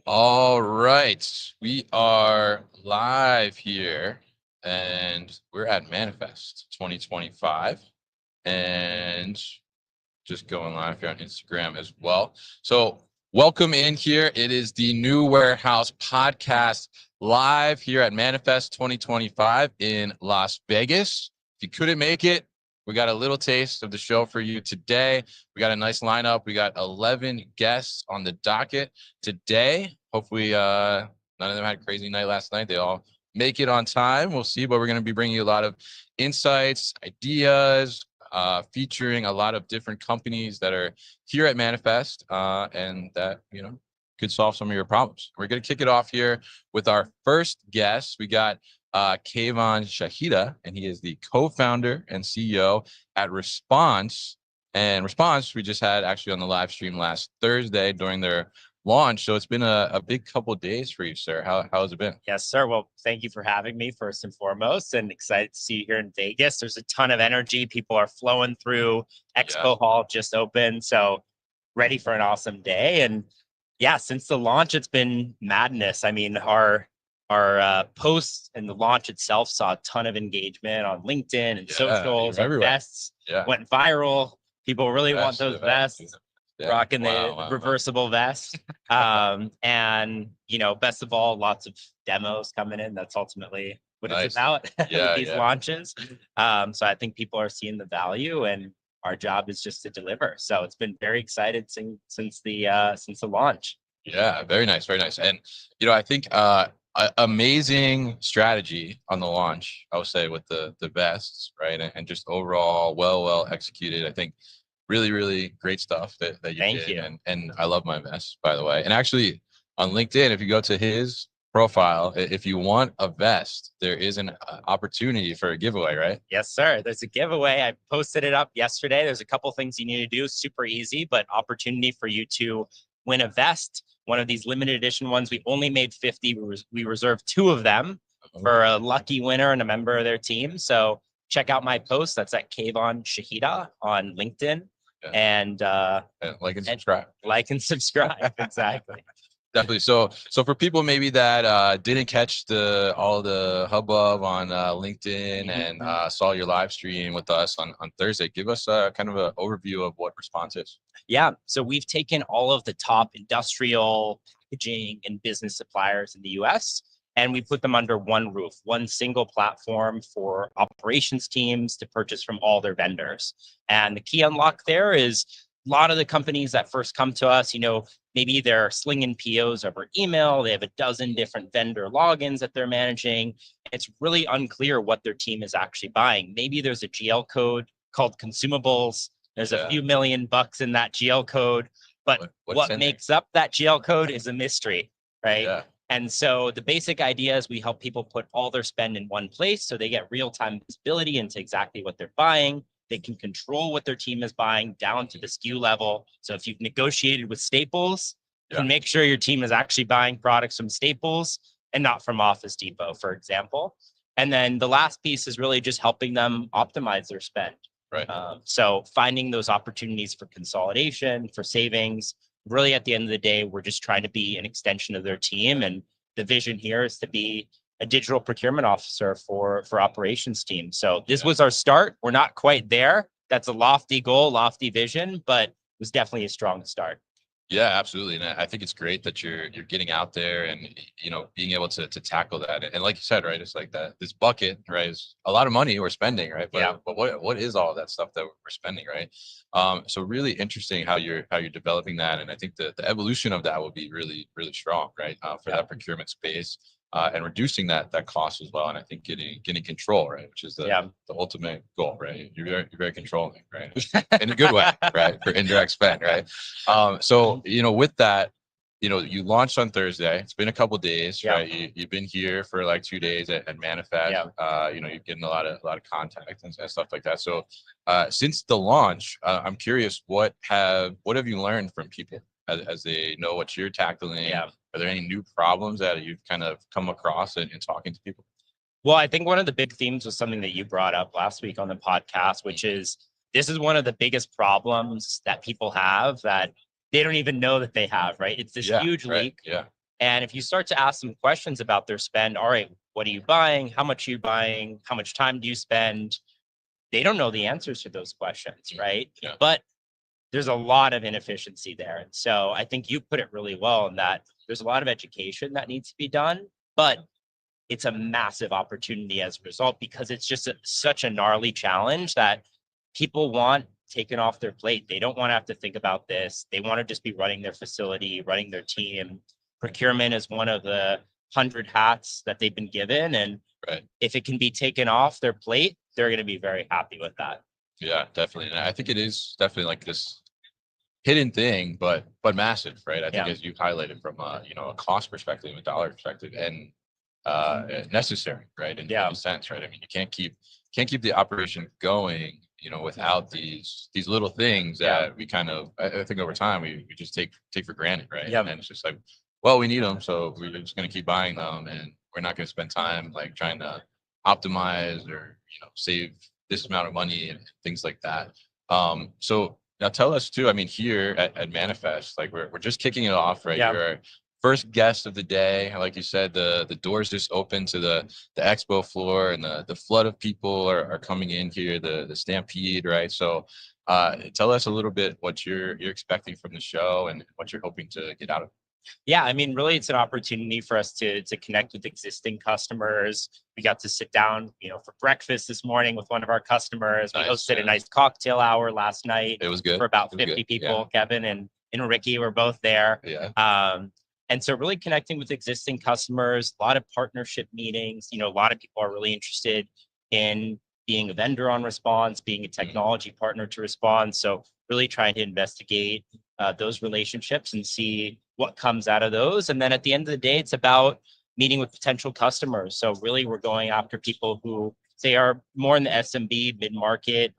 All right, we are live here and we're at Manifest 2025 and just going live here on Instagram as well. So, welcome in here. It is the New Warehouse podcast live here at Manifest 2025 in Las Vegas. If you couldn't make it, we got a little taste of the show for you today. We got a nice lineup. We got 11 guests on the docket today. Hopefully, none of them had a crazy night last night. They all make it on time. We'll see, but we're going to be bringing you a lot of insights, ideas, featuring a lot of different companies that are here at Manifest and that, could solve some of your problems. We're going to kick it off here with our first guest. We got Kayvon Shahida, and he is the co-founder and CEO at Response. And Response, we just had actually on the live stream last Thursday during their launch. So it's been a big couple of days for you, sir. How has it been? Yes, sir. Well, thank you for having me first and foremost, and excited to see you here in Vegas. There's a ton of energy. People are flowing through. Expo Hall just opened, so ready for an awesome day. And yeah, since the launch, it's been madness. I mean, our posts and the launch itself saw a ton of engagement on LinkedIn and socials. Our vests went viral. People really want those vests. Rocking the reversible vest. And, best of all, lots of demos coming in. That's ultimately what it's about with these launches. So I think people are seeing the value, and our job is just to deliver. So it's been very excited since the launch. Yeah, very nice, very nice. And, I think amazing strategy on the launch, I would say, with the vests, right? And just overall well executed. I think really, really great stuff that you Thank did. you. And I love my vest, by the way. And actually on LinkedIn, if you go to his profile, if you want a vest, there is an opportunity for a giveaway, right? Yes, sir. There's a giveaway. I posted it up yesterday. There's a couple things you need to do. Super easy, but opportunity for you to win a vest. One of these limited edition ones. We only made 50. We reserved 2 of them for a lucky winner and a member of their team. So check out my post. That's at Kayvon Shahida on LinkedIn. And like and subscribe. Exactly. Definitely. So for people maybe that didn't catch all the hubbub on LinkedIn and saw your live stream with us on Thursday, give us kind of an overview of what Response is. Yeah. So we've taken all of the top industrial packaging and business suppliers in the US, and we put them under one roof, one single platform for operations teams to purchase from all their vendors. And the key unlock there is a lot of the companies that first come to us, maybe they're slinging POs over email. They have a dozen different vendor logins that they're managing. It's really unclear what their team is actually buying. Maybe there's a GL code called consumables. There's a few $million in that GL code, but what makes up that GL code is a mystery, right? Yeah. And so the basic idea is we help people put all their spend in one place so they get real-time visibility into exactly what they're buying. They can control what their team is buying down to the SKU level. So if you've negotiated with Staples, you can make sure your team is actually buying products from Staples and not from Office Depot, for example. And then the last piece is really just helping them optimize their spend. Right. So finding those opportunities for consolidation, for savings. Really, at the end of the day, we're just trying to be an extension of their team. And the vision here is to be a digital procurement officer for operations team. So this was our start. We're not quite there. That's a lofty goal, lofty vision, but it was definitely a strong start. Yeah, absolutely. And I think it's great that you're getting out there and, being able to tackle that. And like you said, right, it's like this bucket, right, is a lot of money we're spending, right? But what is all of that stuff that we're spending, right? So really interesting how you're developing that. And I think the evolution of that will be really, really strong, right? For that procurement space. And reducing that cost as well. And I think getting control, right, which is the ultimate goal, right? You're very controlling, right, in a good way, right, for indirect spend, right? So with that, you launched on Thursday. It's been a couple of days, right? You've been here for like 2 days at Manifest. You're getting a lot of contact and stuff like that. So since the launch, I'm curious, what have you learned from people as they know what you're tackling? Are there any new problems that you've kind of come across in talking to people? Well, I think one of the big themes was something that you brought up last week on the podcast, which is this is one of the biggest problems that people have that they don't even know that they have, right? It's this huge leak. And if you start to ask them questions about their spend, all right, what are you buying? How much are you buying? How much time do you spend? They don't know the answers to those questions, right? Yeah. But there's a lot of inefficiency there. And so I think you put it really well in that there's a lot of education that needs to be done, but it's a massive opportunity as a result because it's just such a gnarly challenge that people want taken off their plate. They don't want to have to think about this. They want to just be running their facility, running their team. Procurement is one of the 100 hats that they've been given. And if it can be taken off their plate, they're going to be very happy with that. Yeah, definitely. And I think it is definitely like this hidden thing, but massive, right? I think as you highlighted from a cost perspective, a dollar perspective, and necessary, right? In a sense, right? I mean, you can't keep the operation going, without these little things that we kind of, I think over time we just take for granted, right? And it's just like, well, we need them, so we're just going to keep buying them, and we're not going to spend time like trying to optimize or save this amount of money and things like that. So now tell us too, I mean, here at Manifest, like we're just kicking it off, right? You're our first guest of the day. Like you said, the doors just open to the expo floor, and the flood of people are coming in here, the stampede, right? So tell us a little bit what you're expecting from the show and what you're hoping to get out of it. Yeah, I mean, really, it's an opportunity for us to connect with existing customers. We got to sit down, for breakfast this morning with one of our customers. We hosted a nice cocktail hour last night. It was good for about 50 people. Yeah. Kevin and Ricky were both there. Yeah. And so really connecting with existing customers, a lot of partnership meetings. A lot of people are really interested in being a vendor on Response, being a technology partner to Response. So really trying to investigate those relationships and see what comes out of those. And then at the end of the day, it's about meeting with potential customers. So really we're going after people who say are more in the SMB mid-market.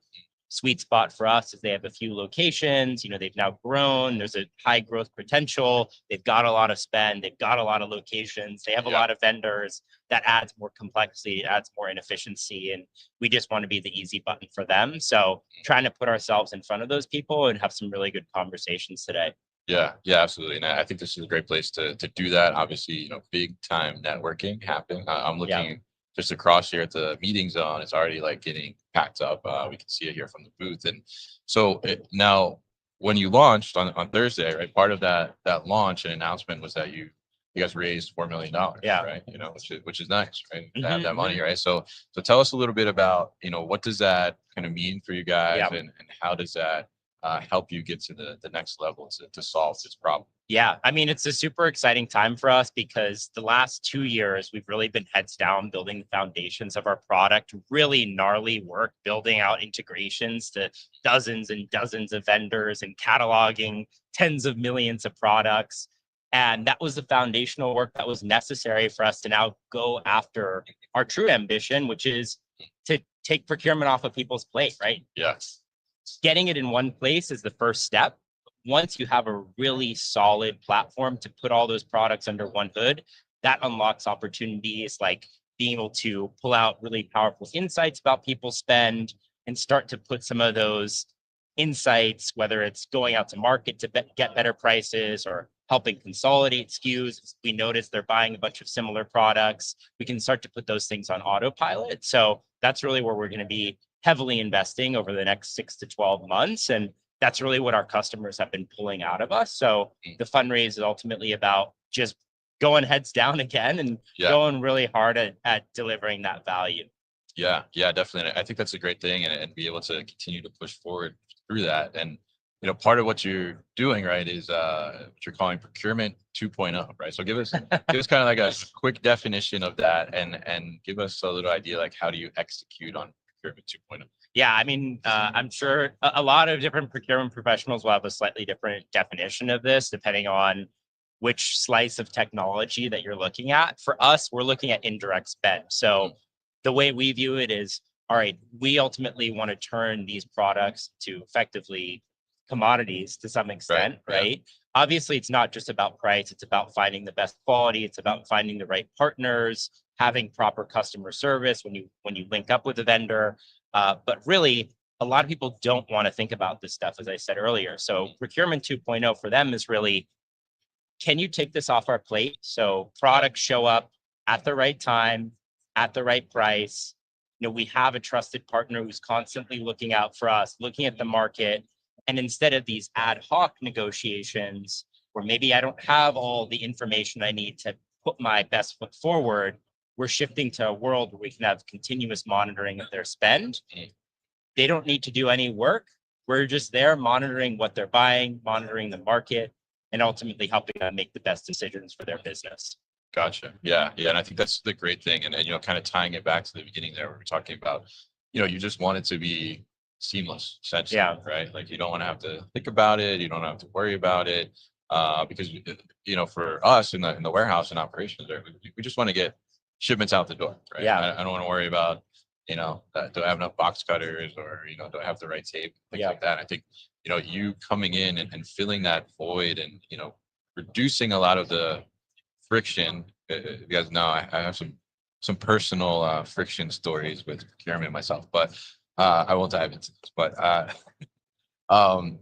Sweet spot for us is they have a few locations, they've now grown, there's a high growth potential, they've got a lot of spend, they've got a lot of locations, they have a lot of vendors. That adds more complexity, it adds more inefficiency, and we just want to be the easy button for them. So trying to put ourselves in front of those people and have some really good conversations today. Yeah, absolutely. And I think this is a great place to do that. Obviously, big time networking happening. I'm looking just across here at the meeting zone. It's already like getting packed up. We can see it here from the booth. And so now when you launched on Thursday, right, part of that launch and announcement was that you guys raised $4 million, right? Which is nice, right? To have that money, right? So tell us a little bit about, what does that kind of mean for you guys, and how does that help you get to the next level to solve this problem? Yeah, I mean, it's a super exciting time for us because the last 2 years, we've really been heads down building the foundations of our product, really gnarly work, building out integrations to dozens and dozens of vendors and cataloging tens of millions of products. And that was the foundational work that was necessary for us to now go after our true ambition, which is to take procurement off of people's plate, right? Yes. Getting it in one place is the first step. Once you have a really solid platform to put all those products under one hood, that unlocks opportunities like being able to pull out really powerful insights about people's spend and start to put some of those insights, whether it's going out to market to get better prices or helping consolidate SKUs. We notice they're buying a bunch of similar products. We can start to put those things on autopilot. So that's really where we're going to be heavily investing over the next 6 to 12 months. And that's really what our customers have been pulling out of us. So the fundraise is ultimately about just going heads down again and going really hard at delivering that value. Yeah, definitely. I think that's a great thing, and be able to continue to push forward through that. And part of what you're doing, right, is what you're calling procurement 2.0, right? So give us kind of like a quick definition of that, and give us a little idea, like how do you execute on procurement 2.0? Yeah, I mean, I'm sure a lot of different procurement professionals will have a slightly different definition of this, depending on which slice of technology that you're looking at. For us, we're looking at indirect spend. So the way we view it is, all right, we ultimately want to turn these products to effectively commodities to some extent, right? Obviously, it's not just about price. It's about finding the best quality. It's about finding the right partners, having proper customer service when you link up with a vendor. But really, a lot of people don't want to think about this stuff, as I said earlier. So procurement 2.0 for them is really can you take this off our plate? So products show up at the right time, at the right price. You know, we have a trusted partner who's constantly looking out for us, looking at the market. And instead of these ad hoc negotiations, where maybe I don't have all the information I need to put my best foot forward, we're shifting to a world where we can have continuous monitoring of their spend. They don't need to do any work. We're just there monitoring what they're buying, monitoring the market, and ultimately helping them make the best decisions for their business. Gotcha. Yeah. And I think that's the great thing. And you know, kind of tying it back to the beginning there, where we're talking about, you know, you just want it to be seamless, essentially, right? Like you don't want to have to think about it. You don't have to worry about it. Because you know, for us in the warehouse and operations, right, we just want to get shipments out the door, right? I don't want to worry about, you know, do I have enough box cutters, or, you know, do I have the right tape, things like that. I think, you know, you coming in and filling that void and, you know, reducing a lot of the friction. You guys know I have some personal friction stories with procurement myself, but I won't dive into this. But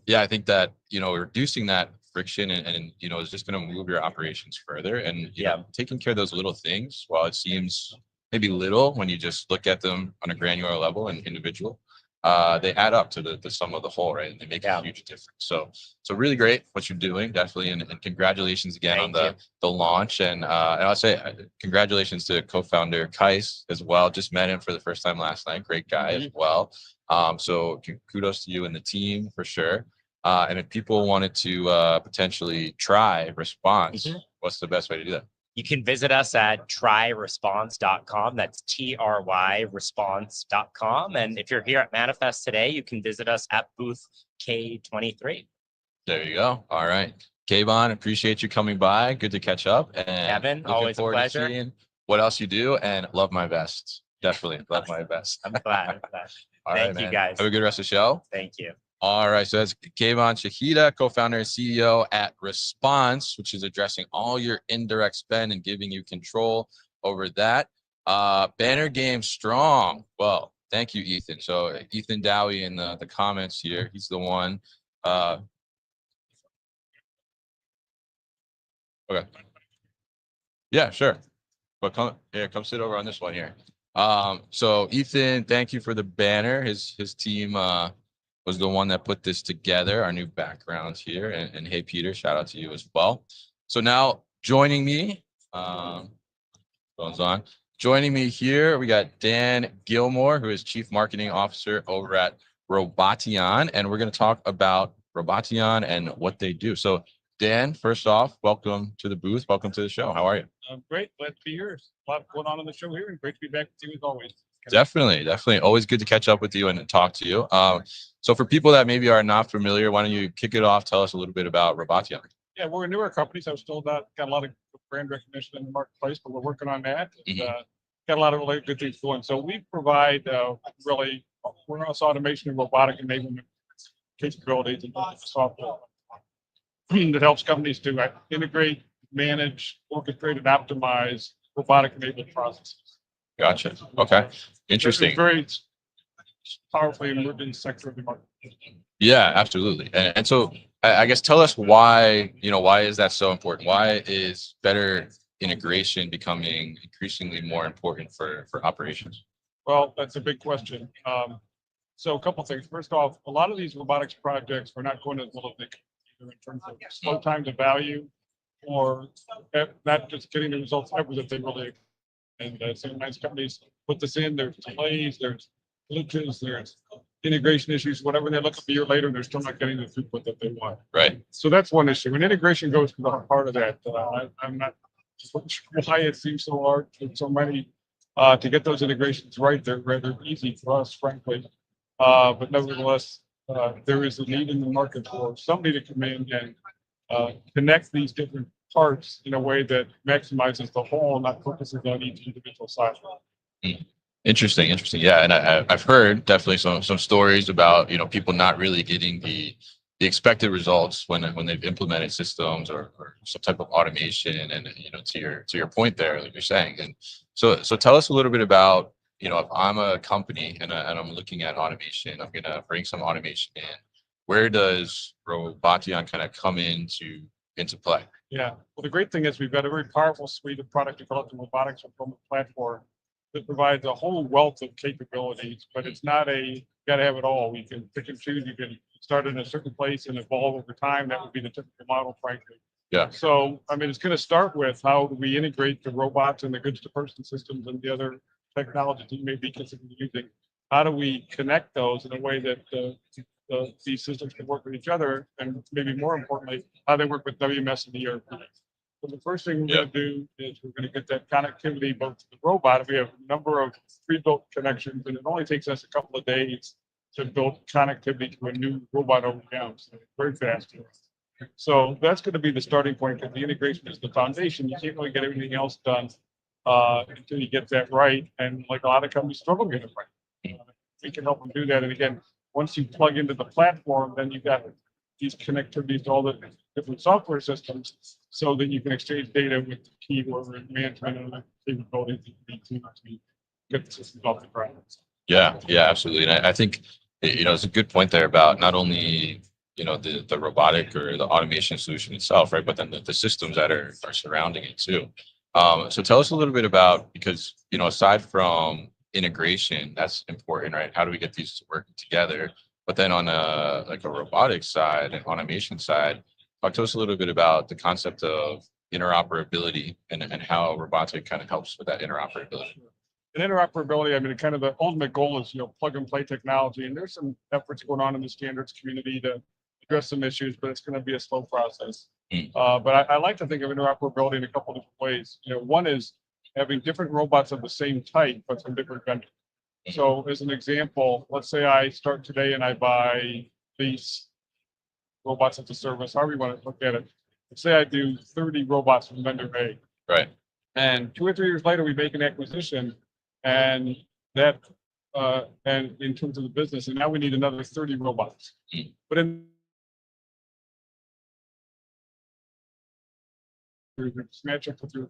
yeah, I think that, you know, reducing that friction and you know, is just going to move your operations further. And you know, taking care of those little things, while it seems maybe little when you just look at them on a granular level and individual, they add up to the sum of the whole, right? And they make a huge difference. So really great what you're doing, definitely, and congratulations again on the launch. And I'll say congratulations to co-founder Kais as well. Just met him for the first time last night. Great guy as well. So kudos to you and the team for sure. And if people wanted to potentially try Response, what's the best way to do that? You can visit us at tryresponse.com. That's TRY response.com. And if you're here at Manifest today, you can visit us at booth K23. There you go. All right. Kayvon, appreciate you coming by. Good to catch up. And Kevin, always a pleasure. To seeing what else you do, and love my best. Definitely love my best. I'm glad. Thank you, guys. Have a good rest of the show. Thank you. All right, so that's Kayvon Shahida, co-founder and CEO at Response, which is addressing all your indirect spend and giving you control over that. Banner game strong. Well, thank you, Ethan. So Ethan Dowie in the comments here, he's the one. Okay. Yeah, sure. But come sit over on this one here. So Ethan, thank you for the banner. His team was the one that put this together, our new backgrounds here. And hey, Peter, shout out to you as well. So now joining me, phone's on. Joining me here, we got Dan Gilmore, who is Chief Marketing Officer over at Roboteon. And we're going to talk about Roboteon and what they do. So Dan, first off, welcome to the booth. Welcome to the show. How are you? Great. Glad to be here. A lot going on the show here, and great to be back with you as always. Definitely. Always good to catch up with you and talk to you. So for people that maybe are not familiar, why don't you kick it off? Tell us a little bit about Roboteon. Yeah, we're a newer company, so still got a lot of brand recognition in the marketplace, but we're working on that. And, got a lot of really good things going. So we provide really warehouse automation and robotic enablement capabilities and software that helps companies to integrate, manage, orchestrate, and optimize robotic enabled processes. Gotcha. Okay. Interesting. Very powerfully emerging sector of the market. Yeah, absolutely. And so I guess tell us why is that so important? Why is better integration becoming increasingly more important for operations? Well, that's a big question. So a couple things. First off, a lot of these robotics projects are not going as well as they can, either in terms of slow time to value, or not just getting the results ever that they really. And sometimes companies put this in, there's delays, there's glitches, there's integration issues, whatever. They look a year later and they're still not getting the throughput that they want. Right. So that's one issue. When integration goes to the heart of that, I'm not sure why it seems so hard for so many to get those integrations right. They're rather easy for us, frankly. But nevertheless, there is a need in the market for somebody to come in and connect these different parts in a way that maximizes the whole, not focuses on each individual side. Interesting. Yeah, and I've heard definitely some stories about people not really getting the expected results when they've implemented systems or some type of automation. And to your point there, like you're saying, and so tell us a little bit about if I'm a company and I'm looking at automation, I'm gonna bring some automation in. Where does Roboteon kind of come in to into play. Yeah. Well, the great thing is we've got a very powerful suite of product development robotics from the platform that provides a whole wealth of capabilities, but it's not you got to have it all. We can pick and choose. You can start in a certain place and evolve over time. That would be the typical model, frankly. Yeah. So, I mean, it's going to start with how do we integrate the robots and the goods to person systems and the other technologies you may be considering using. How do we connect those in a way that these systems can work with each other, and maybe more importantly, how they work with WMS and ERP. So the first thing we're going to do is we're going to get that connectivity both to the robot. We have a number of pre-built connections, and it only takes us a couple of days to build connectivity to a new robot OEM. So it's very fast. So that's going to be the starting point, because the integration is the foundation. You can't really get everything else done until you get that right. And like a lot of companies struggle getting it right. We can help them do that. And again, once you plug into the platform, then you've got these connectivities to all the different software systems so that you can exchange data with the keyword management and the capabilities that you need to get the systems off the ground. Yeah, absolutely. And I think, it's a good point there about not only, the robotic or the automation solution itself, right, but then the systems that are surrounding it too. So tell us a little bit about, because, aside from integration, that's important, right? How do we get these working together? But then on a robotics side and automation side, talk to us a little bit about the concept of interoperability and how robotic kind of helps with that interoperability. And interoperability, I mean, kind of the ultimate goal is, plug and play technology. And there's some efforts going on in the standards community to address some issues, but it's going to be a slow process. But I like to think of interoperability in a couple of different ways. One is having different robots of the same type, but from different vendors. So as an example, let's say I start today and I buy these robots as a service, however you want to look at it. Let's say I do 30 robots from vendor A. Right. And 2 or 3 years later, we make an acquisition, and that, and in terms of the business, and now we need another 30 robots. But in match up with your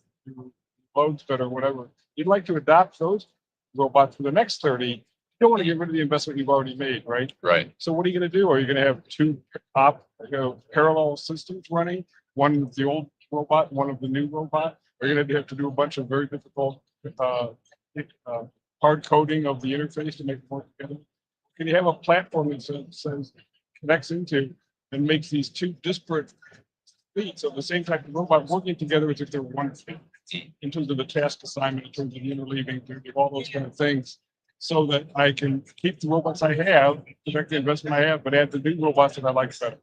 loads better, whatever, you'd like to adopt those robots for the next 30. You don't want to get rid of the investment you've already made, right? Right. So what are you going to do? Are you going to have 2 parallel systems running? One of the old robot, one of the new robot? Are you going to have to do a bunch of very difficult hard coding of the interface to make it work together? Can you have a platform that says connects into and makes these 2 disparate fleets of the same type of robot working together as if they're one fleet, in terms of the task assignment, in terms of the interleaving, all those kind of things, so that I can keep the robots I have, protect the investment I have, but add the new robots that I like better.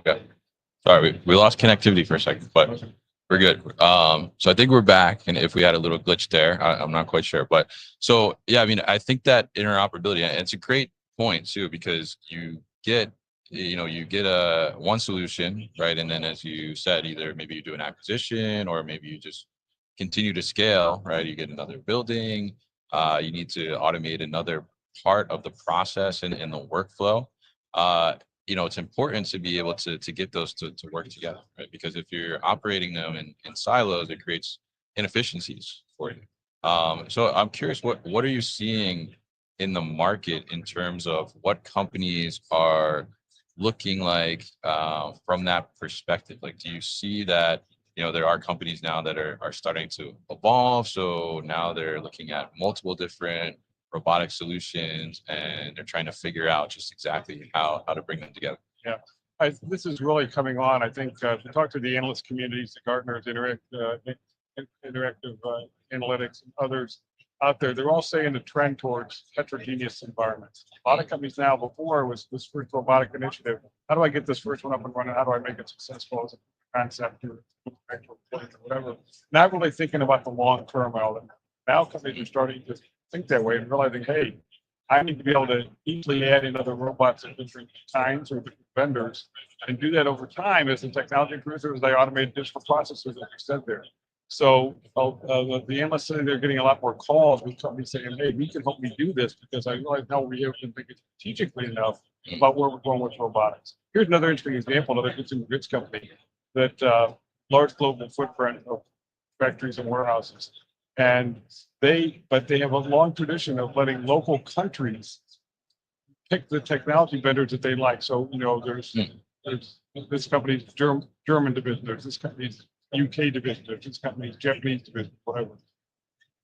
Okay. Sorry, we lost connectivity for a second, but we're good. So I think we're back, and if we had a little glitch there, I'm not quite sure. But so yeah, I mean, I think that interoperability, and it's a great point too, because you get a one solution, right? And then as you said, either maybe you do an acquisition or maybe you just continue to scale, right? You get another building, you need to automate another part of the process and in the workflow. It's important to be able to get those to work together, right? Because if you're operating them in silos, it creates inefficiencies for you. So I'm curious, what are you seeing in the market in terms of what companies are looking like from that perspective? Like, do you see that, there are companies now that are starting to evolve. So now they're looking at multiple different robotic solutions, and they're trying to figure out just exactly how to bring them together. Yeah, this is really coming on. I think if you talk to the analyst communities, the Gartners, Interactive Analytics, and others, out there, they're all saying the trend towards heterogeneous environments. A lot of companies now, before was this first robotic initiative, how do I get this first one up and running? How do I make it successful as a concept or actual or whatever? Not really thinking about the long term element. Now companies are starting to think that way and realizing, hey, I need to be able to easily add in other robots of different kinds or different vendors and do that over time as the technology improves, as they automate additional processes, as you said there. So the analysts saying they're getting a lot more calls with companies saying, hey, we can help me do this because I realize now we haven't been thinking strategically enough about where we're going with robotics. Here's another interesting example, another consumer goods company that large global footprint of factories and warehouses. And they have a long tradition of letting local countries pick the technology vendors that they like. So, there's this company's German division, there's this company's UK division, there's this company's Japanese division, whatever.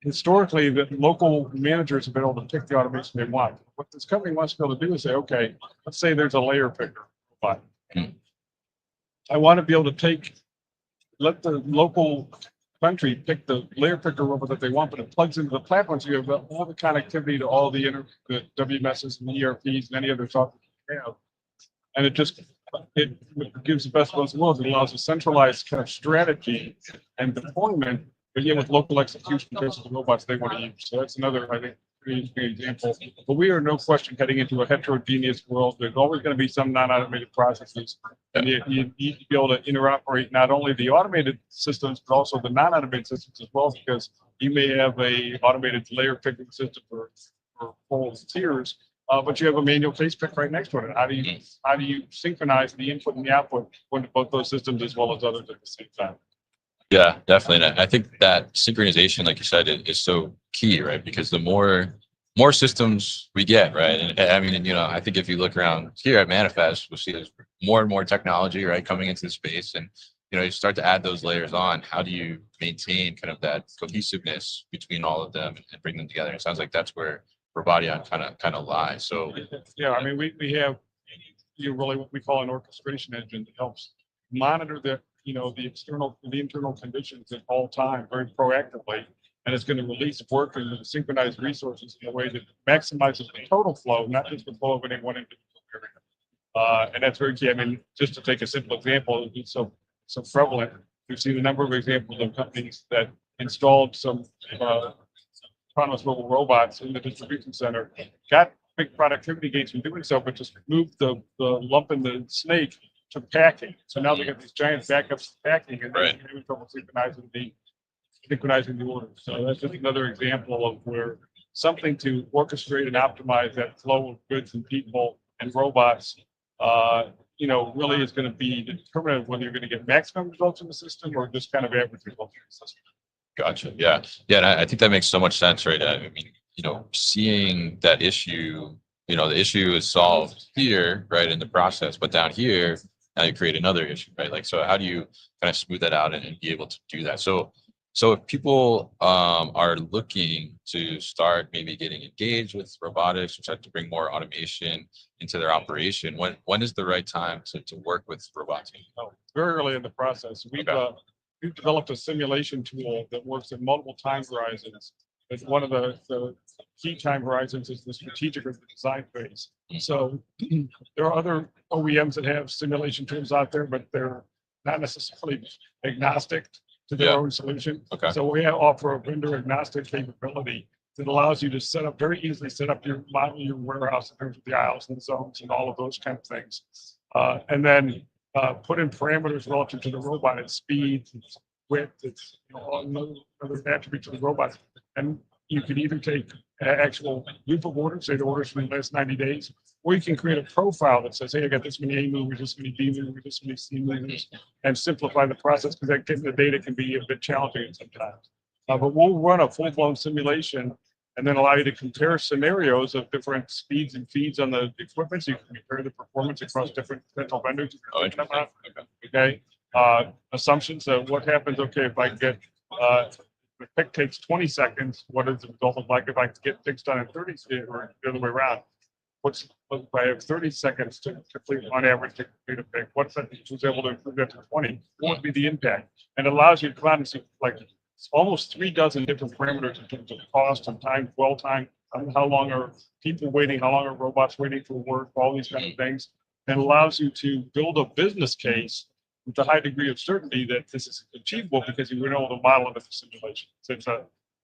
Historically, the local managers have been able to pick the automation they want. What this company wants to be able to do is say, okay, let's say there's a layer picker robot. I want to be able to let the local country pick the layer picker robot that they want, but it plugs into the platform, so you have all the connectivity to all the WMSs and ERPs and any other software you have. And it gives the best of both worlds. It allows a centralized kind of strategy and deployment, but yet with local execution in terms of the robots they want to use. So that's another, I think, pretty interesting example. But we are no question heading into a heterogeneous world. There's always going to be some non-automated processes, and you need to be able to interoperate not only the automated systems but also the non-automated systems as well, because you may have a automated layer picking system for full tiers. But you have a manual case pick right next to it. How do you synchronize the input and the output into both those systems as well as others at the same time? Yeah, definitely. And I think that synchronization, like you said, is so key, right? Because the more systems we get, right? And I mean, I think if you look around here at Manifest, we'll see there's more and more technology, right, coming into the space, and you start to add those layers on. How do you maintain kind of that cohesiveness between all of them and bring them together? It sounds like that's where Roboteon kind of lies. So yeah, I mean, we have really what we call an orchestration engine that helps monitor the internal conditions at all time very proactively, and it's going to release work and synchronize resources in a way that maximizes the total flow, not just the flow of any one individual area. And that's very key. I mean, just to take a simple example, it's so prevalent. We've seen a number of examples of companies that installed some autonomous mobile robots in the distribution center, got big productivity gains from doing so, but just moved the lump in the snake to packing. So now they got these giant backups packing, and they're having trouble synchronizing the orders. So that's just another example of where something to orchestrate and optimize that flow of goods and people and robots, really is going to be determinant of whether you're going to get maximum results in the system or just kind of average results in the system. Gotcha. Yeah. And I think that makes so much sense, right? I mean, seeing that issue, the issue is solved here, right, in the process, but down here, now you create another issue, right? Like, so how do you kind of smooth that out and be able to do that? So if people are looking to start maybe getting engaged with robotics or start to bring more automation into their operation, when is the right time to work with Roboteon? Very early in the process. We've developed a simulation tool that works in multiple time horizons. It's one of the key time horizons is the strategic or the design phase. So there are other OEMs that have simulation tools out there, but they're not necessarily agnostic to their own solution. Okay. So we offer a vendor agnostic capability that allows you to very easily set up your warehouse in terms of the aisles and zones and all of those kind of things. And then put in parameters relative to the robot, its speed, its width, its other attributes of the robot. And you can either take actual group of orders, say the orders from the last 90 days, or you can create a profile that says, hey, I got this many A movers, this many B movers, this many C movers, and simplify the process, because that getting the data can be a bit challenging sometimes. But we'll run a full-blown simulation and then allow you to compare scenarios of different speeds and feeds on the equipment, so you can compare the performance across different potential vendors. Okay. Assumptions of what happens. Okay, if I get the pick takes 20 seconds, what does the result look like if I get picks done in 30 or the other way around? If I have 30 seconds to complete on average to complete a pick, what if I was able to improve that to 20? What would be the impact? And it allows you to come out and see, like, almost 36 different parameters in terms of cost and time, dwell time, how long are people waiting, how long are robots waiting for work, all these kind of things. And allows you to build a business case with a high degree of certainty that this is achievable because you were able to model it as a simulation. So it's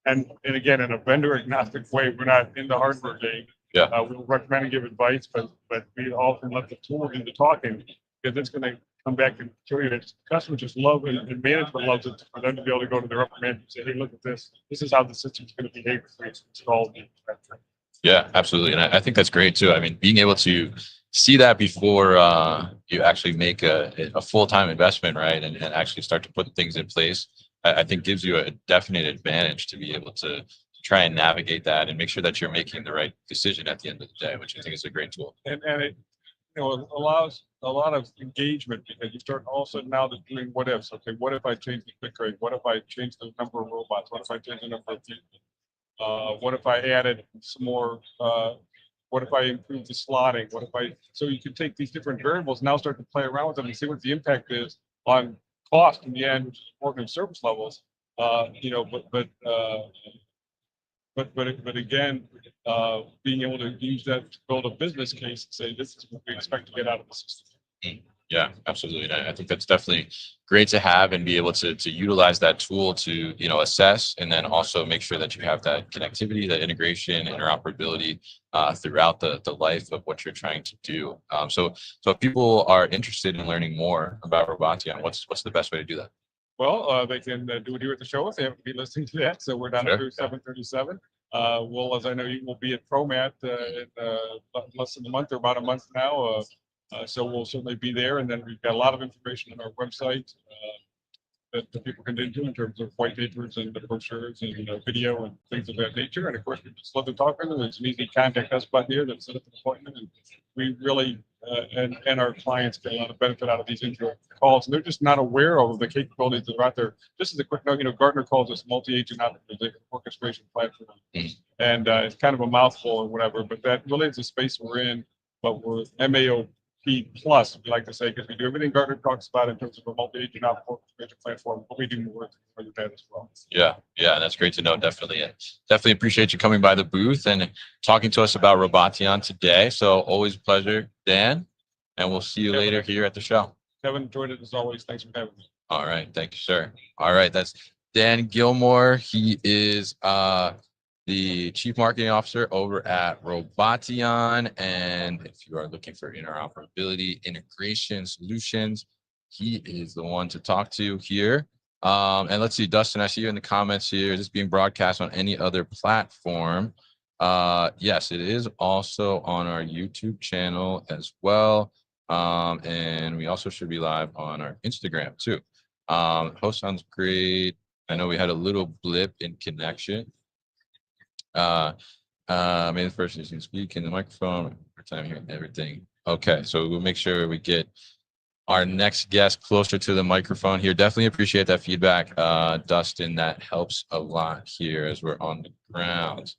and again, in a vendor agnostic way, we're not in the hardware game. Yeah. We'll recommend and give advice, but we often let the tool do the talking because it's going to come back and show you that customers just love it and management loves it for them to be able to go to their upper management and say, hey, look at this. This is how the system's going to behave for it's installed. Yeah, absolutely. And I think that's great too. I mean, being able to see that before you actually make a full-time investment, right? And actually start to put things in place, I think gives you a definite advantage to be able to try and navigate that and make sure that you're making the right decision at the end of the day, which I think is a great tool. And it, you know, it allows a lot of engagement because you start all of a sudden now doing what ifs. Okay, what if I change the click rate? What if I change the number of robots? What if I change the number of people? What if I added some more? What if I improve the slotting? What if so you can take these different variables now, start to play around with them and see what the impact is on cost in the end, which is important in service levels. You know, but again, being able to use that to build a business case and say, this is what we expect to get out of the system. Yeah, absolutely. And I think that's definitely great to have and be able to utilize that tool to, you know, assess and then also make sure that you have that connectivity, that integration, interoperability throughout the life of what you're trying to do. So if people are interested in learning more about Roboteon, what's the best way to do that? Well, they can do it here at the show if they happen to be listening to that. So we're down at 737. Well, as I know, you will be at ProMat in less than a month or about a month now. So we'll certainly be there. And then we've got a lot of information on our website that the people can do in terms of white papers and the brochures and video and things of that nature. And of course, we just love to talk with them. There's an easy contact us button here that set up an appointment. And we really, and our clients get a lot of benefit out of these intro calls. And they're just not aware of the capabilities that are out there. Just as a quick note, Gartner calls this multi-agent orchestration platform. And it's kind of a mouthful or whatever, but that really is the space we're in. But we're MAOP plus, we like to say, because we do everything Gartner talks about in terms of a multi-agent orchestration platform, but we do more for that as well. Yeah, that's great to know. Definitely. And definitely appreciate you coming by the booth and talking to us about Roboteon today. So always a pleasure, Dan. And we'll see you later here at the show. Kevin, enjoyed it as always. Thanks for having me. All right. Thank you, sir. All right. That's Dan Gilmore. He is the Chief Marketing Officer over at Roboteon. And if you are looking for interoperability, integration solutions, he is the one to talk to here. And let's see, Dustin, I see you in the comments here. Is this being broadcast on any other platform? Yes, it is also on our YouTube channel as well. And we also should be live on our Instagram too. Host sounds great. I know we had a little blip in connection. Maybe the person is speak in the microphone for time hearing everything. Okay, so we'll make sure we get our next guest closer to the microphone here. Definitely appreciate that feedback, Dustin. That helps a lot here as we're on the ground.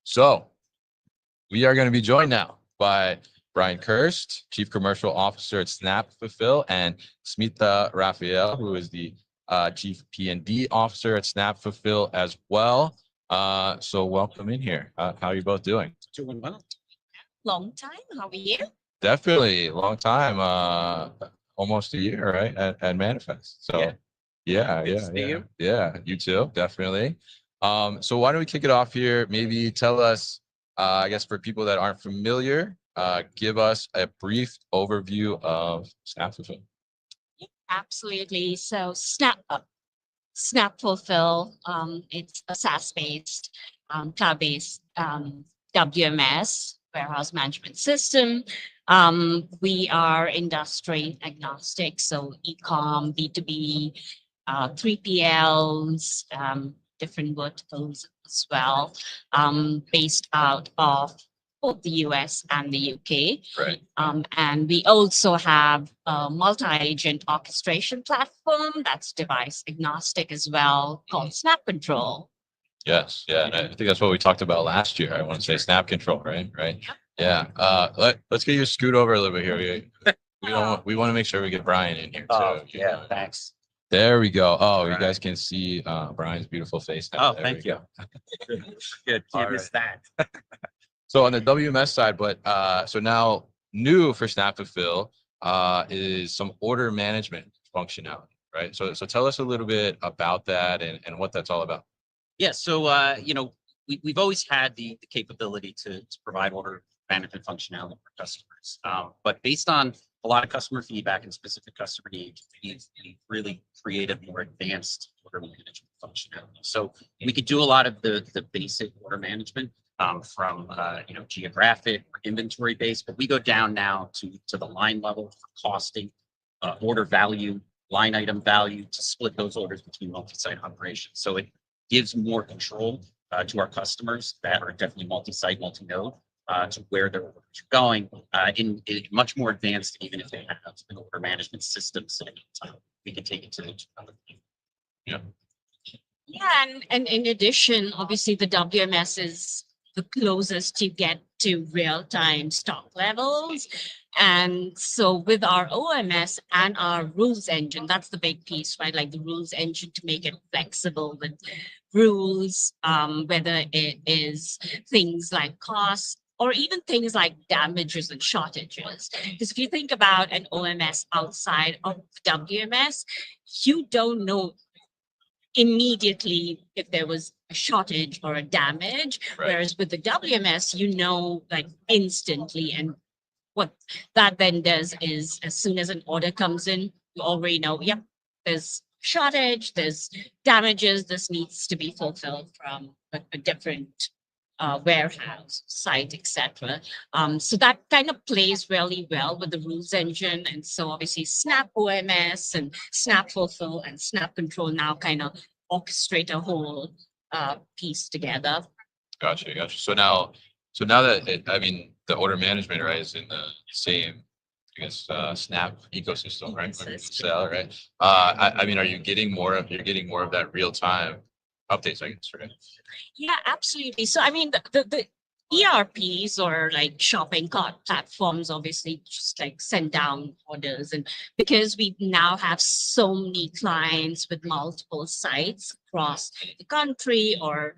So we are going to be joined now by Brian Kirst, Chief Commercial Officer at Snapfulfil, and Smita Raphael, who is the Chief P&D Officer at Snapfulfil as well. So welcome in here. How are you both doing? Doing well. Long time. How are you? Definitely long time. Almost a year, right? At Manifest. So yeah. You too. Definitely. So why don't we kick it off here? Maybe tell us, I guess for people that aren't familiar, give us a brief overview of Snapfulfil. Absolutely. So Snapfulfil, it's a SaaS-based, cloud-based WMS, warehouse management system. We are industry agnostic, so e-com, B2B, 3PLs, different verticals as well, based out of both the US and the UK. Right. And we also have a multi-agent orchestration platform that's device agnostic as well, called Snap Control. Yes. Yeah. And I think that's what we talked about last year. I want to say Snap Control, right? Yeah. Let's get you scoot over a little bit here. We want to make sure we get Brian in here too. Thanks. There we go. Oh, All you right. guys can see Brian's beautiful face now. Oh, There thank we you. go. Good. All Can't miss that. So on the WMS side, but so now new for Snapfulfil is some order management functionality, right? So tell us a little bit about that and what that's all about. Yeah, so we've always had the capability to provide order management functionality for customers. But based on a lot of customer feedback and specific customer needs, we've really created more advanced order management functionality. So we could do a lot of the basic order management from geographic or inventory based, but we go down now to the line level for costing, order value, line item value to split those orders between multi-site operations. So it gives more control to our customers that are definitely multi-site, multi-node, to where their orders are going in much more advanced, even if they have an order management system sitting at the time. We can take it to another thing. Yeah. Yeah, and in addition, obviously the WMS is the closest you get to real-time stock levels. And so with our OMS and our rules engine, that's the big piece, right? Like the rules engine to make it flexible with rules, whether it is things like costs or even things like damages and shortages. Because if you think about an OMS outside of WMS, you don't know immediately if there was a shortage or a damage. Right. Whereas with the WMS, you know, like instantly. And what that then does is as soon as an order comes in, you already know, yep, there's shortage, there's damages, this needs to be fulfilled from a different warehouse, site, etc. So that kind of plays really well with the rules engine. And so obviously Snap OMS and Snapfulfil and Snap Control now kind of orchestrate a whole piece together. Gotcha. So now that I mean, the order management, right, is in the same, I guess, Snap ecosystem, right? Sell, right? I mean, you're getting more of that real time updates, I guess, right? Yeah, absolutely. So I mean, the ERPs or like shopping cart platforms obviously just like send down orders, and because we now have so many clients with multiple sites across the country, or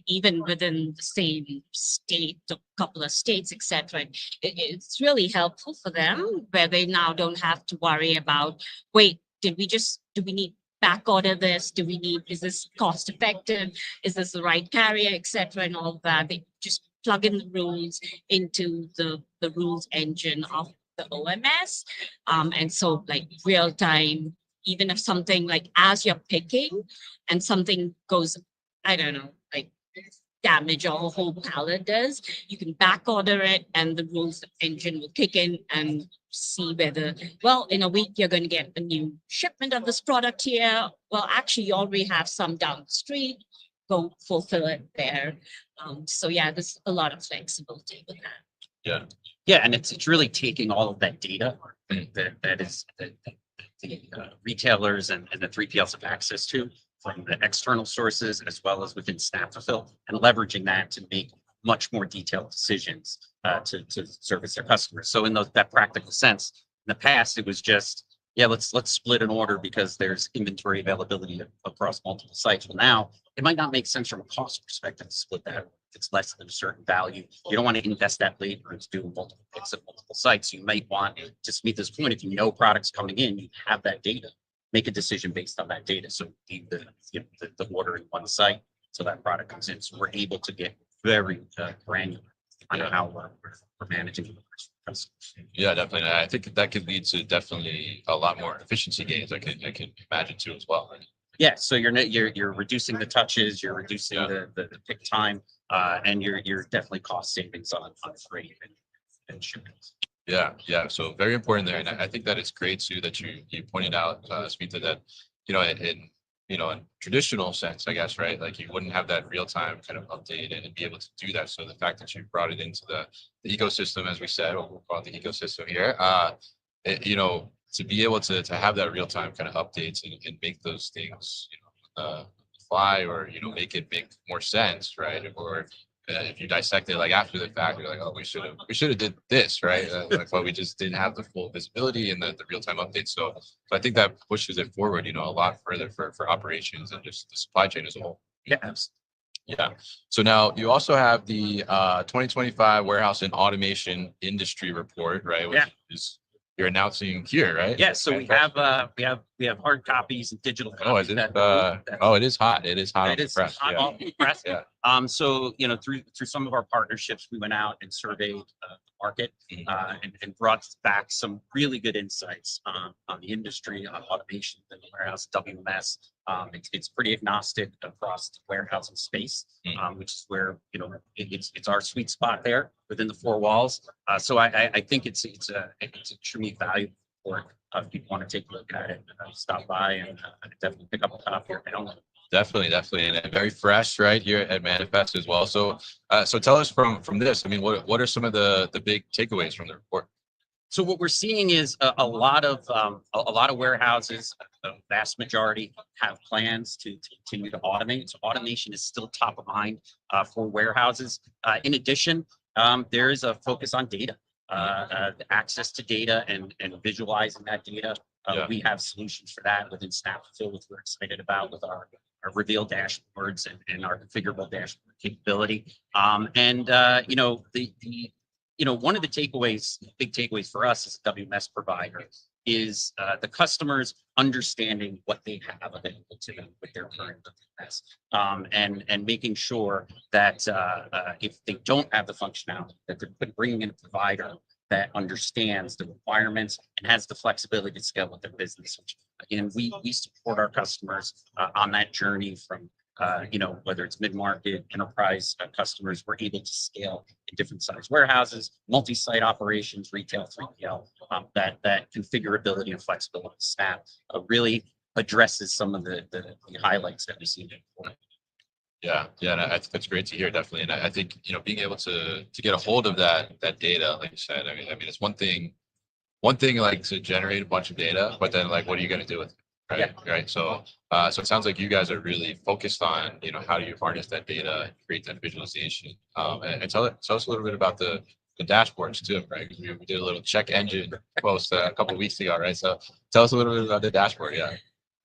even within the same state, a couple of states, etc., it's really helpful for them where they now don't have to worry about, wait, do we need back order this? Is this cost effective? Is this the right carrier, etc., and all of that? They just plug in the rules into the rules engine of the OMS. And so like real time, even if something like as you're picking and something goes, I don't know, like damage or a whole pallet does, you can back order it and the rules engine will kick in and see whether, well, in a week you're going to get a new shipment of this product here. Well, actually, you already have some down the street. Go fulfill it there. So yeah, there's a lot of flexibility with that. Yeah, and it's really taking all of that data that the retailers and the 3PLs have access to from the external sources as well as within Snapfulfil, and leveraging that to make much more detailed decisions to service their customers. So in that practical sense, in the past, it was just, yeah, let's split an order because there's inventory availability across multiple sites. Well, now it might not make sense from a cost perspective to split that. If it's less than a certain value, you don't want to invest that labor into doing multiple picks at multiple sites. You might want to meet this point. If you know products coming in, you have that data. Make a decision based on that data. So the order in one site, so that product comes in. So we're able to get very granular on how we're managing the customers. Yeah, definitely. I think that could lead to definitely a lot more efficiency gains. I can imagine too as well. Right? Yeah, so you're reducing the touches, you're reducing the pick time, and you're definitely cost savings on freight and shipments. Yeah. So very important there, and I think that it's great too that you pointed out, Smita, that in traditional sense, I guess, right? Like you wouldn't have that real time kind of update and be able to do that. So the fact that you brought it into the ecosystem, as we said, what we'll call the ecosystem here, to be able to have that real time kind of updates and make those things, fly or make it make more sense, right? Or if you dissect it like after the fact, you're like, oh, we should have did this, right? Like, but we just didn't have the full visibility and the real time updates. So I think that pushes it forward, you know, a lot further for operations and just the supply chain as a whole. Yeah. Yeah. So now you also have the 2025 Warehouse and Automation Industry Report, right? Which is you're announcing here, right? Yeah, so we have hard copies and digital Oh, copies. is it? Oh, it is hot. It is hot. It is press. hot Yeah. off the press. Yeah. So you know, through some of our partnerships, we went out and surveyed the market and brought back some really good insights on the industry, on automation, the warehouse, WMS. It's pretty agnostic across the warehousing space, which is where, you know, it's our sweet spot there within the four walls. So I think it's a extremely valuable report. If people want to take a look at it, stop by and definitely pick up a copy. Definitely, and very fresh right here at Manifest as well. So, so tell us from this. I mean, what are some of the big takeaways from the report? So what we're seeing is a lot of warehouses, the vast majority have plans to continue to automate. So automation is still top of mind for warehouses. In addition, there is a focus on data, access to data and visualizing that data. We have solutions for that within Snapfulfil, which we're excited about with our reveal dashboards and our configurable dashboard capability. You know, one of the big takeaways for us as a WMS provider is the customers understanding what they have available to them with their current WMS, and making sure that if they don't have the functionality, that they're bringing in a provider that understands the requirements and has the flexibility to scale with their business. Which, again, we support our customers on that journey from you know, whether it's mid-market, enterprise customers, we're able to scale in different size warehouses, multi-site operations, retail, 3PL. That configurability and flexibility of Snap really addresses some of the highlights that we see. Yeah, that's great to hear, definitely. And I think, you know, being able to get a hold of that data, like you said, I mean, it's one thing like to generate a bunch of data, but then like, what are you going to do with it? Right. Yeah. Right. So, so it sounds like you guys are really focused on, you know, how do you harness that data and create that visualization? And tell us a little bit about the dashboards too, right? We did a little check engine post a couple of weeks ago, right? So tell us a little bit about the dashboard. Yeah.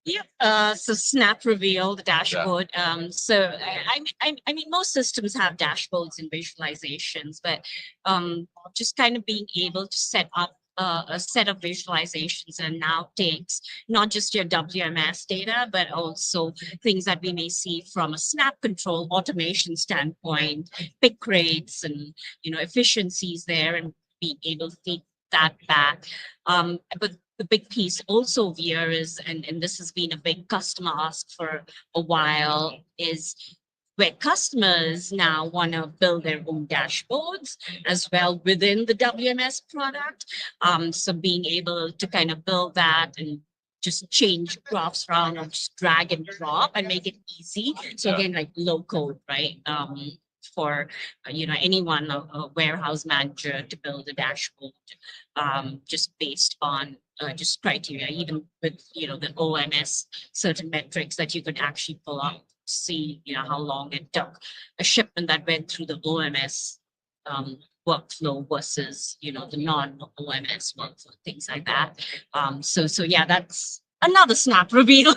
Yeah. So Snap Reveal, the dashboard. I mean, most systems have dashboards and visualizations, but just kind of being able to set up a set of visualizations and now takes not just your WMS data, but also things that we may see from a Snap control automation standpoint, pick rates and, you know, efficiencies there, and being able to feed that back. But the big piece also here is, and this has been a big customer ask for a while, is where customers now want to build their own dashboards as well within the WMS product. So being able to kind of build that and just change graphs around or just drag and drop and make it easy. So again, like low code, right? For you know, anyone, a warehouse manager to build a dashboard just based on just criteria, even with, you know, the OMS, certain metrics that you could actually pull up, see, you know, how long it took a shipment that went through the OMS workflow versus, you know, the non-OMS workflow, things like that. So yeah, that's another Snap reveal.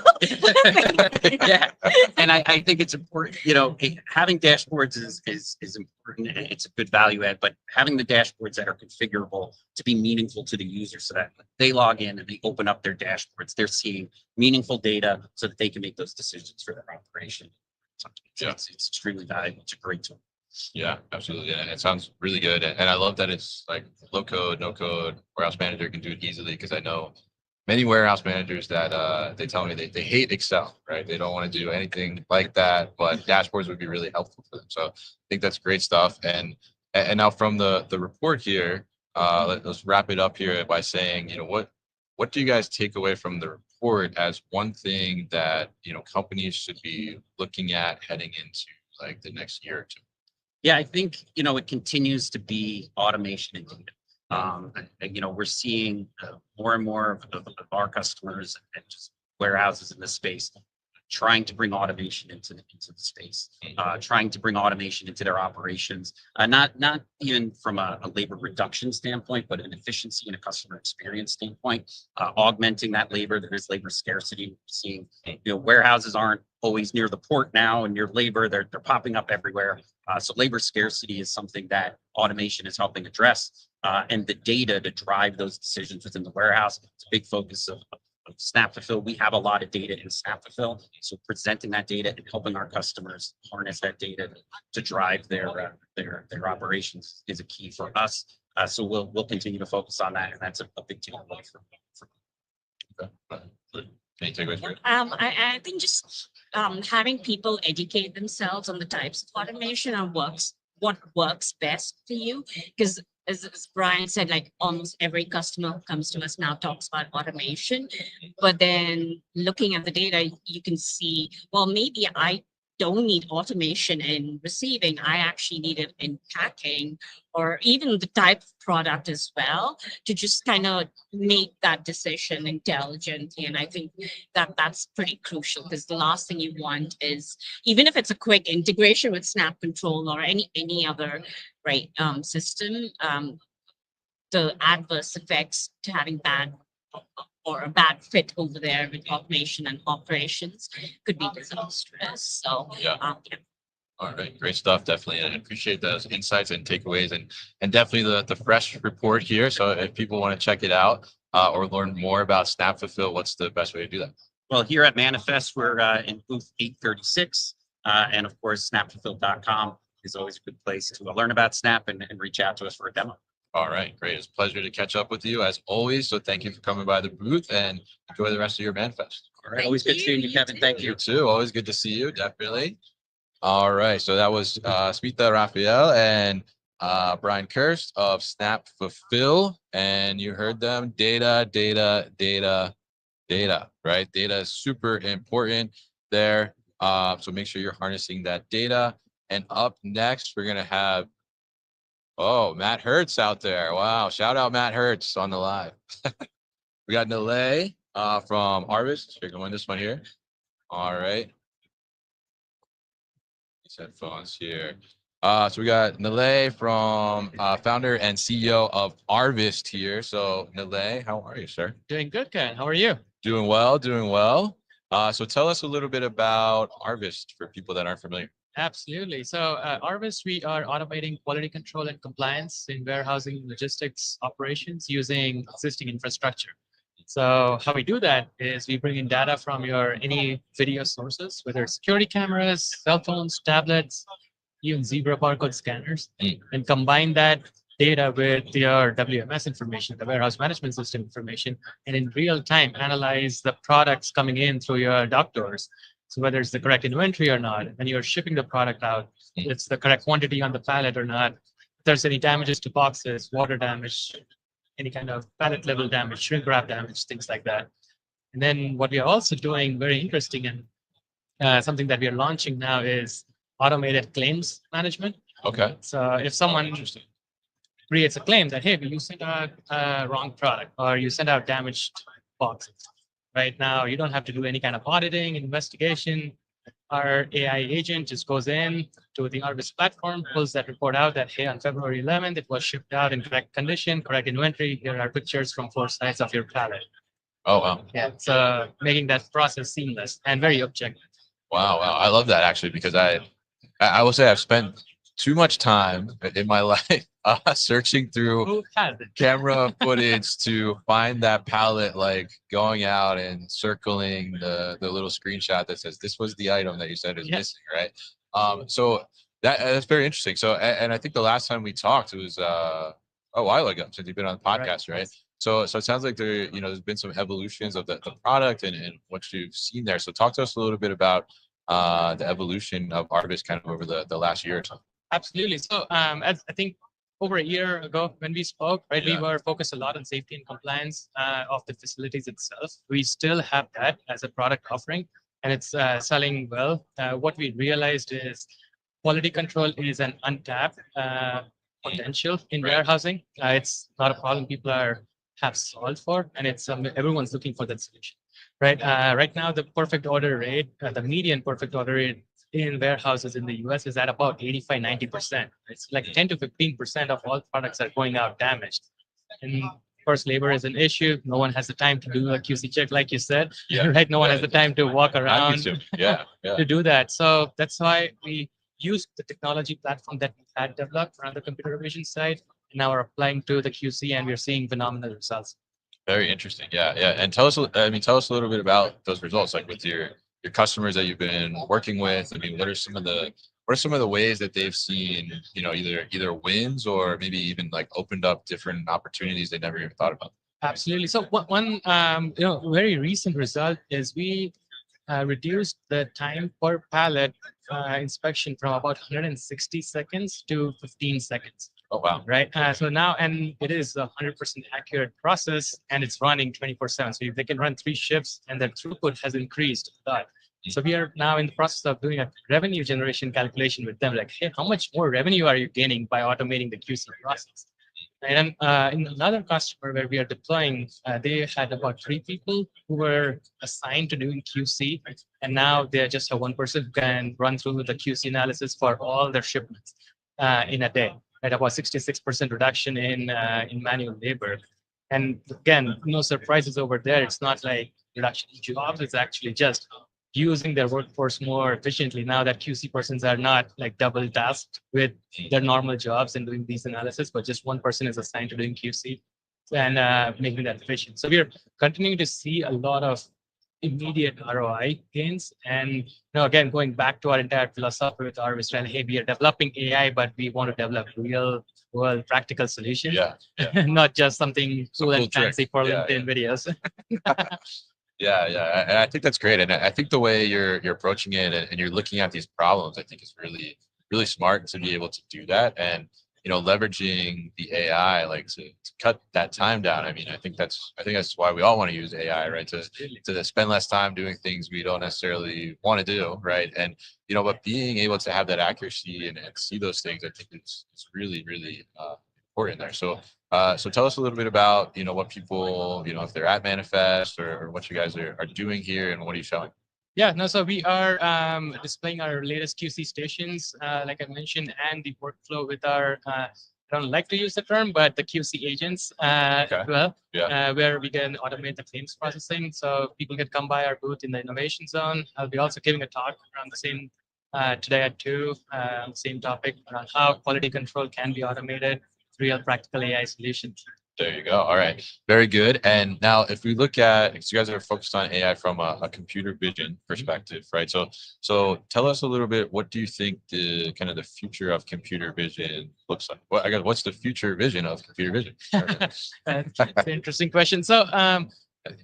Yeah, and I think it's important, you know, having dashboards is important and it's a good value add, but having the dashboards that are configurable to be meaningful to the user, so that they log in and they open up their dashboards, they're seeing meaningful data so that they can make those decisions for their operation. It's extremely valuable. It's a great tool. Yeah, absolutely. And it sounds really good. And I love that it's like low code, no code, warehouse manager can do it easily, because I know many warehouse managers that they tell me they hate Excel, right? They don't want to do anything like that, but dashboards would be really helpful for them. So I think that's great stuff. And now from the report here, let's wrap it up here by saying, you know, what do you guys take away from the report as one thing that, you know, companies should be looking at heading into like the next year or two? Yeah, I think, you know, it continues to be automation and data. You know, we're seeing more and more of our customers and just warehouses in this space trying to bring automation into the space, trying to bring automation into their operations, not even from a labor reduction standpoint, but an efficiency and a customer experience standpoint, augmenting that labor. There is labor scarcity. We're seeing, warehouses aren't always near the port now, and your labor, they're popping up everywhere. So labor scarcity is something that automation is helping address, and the data to drive those decisions within the warehouse. It's a big focus of Snapfulfil. We have a lot of data in Snapfulfil, so presenting that data and helping our customers harness that data to drive their operations is a key for us. So we'll continue to focus on that, and that's a big takeaway for Any takeaways for you? I think just having people educate themselves on the types of automation and what works best for you, because as Brian said, like almost every customer who comes to us now talks about automation, but then looking at the data, you can see, well, maybe I don't need automation in receiving. I actually need it in packing, or even the type of product as well, to just kind of make that decision intelligently. And I think that that's pretty crucial, because the last thing you want is, even if it's a quick integration with Snap Control or any other system, the adverse effects to having bad or a bad fit over there with automation and operations could be disastrous. So Yeah. All right, great stuff. Definitely, and I appreciate those insights and takeaways, and definitely the fresh report here. So if people want to check it out or learn more about Snapfulfil, what's the best way to do that? Well, here at Manifest, we're in booth 836, and of course, Snapfulfil.com is always a good place to learn about Snap and reach out to us for a demo. All right, great. It's a pleasure to catch up with you as always. So thank you for coming by the booth, and enjoy the rest of your Manifest. All right, always good seeing you, Kevin. Thank you. You too. Always good to see you. Definitely. All right. So that was Smita Raphael and Brian Kirst of Snapfulfil, and you heard them. Data, right? Data is super important there. So make sure you're harnessing that data. And up next, we're gonna have Matt Hertz out there. Wow. Shout out Matt Hertz on the live. We got Nalay from Arvist. You're going this one here. All right. These headphones here. So we got Nalay from founder and CEO of Arvist here. So Nalay, how are you, sir? Doing good, Ken. How are you? Doing well, doing well. So tell us a little bit about Arvist for people that aren't familiar. Absolutely. So Arvist, we are automating quality control and compliance in warehousing logistics operations using existing infrastructure. So how we do that is we bring in data from any video sources, whether it's security cameras, cell phones, tablets, even Zebra barcode scanners, and combine that data with your WMS information, the warehouse management system information, and in real time analyze the products coming in through your dock doors. So whether it's the correct inventory or not, and you're shipping the product out, it's the correct quantity on the pallet or not. If there's any damages to boxes, water damage, any kind of pallet level damage, shrink wrap damage, things like that. And then what we are also doing, very interesting, and something that we are launching now is automated claims management. Okay. So if someone creates a claim that, hey, you sent out a wrong product or you sent out damaged boxes, right now you don't have to do any kind of auditing, investigation. Our AI agent just goes in to the Arvist platform, pulls that report out that, hey, on February 11th, it was shipped out in correct condition, correct inventory. Here are pictures from 4 sides of your pallet. Oh, wow. Yeah, so making that process seamless and very objective. Wow. I love that actually, because I will say I've spent too much time in my life searching through camera footage to find that pallet, like going out and circling the little screenshot that says this was the item that you said is missing, right? So that's very interesting. So, and I think the last time we talked, it was a while ago since you've been on the podcast, right? So it sounds like there's been some evolutions of the product and what you've seen there. So talk to us a little bit about the evolution of Arvist kind of over the last year or so. Absolutely. So as I think over a year ago when we spoke, right, we were focused a lot on safety and compliance of the facilities itself. We still have that as a product offering, and it's selling well. What we realized is quality control is an untapped potential in warehousing. It's not a problem people have solved for, and it's everyone's looking for that solution. right? Right now, the perfect order rate, the median perfect order rate in warehouses in the US is at about 85, 90%. It's like 10 to 15% of all products are going out damaged. And of course, labor is an issue. No one has the time to do a QC check, like you said, right? No one has the time to walk around to do that. So that's why we use the technology platform that we had developed around the computer vision side, and now we're applying to the QC, and we're seeing phenomenal results. Very interesting. Yeah, yeah. And tell us, tell us a little bit about those results, like with your customers that you've been working with. I mean, what are some of the ways that they've seen, either wins or maybe even like opened up different opportunities they never even thought about? Absolutely. So one very recent result is we reduced the time per pallet inspection from about 160 seconds to 15 seconds. Oh, wow. Right. So now, and it is a 100% accurate process, and it's running 24/7. So if they can run 3 shifts, and their throughput has increased a lot. So we are now in the process of doing a revenue generation calculation with them. Like, hey, how much more revenue are you gaining by automating the QC process? And in another customer where we are deploying, they had about 3 people who were assigned to doing QC, and now they just have 1 person who can run through the QC analysis for all their shipments in a day. At about 66% reduction in manual labor. And again, no surprises over there. It's not like reduction in jobs. It's actually just using their workforce more efficiently. Now that QC persons are not like double tasked with their normal jobs and doing these analysis, but just 1 person is assigned to doing QC and making that efficient. So we're continuing to see a lot of immediate ROI gains. And again, going back to our entire philosophy with Arvist, hey, we are developing AI, but we want to develop real world practical solutions. Not just something cool and fancy for LinkedIn videos. Yeah. And I think that's great. And I think the way you're approaching it and you're looking at these problems, I think is really, really smart to be able to do that. And leveraging the AI like to cut that time down. I mean, I think that's why we all want to use AI, right? To spend less time doing things we don't necessarily want to do, right? And but being able to have that accuracy and see those things, I think it's really, really important there. So tell us a little bit about what people if they're at Manifest or what you guys are doing here, and what are you showing? Yeah, no, so we are displaying our latest QC stations, like I mentioned, and the workflow with our, I don't like to use the term, but the QC agents, where we can automate the claims processing. So people can come by our booth in the innovation zone. I'll be also giving a talk around the same today at 2, on the same topic around how quality control can be automated, real practical AI solutions. There you go. All right. Very good. And now if we look at, because you guys are focused on AI from a computer vision perspective, right? So tell us a little bit, what do you think the kind of the future of computer vision looks like? Well, I guess, what's the future vision of computer vision? That's an interesting question. So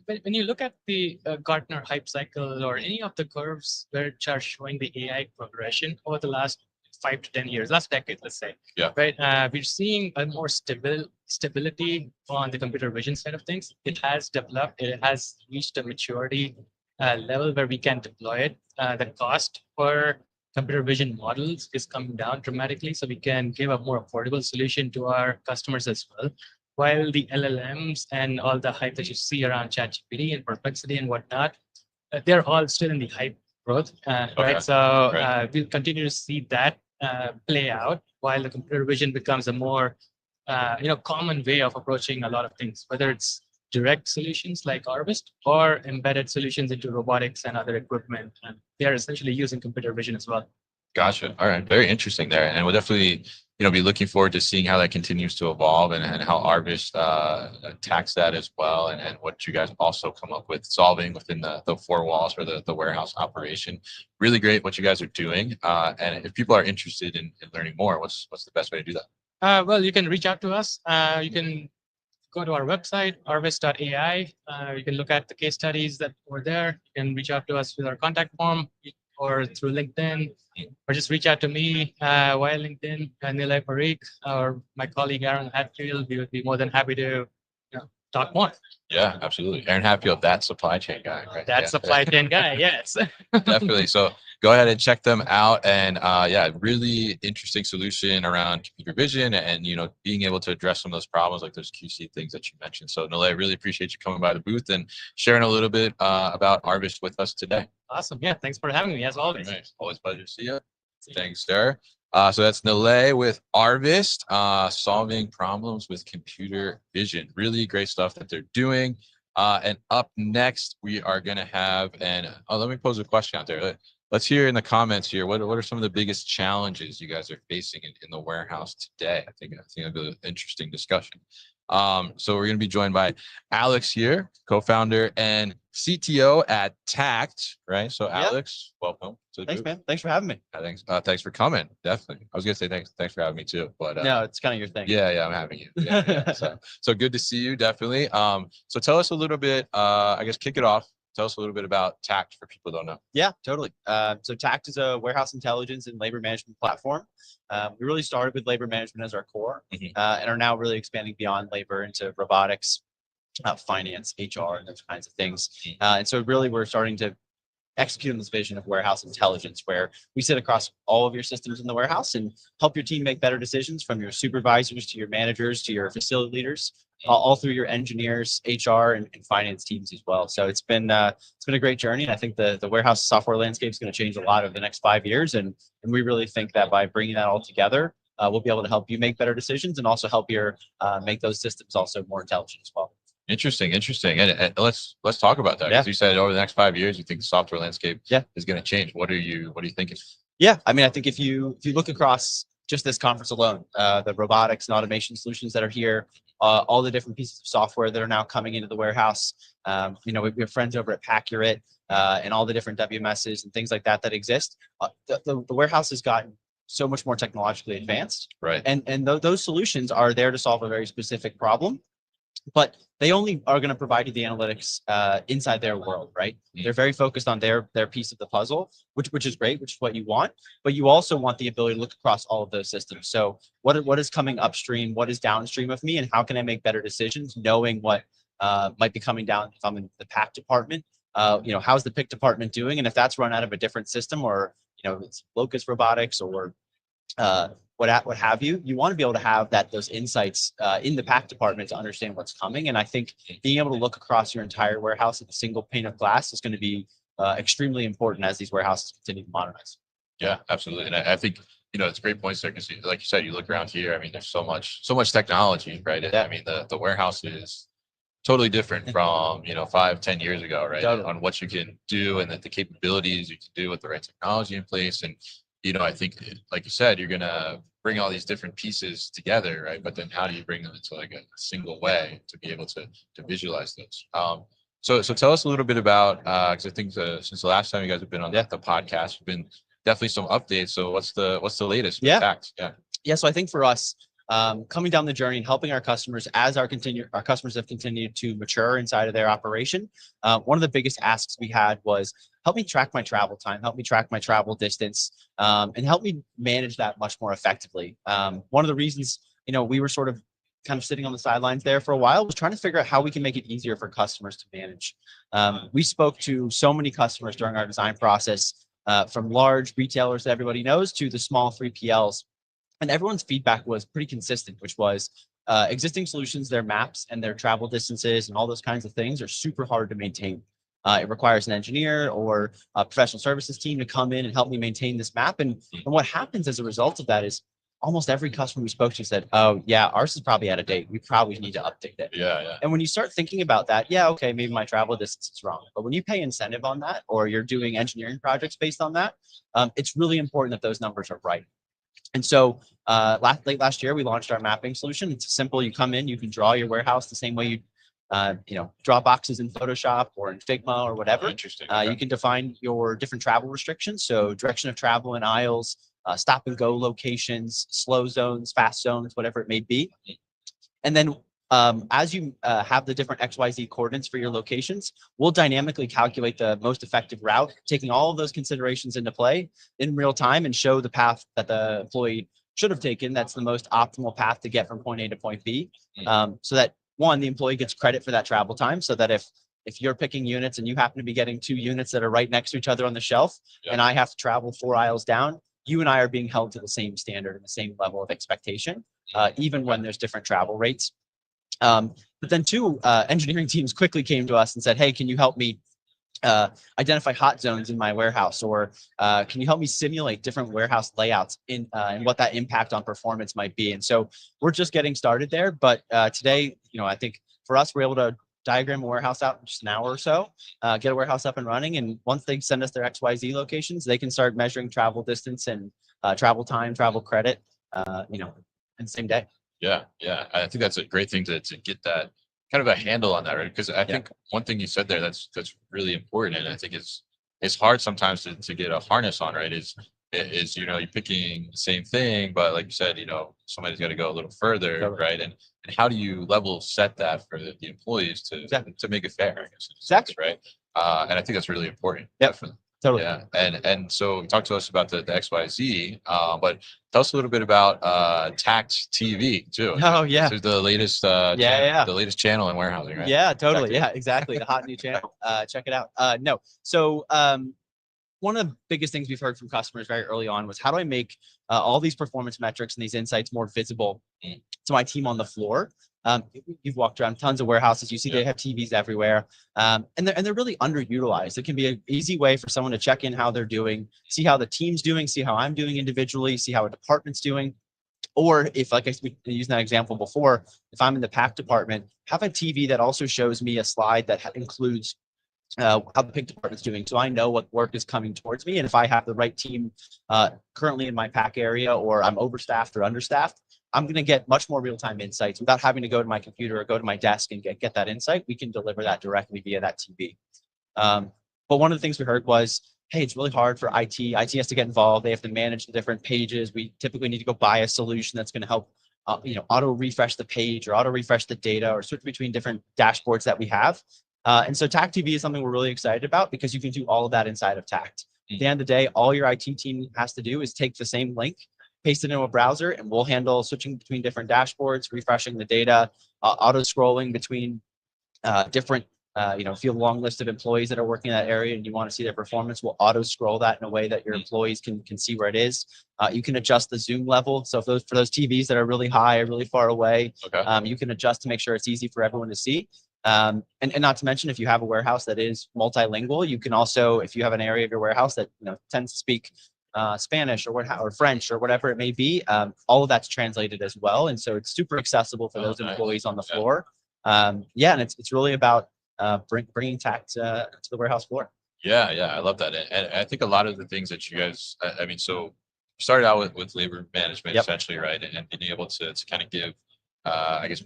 when you look at the Gartner hype cycle or any of the curves which are showing the AI progression over the last 5 to 10 years, last decade, let's say. Right. We're seeing a more stability on the computer vision side of things. It has developed. It has reached a maturity level where we can deploy it. The cost for computer vision models is coming down dramatically, so we can give a more affordable solution to our customers as well. While the LLMs and all the hype that you see around ChatGPT and Perplexity and whatnot, they're all still in the hype growth, right? So we'll continue to see that play out while the computer vision becomes a more common way of approaching a lot of things, whether it's direct solutions like Arvist or embedded solutions into robotics and other equipment. And they are essentially using computer vision as well. Gotcha. All right. Very interesting there. And we'll definitely, be looking forward to seeing how that continues to evolve and how Arvist attacks that as well. And what you guys also come up with solving within the 4 walls for the warehouse operation. Really great what you guys are doing. And if people are interested in learning more, what's the best way to do that? Well, you can reach out to us. You can go to our website, Arvist.AI. You can look at the case studies that were there. You can reach out to us with our contact form or through LinkedIn, or just reach out to me via LinkedIn, Nilay Parikh, or my colleague Aaron Hatfield. We would be more than happy to talk more. Yeah, absolutely. Aaron Hatfield, that supply chain guy, right? That Yeah. supply chain guy, yes. Definitely. So go ahead and check them out. And yeah, really interesting solution around computer vision and being able to address some of those problems like those QC things that you mentioned. So Nole, I really appreciate you coming by the booth and sharing a little bit about Arvist with us today. Awesome. Yeah, thanks for having me as always. Always a pleasure to see you. Thanks, sir. So that's Nole with Arvist, solving problems with computer vision. Really great stuff that they're doing. And up next, we are going to have, let me pose a question out there. Let's hear in the comments here. What are some of the biggest challenges you guys are facing in the warehouse today? I think it'll be an interesting discussion. So we're going to be joined by Alex here, co-founder and CTO at Takt, right? So Alex, welcome to the Thanks, group. man. Thanks for having me. Thanks for coming. Definitely. I was gonna say thanks for having me too, but No, it's kind of your thing. yeah, I'm having you. Yeah. So good to see you, definitely. So tell us a little bit, I guess kick it off. Tell us a little bit about Takt for people who don't know. Yeah, totally. So Takt is a warehouse intelligence and labor management platform. We really started with labor management as our core, and are now really expanding beyond labor into robotics, finance, HR, and those kinds of things. And so really we're starting to execute on this vision of warehouse intelligence, where we sit across all of your systems in the warehouse and help your team make better decisions, from your supervisors to your managers to your facility leaders, all through your engineers, HR, and finance teams as well. So it's been a great journey, and I think the warehouse software landscape is going to change a lot over the next 5 years, and we really think that by bringing that all together, we'll be able to help you make better decisions and also help your make those systems also more intelligent as well. Interesting. And let's talk about that. Because you said over the next 5 years, you think the software landscape is going to change. What are you thinking? Yeah, I mean, I think if you look across just this conference alone, the robotics and automation solutions that are here, all the different pieces of software that are now coming into the warehouse. We have friends over at Paccurate and all the different WMSs and things like that exist. The warehouse has gotten so much more technologically advanced, right? And those solutions are there to solve a very specific problem, but they only are going to provide you the analytics inside their world, right? They're very focused on their piece of the puzzle, which is great, which is what you want, but you also want the ability to look across all of those systems. So what is coming upstream, what is downstream of me, and how can I make better decisions, knowing what might be coming down from the pack department? How's the pick department doing? And if that's run out of a different system, or it's Locus Robotics or what have you, you want to be able to have those insights in the pack department to understand what's coming. And I think being able to look across your entire warehouse at a single pane of glass is going to be extremely important as these warehouses continue to modernize. Yeah, absolutely. And I think it's a great point there, because like you said, you look around here, I mean, there's so much technology, right? I mean, the warehouse is totally different from 5-10 years ago, right? Totally. On what you can do and the capabilities you can do with the right technology in place. And I think, like you said, you're gonna bring all these different pieces together, right? But then how do you bring them into like a single way to be able to visualize those? So tell us a little bit about, because I think since the last time you guys have been on the podcast, there've been definitely some updates. So what's the latest with Takt? Yeah. So I think for us, coming down the journey and helping our customers as our customers have continued to mature inside of their operation, one of the biggest asks we had was, help me track my travel time, help me track my travel distance, and help me manage that much more effectively. One of the reasons we were sort of kind of sitting on the sidelines there for a while was trying to figure out how we can make it easier for customers to manage. We spoke to so many customers during our design process, from large retailers that everybody knows to the small 3PLs. And everyone's feedback was pretty consistent, which was existing solutions, their maps and their travel distances and all those kinds of things are super hard to maintain. It requires an engineer or a professional services team to come in and help me maintain this map. And what happens as a result of that is almost every customer we spoke to said, oh yeah, ours is probably out of date. We probably need to update it. Yeah. And when you start thinking about that, okay, maybe my travel distance is wrong. But when you pay incentive on that, or you're doing engineering projects based on that, it's really important that those numbers are right. And so late last year, we launched our mapping solution. It's simple. You come in, you can draw your warehouse the same way you draw boxes in Photoshop or in Figma or whatever. Interesting. You can define your different travel restrictions. So direction of travel in aisles, stop and go locations, slow zones, fast zones, whatever it may be. And then as you have the different XYZ coordinates for your locations, we'll dynamically calculate the most effective route, taking all of those considerations into play in real time, and show the path that the employee should have taken. That's the most optimal path to get from point A to point B, so that one, the employee gets credit for that travel time, so that if you're picking units and you happen to be getting 2 units that are right next to each other on the shelf, and I have to travel 4 aisles down, you and I are being held to the same standard and the same level of expectation, even when there's different travel rates. But then two, engineering teams quickly came to us and said, hey, can you help me identify hot zones in my warehouse, or can you help me simulate different warehouse layouts and what that impact on performance might be? And so we're just getting started there. But today, I think for us, we're able to diagram a warehouse out in just an hour or so, get a warehouse up and running. And once they send us their XYZ locations, they can start measuring travel distance and travel time, travel credit, in the same day. Yeah. I think that's a great thing to get that kind of a handle on that, right? Because I think one thing you said there that's really important, and I think it's hard sometimes to get a harness on, right? Is you're picking the same thing, but like you said, somebody's got to go a little further, Totally. right? And how do you level set that for the employees to make it fair, I guess, Exactly. right? And I think that's really important. Yep. Definitely. Totally. Yeah. And so talk to us about the XYZ, but tell us a little bit about Takt TV too. Oh, yeah. This is the latest the latest channel in warehousing, right? Yeah, totally. Takt. Yeah, exactly. The hot new channel. Check it out. No. So one of the biggest things we've heard from customers very early on was, how do I make all these performance metrics and these insights more visible to my team on the floor? You've walked around tons of warehouses. You see they have TVs everywhere, and they're really underutilized. It can be an easy way for someone to check in how they're doing, see how the team's doing, see how I'm doing individually, see how a department's doing. Or if, like we used that example before, if I'm in the pack department, have a TV that also shows me a slide that includes how the pick department's doing, so I know what work is coming towards me. And if I have the right team currently in my pack area, or I'm overstaffed or understaffed, I'm going to get much more real-time insights without having to go to my computer or go to my desk and get that insight. We can deliver that directly via that TV. But one of the things we heard was, hey, it's really hard for IT. IT has to get involved. They have to manage the different pages. We typically need to go buy a solution that's going to help auto refresh the page or auto refresh the data, or switch between different dashboards that we have. And so Takt TV is something we're really excited about, because you can do all of that inside of Takt. At the end of the day, all your IT team has to do is take the same link, paste it into a browser, and we'll handle switching between different dashboards, refreshing the data, auto scrolling between different, if you have a long list of employees that are working in that area and you want to see their performance, we'll auto scroll that in a way that your employees can see where it is. You can adjust the zoom level. So for those TVs that are really high or really far away, you can adjust to make sure it's easy for everyone to see. And not to mention, if you have a warehouse that is multilingual, you can also, if you have an area of your warehouse that tends to speak Spanish or French or whatever it may be, all of that's translated as well. And so it's super accessible for those employees on the floor. And it's really about bringing Takt to the warehouse floor. Yeah, I love that. And I think a lot of the things that you guys, so started out with labor management, essentially, right? And being able to kind of give,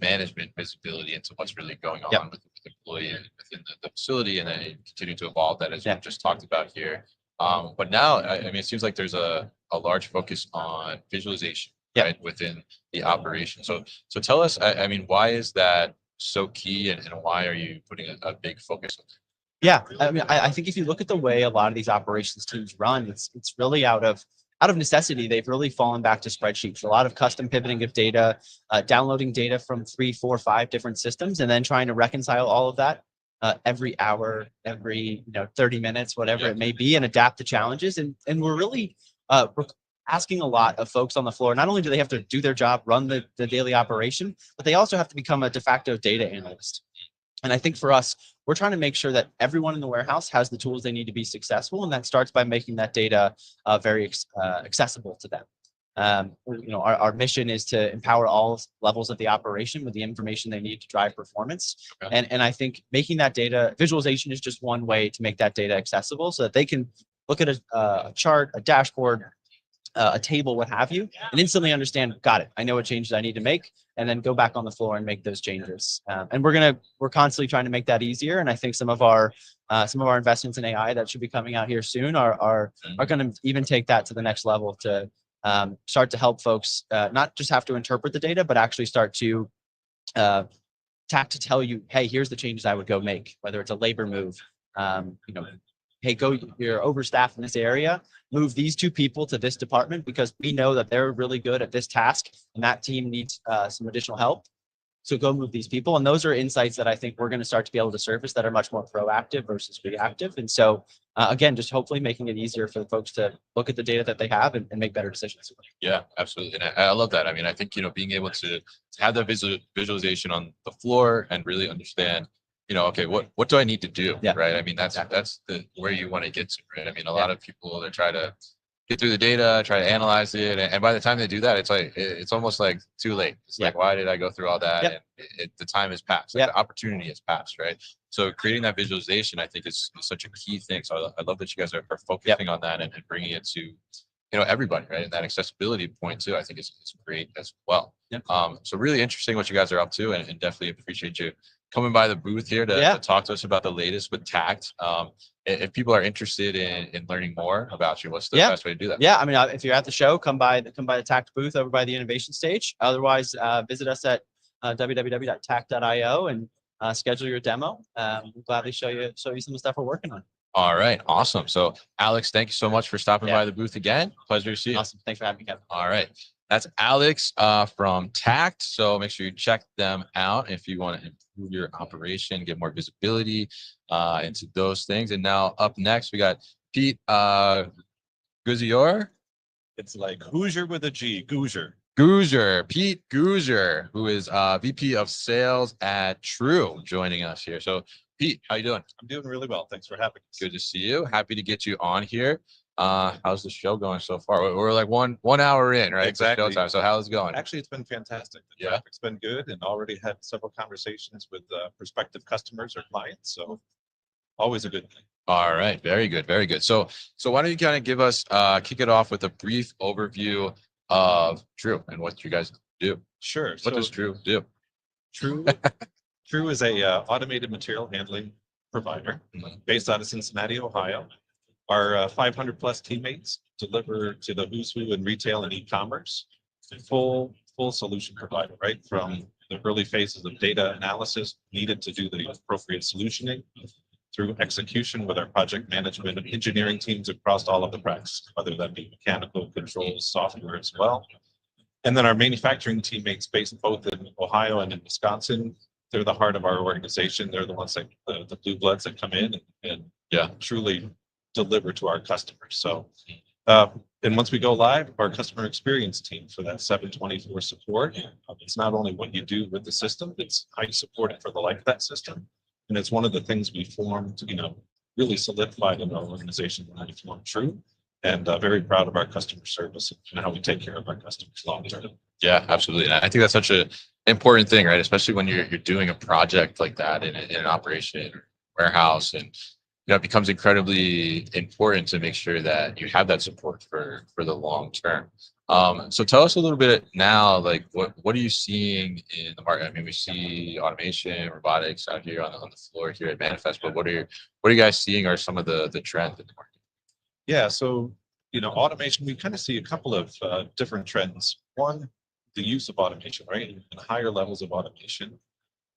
management visibility into what's really going on with the employee within the facility, and then continue to evolve that, as we just talked about here. But now, it seems like there's a large focus on visualization, right, within the operation. So tell us, why is that so key, and why are you putting a big focus on it? Yeah, I think if you look at the way a lot of these operations teams run, it's really out of necessity. They've really fallen back to spreadsheets. A lot of custom pivoting of data, downloading data from 3, 4, 5 different systems, and then trying to reconcile all of that every hour, every 30 minutes, whatever it may be, and adapt to challenges. And we're really we're asking a lot of folks on the floor. Not only do they have to do their job, run the daily operation, but they also have to become a de facto data analyst. And I think for us, we're trying to make sure that everyone in the warehouse has the tools they need to be successful. And that starts by making that data very accessible to them. Our mission is to empower all levels of the operation with the information they need to drive performance. And I think making that data, visualization is just one way to make that data accessible, so that they can look at a chart, a dashboard, a table, what have you, and instantly understand, got it, I know what changes I need to make, and then go back on the floor and make those changes. And we're constantly trying to make that easier. And I think some of our investments in AI that should be coming out here soon are going to even take that to the next level, to start to help folks not just have to interpret the data, but actually start to Takt to tell you, hey, here's the changes I would go make, whether it's a labor move, hey, you're overstaffed in this area, move these 2 people to this department because we know that they're really good at this task and that team needs some additional help. So go move these people. And those are insights that I think we're going to start to be able to surface that are much more proactive versus reactive. And so again, just hopefully making it easier for the folks to look at the data that they have and make better decisions. Yeah, absolutely. And I love that. I mean, I think, being able to have that visualization on the floor and really understand, okay, what do I need to do? Yeah. Right. I mean, that's where you want to get to, right? I mean, a lot of people, they try to get through the data, try to analyze it. And by the time they do that, it's like, it's almost like too late. It's like, why did I go through all that? Yep. And the time has passed. Like, the opportunity has passed. Right. So creating that visualization, I think is such a key thing. So I love that you guys are focusing on that and bringing it to, everybody, right? And that accessibility point too, I think is great as well. Yep. So really interesting what you guys are up to, and definitely appreciate you coming by the booth here to talk to us about the latest with Takt. If people are interested in learning more about you, what's the best way to do that? Yeah, I mean, if you're at the show, come by the Takt booth over by the innovation stage. Otherwise, visit us at www.takt.io and schedule your demo. We'll gladly show you some of the stuff we're working on. All right, awesome. So Alex, thank you so much for stopping by the booth again. Pleasure to see you. Awesome. Thanks for having me, Kevin. All right. That's Alex from Takt. So make sure you check them out if you want to improve your operation, get more visibility into those things. And now up next, we got Pete Gouzior. It's like Hoosier with a G, Goosier. Pete Gouzier, who is VP of Sales at Trew, joining us here. So Pete, how you doing? I'm doing really well. Thanks for having us. Good to see you. Happy to get you on here. How's the show going so far? We're like one hour in, right? Exactly. Showtime. So how's it going? Actually, it's been fantastic. The Yeah. traffic's been good, and already had several conversations with prospective customers or clients. So always a good thing. All right. Very good. Very good. So why don't you kind of give us, kick it off with a brief overview of Trew and what you guys do? Sure. What does Trew do? Trew is a automated material handling provider based out of Cincinnati, Ohio. Our 500 plus teammates deliver to the who's who in retail and e-commerce, full solution provider, right? From the early phases of data analysis needed to do the appropriate solutioning through execution with our project management and engineering teams across all of the practices, whether that be mechanical controls, software as well. And then our manufacturing teammates based both in Ohio and in Wisconsin, they're the heart of our organization. They're the ones that the blue bloods that come in and truly deliver to our customers. So, and once we go live, our customer experience team for that 7/24 support, it's not only what you do with the system, it's how you support it for the life of that system. And it's one of the things we formed, really solidified in our organization when we formed Trew, and very proud of our customer service and how we take care of our customers long term. Yeah, absolutely. And I think that's such an important thing, right? Especially when you're doing a project like that in an operation or warehouse, and it becomes incredibly important to make sure that you have that support for the long term. So tell us a little bit now, like what are you seeing in the market? I mean, we see automation, robotics out here on the floor here at Manifest, but what are you guys seeing are some of the trends in the market? Yeah, so automation, we kind of see a couple of different trends. One, the use of automation, right? And higher levels of automation,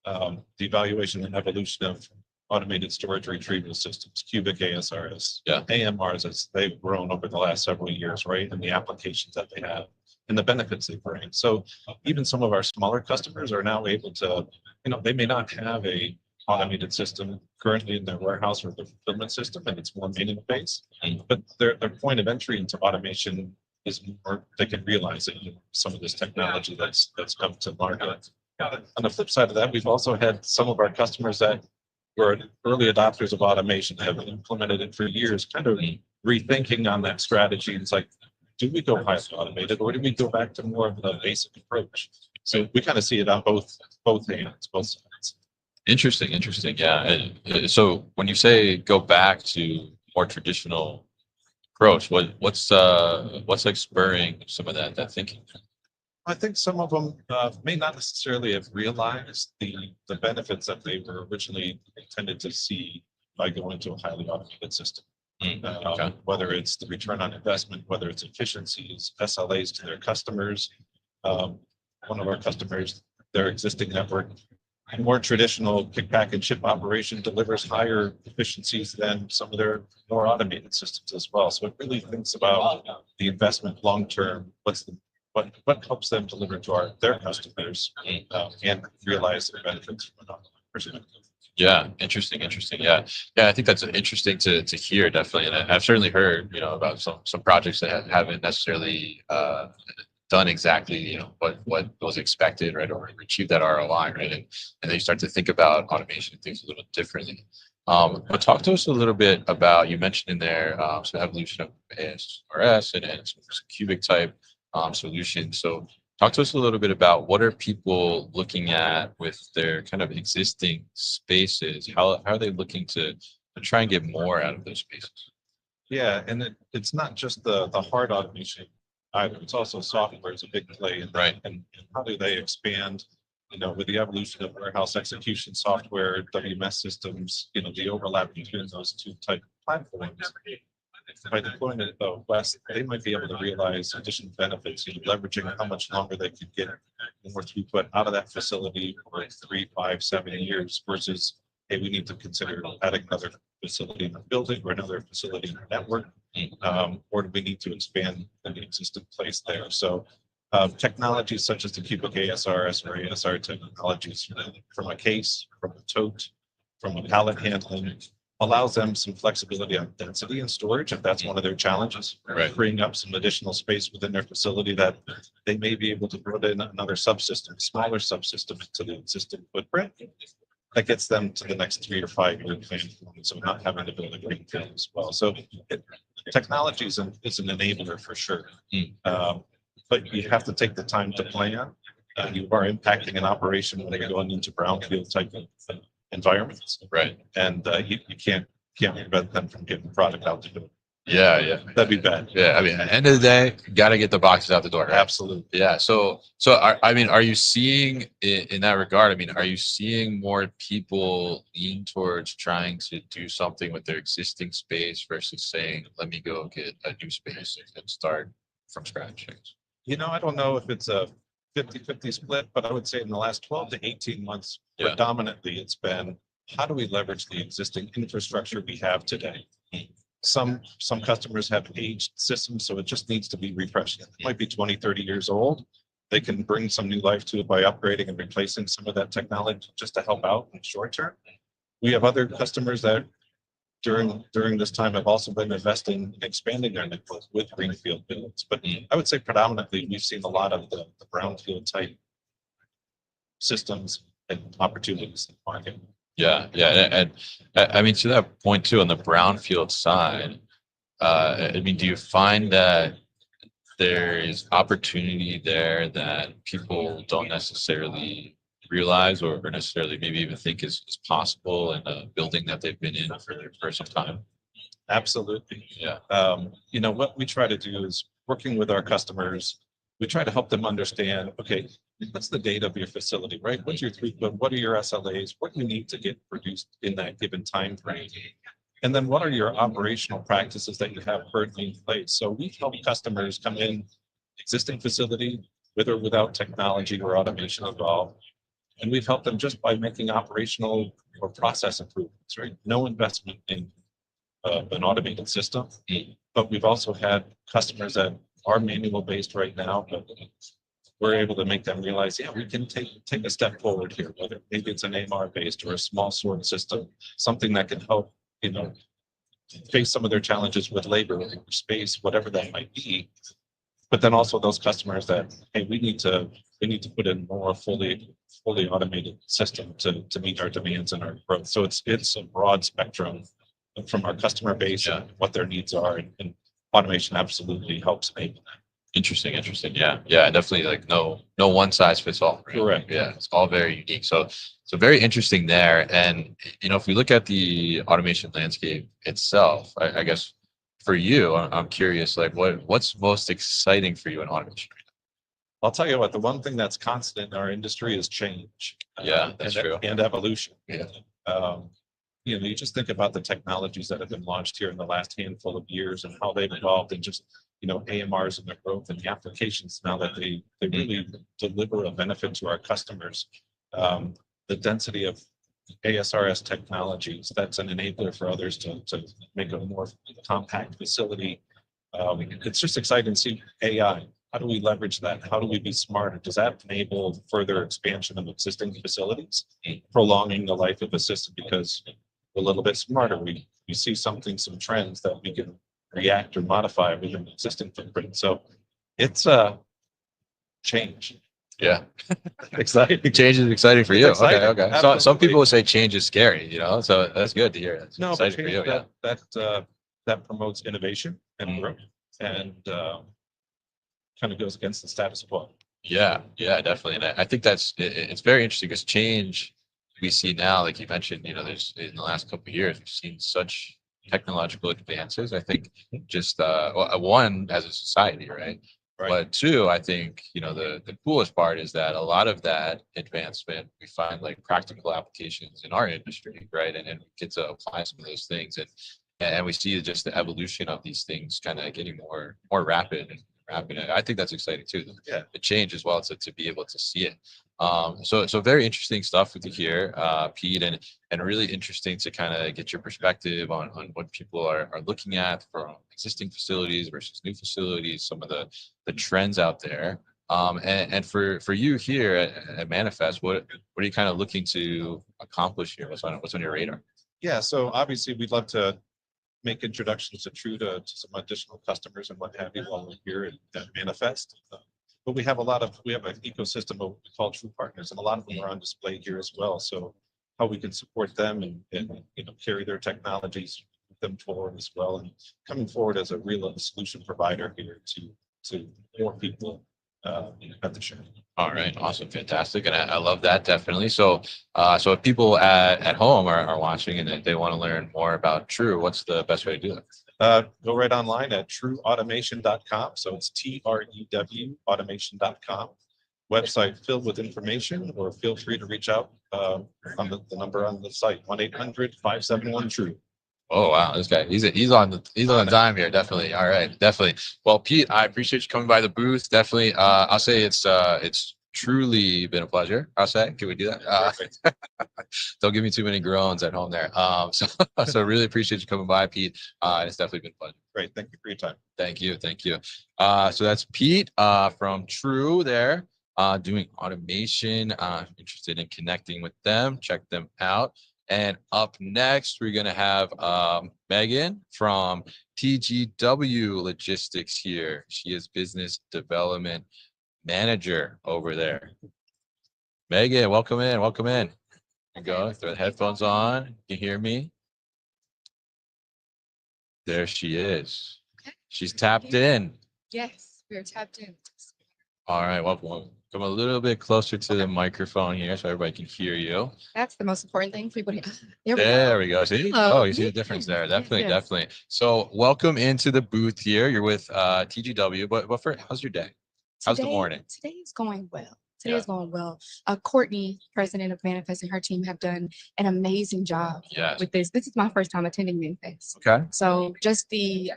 the evaluation and evolution of automated storage retrieval systems, cubic ASRS, AMRs, as they've grown over the last several years, right? And the applications that they have and the benefits they bring. So even some of our smaller customers are now able to, they may not have a automated system currently in their warehouse or their fulfillment system, and it's more manual based, but their point of entry into automation is more, they can realize it in some of this technology that's come to market. On the flip side of that, we've also had some of our customers that were early adopters of automation, have implemented it for years, kind of rethinking on that strategy. It's like, do we go highly automated, or do we go back to more of a basic approach? So we kind of see it on both hands, both sides. Interesting. Yeah. So when you say go back to more traditional approach, what's like spurring some of that thinking? I think some of them may not necessarily have realized the benefits that they were originally intended to see by going to a highly automated system. Whether it's the return on investment, whether it's efficiencies, SLAs to their customers. One of our customers, their existing network, more traditional pick, pack, and ship operation delivers higher efficiencies than some of their more automated systems as well. So it really thinks about the investment long term. What's the what helps them deliver to their customers and realize their benefits from an perspective. Yeah, interesting. Yeah, I think that's interesting to hear, definitely. And I've certainly heard, about some projects that haven't necessarily done exactly, what was expected, right, or achieved that ROI, right, and then you start to think about automation and things a little differently. But talk to us a little bit about, you mentioned in there some evolution of ASRS and some cubic type solutions. So talk to us a little bit about what are people looking at with their kind of existing spaces? How are they looking to try and get more out of those spaces? Yeah, and it's not just the hard automation either. It's also software is a big play, Right. And how do they expand? With the evolution of warehouse execution software, WMS systems, the overlap between those two type of platforms. By deploying it west, they might be able to realize additional benefits, leveraging how much longer they could get more throughput out of that facility for 3, 5, 7 years versus, hey, we need to consider adding another facility in the building or another facility in our network, or do we need to expand in the existing place there? So technologies such as the cubic ASRS or ASR technologies from a case, from a tote, from a pallet handling, allows them some flexibility on density and storage if that's one of their challenges. Right. Freeing up some additional space within their facility that they may be able to put in another subsystem, smaller subsystem into the existing footprint. That gets them to the next 3 or 5 year plan. So not having to build a greenfield as well. So technology is an enabler for sure. But you have to take the time to plan. You are impacting an operation when you're going into brownfield type of environments. Right. And you can't prevent them from getting product out the door. Yeah. That'd be bad. Yeah, I mean, at the end of the day, got to get the boxes out the door. Right? Absolutely. Yeah. So are you seeing in that regard? I mean, are you seeing more people lean towards trying to do something with their existing space versus saying, "Let me go get a new space and start from scratch"? I don't know if it's a 50-50 split, but I would say in the last 12 to 18 months, Yeah. predominantly it's been how do we leverage the existing infrastructure we have today? Some customers have aged systems, so it just needs to be refreshed. It might be 20, 30 years old. They can bring some new life to it by upgrading and replacing some of that technology just to help out in the short term. We have other customers that during this time have also been investing in expanding their network with greenfield builds. But I would say predominantly we've seen a lot of the brownfield type systems and opportunities in the market. Yeah. And I mean, to that point too, on the brownfield side, I mean, do you find that there is opportunity there that people don't necessarily realize or necessarily maybe even think is possible in a building that they've been in for some time? Absolutely. Yeah. What we try to do is working with our customers, we try to help them understand, okay, what's the data of your facility, right? What's your throughput? What are your SLAs? What you need to get produced in that given time frame? And then what are your operational practices that you have currently in place? So we help customers come in existing facility with or without technology or automation involved. And we've helped them just by making operational or process improvements, right? No investment in an automated system. But we've also had customers that are manual based right now, but we're able to make them realize, yeah, we can take a step forward here, whether maybe it's an AMR based or a small sort system, something that can help, face some of their challenges with labor or space, whatever that might be. But then also those customers that, hey, we need to put in more fully automated system to meet our demands and our growth. So it's a broad spectrum from our customer base and what their needs are, and automation absolutely helps enable that. Interesting. Yeah, definitely. Like no one size fits all. Right? Correct. Yeah, it's all very unique. So very interesting there. And if we look at the automation landscape itself, I guess for you, I'm curious, like what's most exciting for you in automation? I'll tell you what, the one thing that's constant in our industry is change. Yeah, that's true. And evolution. Yeah. You just think about the technologies that have been launched here in the last handful of years and how they've evolved, and just AMRs and their growth and the applications now that they really deliver a benefit to our customers. The density of ASRS technologies, that's an enabler for others to make a more compact facility. It's just exciting to see AI how do we leverage that? How do we be smarter? Does that enable further expansion of existing facilities, prolonging the life of a system because we're a little bit smarter? We see something, some trends that we can react or modify within the existing footprint. So it's a change. Yeah. Exciting. Change is exciting for you. It's exciting. Okay. Okay. So some people would say change is scary, so that's good to hear. That's No, but exciting for you. Yeah. that promotes innovation and growth and kind of goes against the status quo. Yeah, definitely. And I think it's very interesting because change we see now, like you mentioned, there's in the last couple of years, we've seen such technological advances. I think just one as a society, right? Right. But two, I think, the coolest part is that a lot of that advancement, we find like practical applications in our industry, right? And we get to apply some of those things. And we see just the evolution of these things kind of getting more rapid and rapid. And I think that's exciting too. The change as well to be able to see it. So very interesting stuff with you here, Pete, and really interesting to kind of get your perspective on what people are looking at from existing facilities versus new facilities, some of the trends out there. And for you here at Manifest, what are you kind of looking to accomplish here? What's on your radar? Yeah, so obviously we'd love to make introductions to Trew to some additional customers and what have you while we're here at Manifest. But we have an ecosystem of what we call Trew partners, and a lot of them are on display here as well. So how we can support them and carry their technologies, move them forward as well, and coming forward as a real solution provider here to more people at the show. All right, awesome, fantastic, and I love that definitely. So if people at home are watching and they want to learn more about Trew, what's the best way to do that? Go right online at trewautomation.com. So it's TREW automation.com. Website filled with information, or feel free to reach out on the number on the site, 1-800-571-TREW. Oh wow, this guy, he's on the dime here, definitely. All right, definitely. Well, Pete, I appreciate you coming by the booth. Definitely. I'll say it's truly been a pleasure. I'll say, can we do that? Don't give me too many groans at home there. So really appreciate you coming by, Pete. It's definitely been fun. Great, thank you for your time. Thank you. So that's Pete from Trew there, doing automation. Interested in connecting with them. Check them out. And up next, we're going to have Megan from TGW Logistics here. She is Business Development Manager over there. Megan, welcome in. There you go. Throw the headphones on. You hear me? There she is. Okay. She's tapped in. Yes, we're tapped in. All right, welcome. Come a little bit closer to the microphone here so everybody can hear you. That's the most important thing for people to There we go. See? Hello. Oh, you see the difference there. Definitely, Yes. definitely. So welcome into the booth here. You're with TGW, but how's your day? How's the morning? Today is going well. Yeah. Today is going well. Courtney, president of Manifest, and her team have done an amazing job Yes. with this. This is my first time attending Manifest. Okay. So just the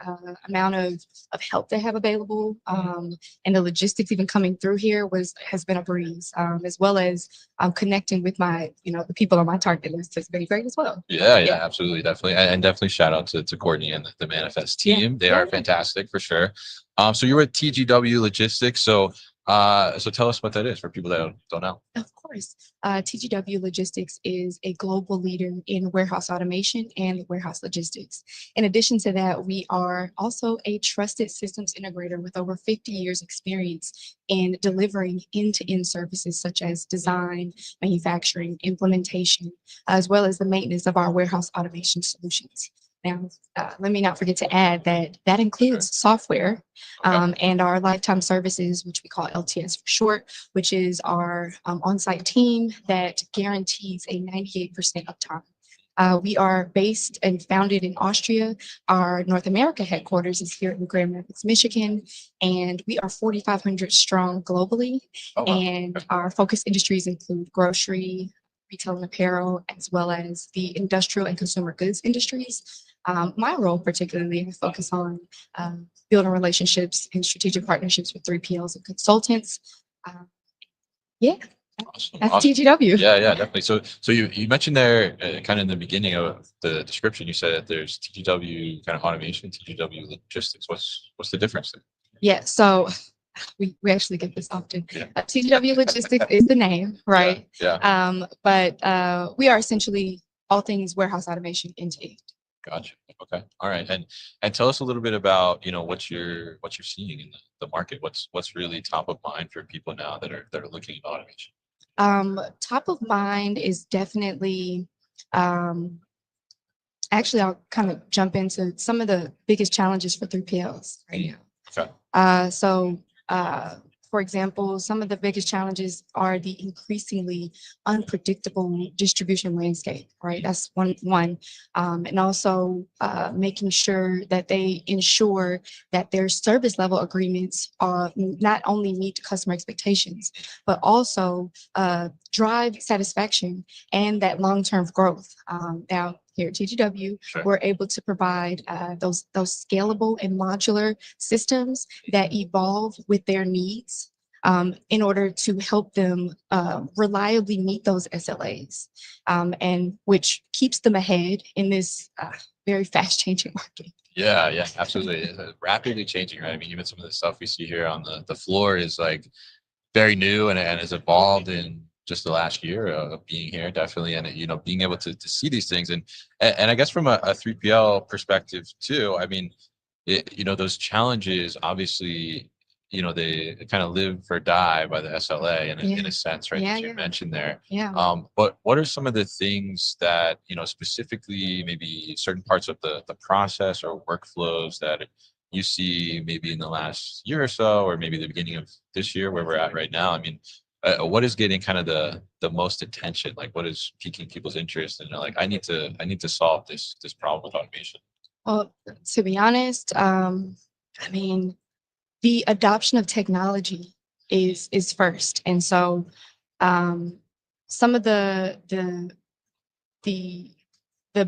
amount of help they have available and the logistics even coming through here has been a breeze, as well as connecting with my, the people on my target list has been great as well. Yeah, absolutely, definitely, and definitely shout out to Courtney and the Manifest team. Yeah. They are fantastic for sure. So you're with TGW Logistics. So tell us what that is for people that don't know. Of course. TGW Logistics is a global leader in warehouse automation and warehouse logistics. In addition to that, we are also a trusted systems integrator with over 50 years experience in delivering end-to-end services such as design, manufacturing, implementation, as well as the maintenance of our warehouse automation solutions. Now, let me not forget to add that includes software and our lifetime services, which we call LTS for short, which is our on-site team that guarantees a 98% uptime. We are based and founded in Austria. Our North America headquarters is here in Grand Rapids, Michigan, and we are 4,500 strong globally. Oh, wow. And our focus industries include grocery, retail and apparel, as well as the industrial and consumer goods industries. My role particularly, I focus on building relationships and strategic partnerships with 3PLs and consultants. Awesome. That's Awesome. TGW. Yeah, definitely. So you mentioned there kind of in the beginning of the description, you said that there's TGW kind of automation, TGW logistics. What's the difference there? Yeah, so we actually get this often. Yeah. TGW Logistics is the name, right? Yeah. But we are essentially all things warehouse automation end to end. Gotcha. Okay. All right. And tell us a little bit about, what you're seeing in the market. What's really top of mind for people now that are looking at automation? Top of mind is definitely, actually, I'll kind of jump into some of the biggest challenges for 3PLs right now. Okay. For example, some of the biggest challenges are the increasingly unpredictable distribution landscape, right? That's one. And also making sure that they ensure that their service level agreements are not only meet customer expectations, but also drive satisfaction and that long-term growth. Now, here at TGW, Sure. we're able to provide those scalable and modular systems that evolve with their needs in order to help them reliably meet those SLAs, and which keeps them ahead in this very fast-changing market. Yeah, absolutely. It's rapidly changing, right? I mean, even some of the stuff we see here on the floor is like very new and has evolved in just the last year of being here, definitely. And, being able to see these things. And I guess from a 3PL perspective too, I mean, those challenges, obviously, they kind of live or die by the SLA in a sense, right? As you mentioned there. Yeah. But what are some of the things that, specifically maybe certain parts of the process or workflows that you see maybe in the last year or so, or maybe the beginning of this year where we're at right now? I mean, what is getting kind of the most attention? Like, what is piquing people's interest? And they're like, I need to solve this problem with automation. Well, to be honest, I mean, the adoption of technology is first, and so some of the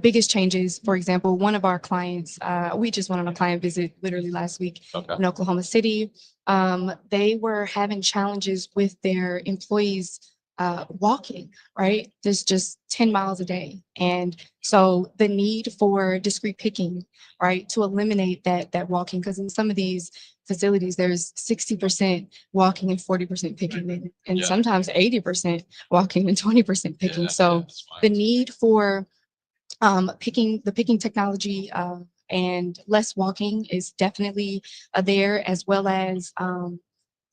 biggest changes, for example, one of our clients, we just went on a client visit literally last week in Oklahoma City. They were having challenges with their employees walking, right? There's just 10 miles a day. And so the need for discrete picking, right, to eliminate that walking, because in some of these facilities, there's 60% walking and 40% picking, and sometimes 80% walking and 20% picking. So the need for picking technology and less walking is definitely there, as well as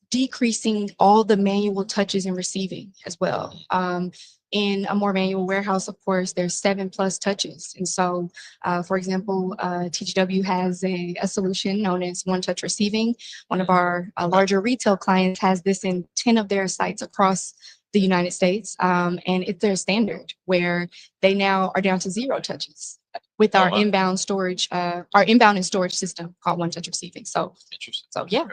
decreasing all the manual touches and receiving as well. In a more manual warehouse, of course, there's 7+ touches. And so, for example, TGW has a solution known as One Touch Receiving. One of our larger retail clients has this in 10 of their sites across the United States. And it's their standard where they now are down to 0 touches with our inbound storage, our inbound and storage system called One Touch Receiving. So, Interesting. So yeah.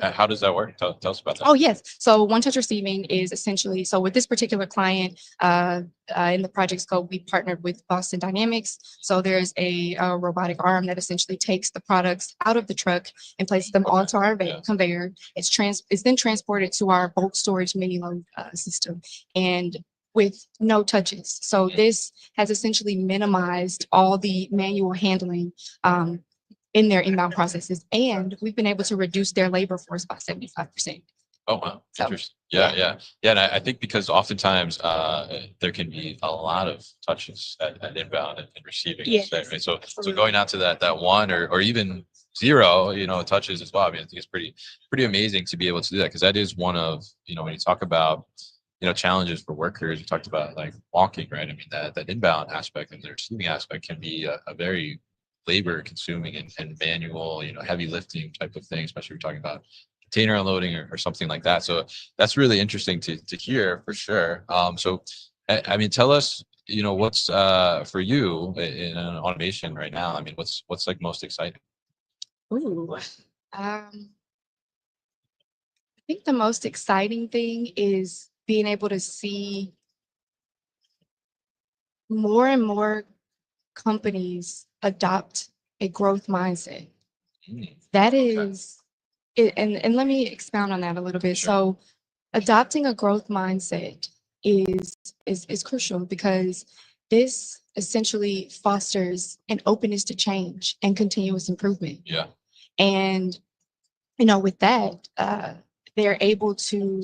How does that work? Tell us about that. Oh, yes. So One Touch Receiving is essentially, so with this particular client, in the project scope, we partnered with Boston Dynamics. So there's a robotic arm that essentially takes the products out of the truck and places them onto our conveyor. It's then transported to our bulk storage mini load system, and with no touches. So this has essentially minimized all the manual handling in their inbound processes, and we've been able to reduce their labor force by 75%. Oh, wow. So, Interesting. Yeah. And I think because oftentimes there can be a lot of touches at inbound and receiving. Yes. Right? So going out to that one or even 0, touches as well. I mean, I think it's pretty amazing to be able to do that, because that is one of, when you talk about, challenges for workers, you talked about like walking, right? I mean, that inbound aspect and the receiving aspect can be a very labor consuming and manual, heavy lifting type of thing, especially if you're talking about container unloading or something like that. So that's really interesting to hear for sure. So, I mean, tell us, what's for you in automation right now? I mean, what's like most exciting? Ooh, I think the most exciting thing is being able to see more and more companies adopt a growth mindset. That is, and let me expound on that a little bit. Sure. So adopting a growth mindset is crucial, because this essentially fosters an openness to change and continuous improvement. Yeah. And with that, they're able to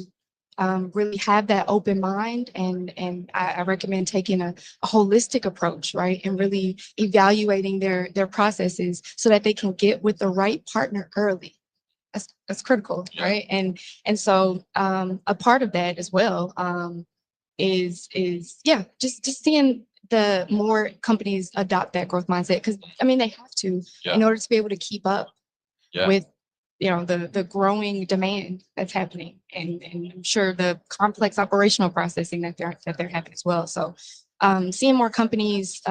really have that open mind, and I recommend taking a holistic approach, right, and really evaluating their processes so that they can get with the right partner early. That's critical, Yeah. right? And so a part of that as well is yeah, just seeing the more companies adopt that growth mindset, because I mean they have to Yeah. in order to be able to keep up Yeah. with the growing demand that's happening, and I'm sure the complex operational processing that they're having as well. So seeing more companies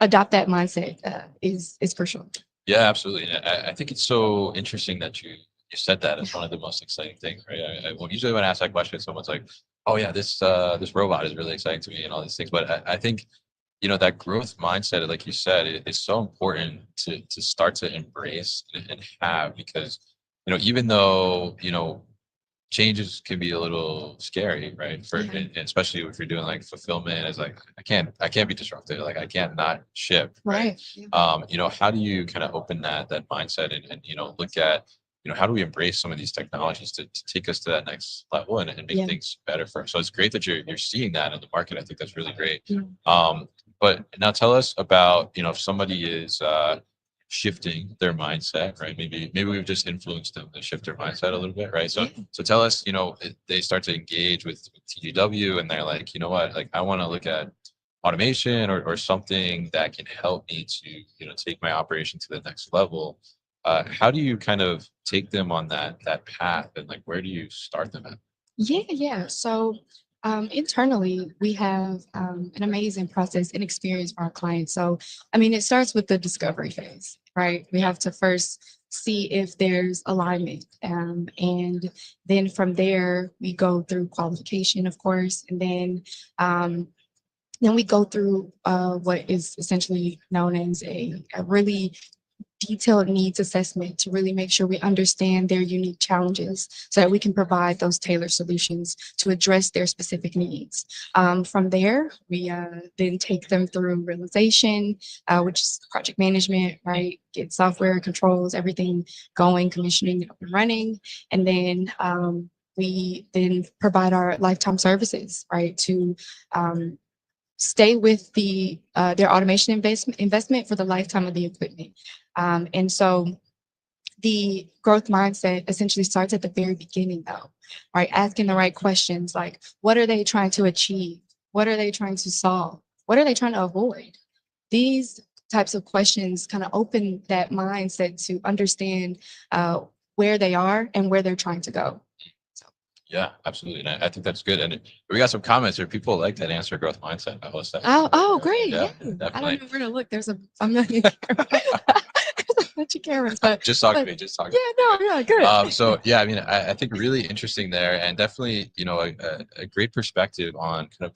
adopt that mindset is crucial. Yeah, absolutely. And I think it's so interesting that you said that as one of the most exciting things, right? Well, usually when I ask that question, someone's like, "Oh yeah, this robot is really exciting to me," and all these things. But I think that growth mindset, like you said, is so important to start to embrace and have, because even though changes can be a little scary, right? For Yeah. and especially if you're doing like fulfillment, is like I can't be disrupted. Like I can't not ship, right? Right. Yeah. How do you kind of open that mindset and look at how do we embrace some of these technologies to take us to that next level and make Yeah. things better for us? So it's great that you're seeing that in the market. I think that's really great. Yeah. But now tell us about if somebody is shifting their mindset, right? Maybe we've just influenced them to shift their mindset a little bit, right? So Yeah. so tell us, they start to engage with TGW and they're like, you know what, like I want to look at automation or something that can help me to take my operation to the next level. How do you kind of take them on that path, and like where do you start them at? Yeah. So internally, we have an amazing process and experience for our clients. So, I mean, it starts with the discovery phase, right? We have to first see if there's alignment. And then from there, we go through qualification, of course. And then we go through what is essentially known as a really detailed needs assessment to really make sure we understand their unique challenges so that we can provide those tailored solutions to address their specific needs. From there, we then take them through realization, which is project management, right? Get software controls, everything going, commissioning, up and running. And then we then provide our lifetime services, right? To stay with their automation investment for the lifetime of the equipment. And so the growth mindset essentially starts at the very beginning, though, right? Asking the right questions, like what are they trying to achieve? What are they trying to solve? What are they trying to avoid? These types of questions kind of open that mindset to understand where they are and where they're trying to go. Yeah, absolutely. And I think that's good. And we got some comments here. People like that answer growth mindset. I host that. Oh, great. Yeah, Yeah. I definitely. don't know where to look. There's a million bunch of cameras, but Just talk to but- me. Just talk. yeah, no, good. So yeah, I mean, I think really interesting there, and definitely, a great perspective on kind of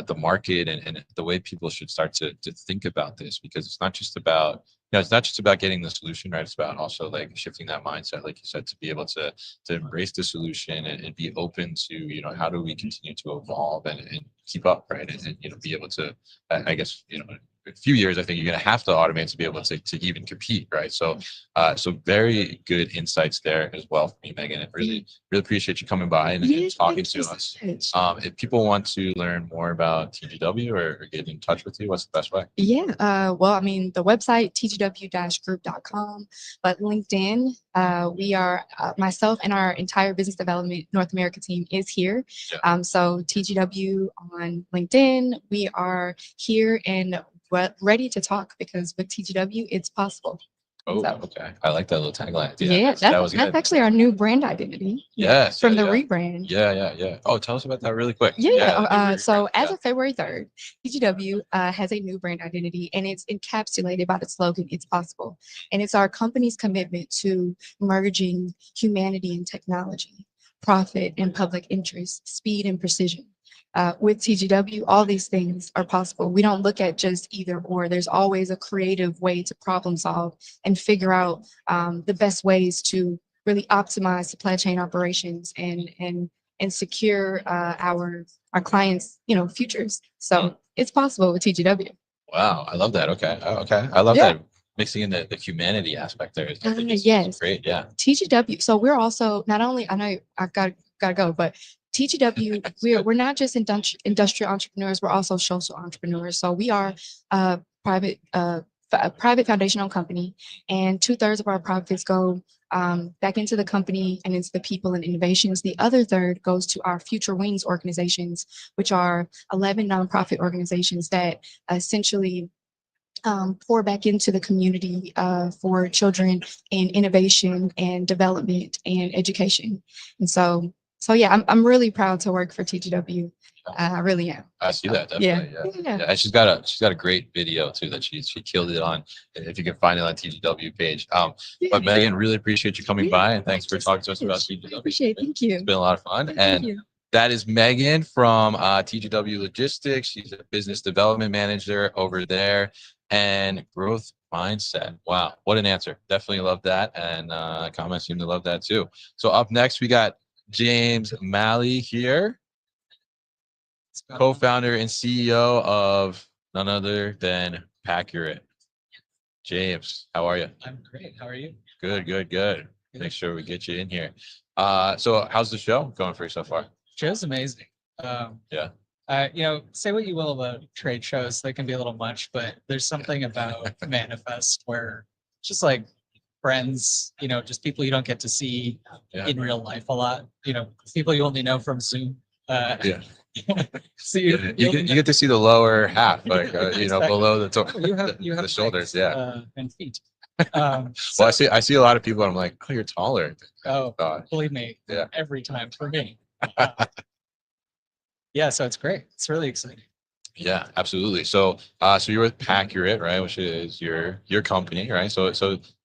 the market and the way people should start to think about this, because it's not just about it's not just about getting the solution right. It's about also like shifting that mindset, like you said, to be able to embrace the solution and be open to how do we continue to evolve and keep up, right? And be able to, I guess a few years, I think you're going to have to automate to be able to even compete, right? So, so very good insights there as well for me, Megan. And really appreciate you coming by and talking to us. If people want to learn more about TGW or get in touch with you, what's the best way? Yeah, well, I mean, the website, tgw-group.com, but LinkedIn, we are, myself and our entire business development North America team is here. Yeah. So TGW on LinkedIn, we are here and ready to talk, because with TGW, it's possible. Oh, So, okay. I like that little tagline. yeah, that was that's good. actually our new brand identity. Yes, From yeah, the yeah. rebrand. Yeah. Oh, tell us about that really quick. Yeah. So as yeah. of February 3rd, TGW has a new brand identity, and it's encapsulated by the slogan, "It's possible." And it's our company's commitment to merging humanity and technology, profit and public interest, speed and precision. With TGW, all these things are possible. We don't look at just either or. There's always a creative way to problem solve and figure out the best ways to really optimize supply chain operations and secure our clients' futures. So it's possible with TGW. Wow, I love that. Okay, I love Yeah. that. mixing in the humanity aspect there. Yes. Great. Yeah. TGW. So we're also not only, I know I gotta go, but TGW, we're not just industrial entrepreneurs, we're also social entrepreneurs. So we are a private foundational company, and 2/3 of our profits go back into the company and into the people and innovations. The other third goes to our Future Wings organizations, which are 11 nonprofit organizations that essentially pour back into the community for children in innovation and development and education. And so yeah, I'm really proud to work for TGW. I really am. I see that Yeah. definitely. Yeah. And she's got a great video too that she killed it on. If you can find it on TGW page. But Megan, really appreciate you coming by and thanks for talking to us about TGW. Appreciate it. Thank you. It's been a lot of fun. Thank And you. that is Megan from TGW Logistics. She's a business development manager over there. And growth mindset. Wow, what an answer. Definitely love that. And comments seem to love that too. So up next, we got James Malley here, co-founder and CEO of none other than Paccurate. James, how are you? I'm great. How are you? Good. Make sure we get you in here. So how's the show going for you so far? Show's amazing. Yeah. Say what you will about trade shows, they can be a little much, but there's something about Manifest where it's just like friends, just people you don't get to see in real life a lot, people you only know from Zoom. Yeah. So You get to see the lower half, like Exactly. below the top, you have the shoulders, legs, and feet. Well, I see a lot of people. And I'm like, oh, you're taller. Oh, God. believe me, Yeah. every time for me. Yeah, so it's great. It's really exciting. Yeah, absolutely. So, so you're with Paccurate, right? Which is your company, right? So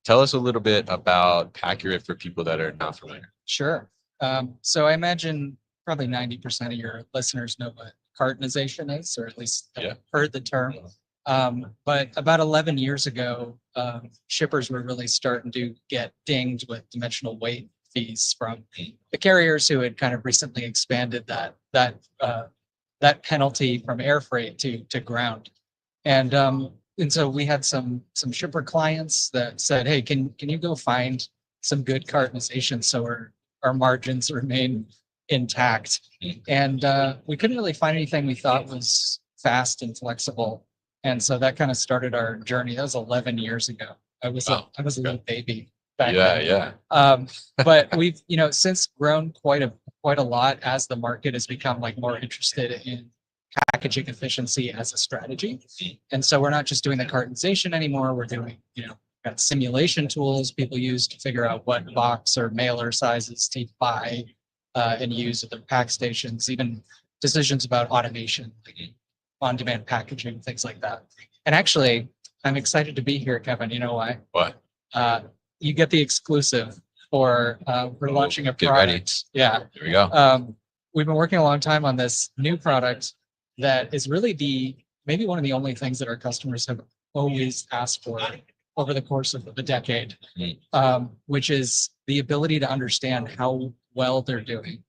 tell us a little bit about Paccurate for people that are not familiar. Sure. So I imagine probably 90% of your listeners know what cartonization is, or at least heard the term. But about 11 years ago, shippers were really starting to get dinged with dimensional weight fees from the carriers who had kind of recently expanded that penalty from air freight to ground. And so we had some shipper clients that said, hey, can you go find some good cartonization so our margins remain intact? And we couldn't really find anything we thought was fast and flexible. And so that kind of started our journey. That was 11 years ago. I was a little baby back then. But we've since grown quite a lot as the market has become like more interested in packaging efficiency as a strategy. And so we're not just doing the cartonization anymore. We're doing got simulation tools people use to figure out what box or mailer sizes to buy and use at their pack stations. Even decisions about automation, on-demand packaging, things like that. And actually, I'm excited to be here, Kevin. You know why? What? You get the exclusive for we're launching a Get ready. product. Yeah. Here we go. We've been working a long time on this new product that is really maybe one of the only things that our customers have always asked for over the course of the decade, which is the ability to understand how well they're doing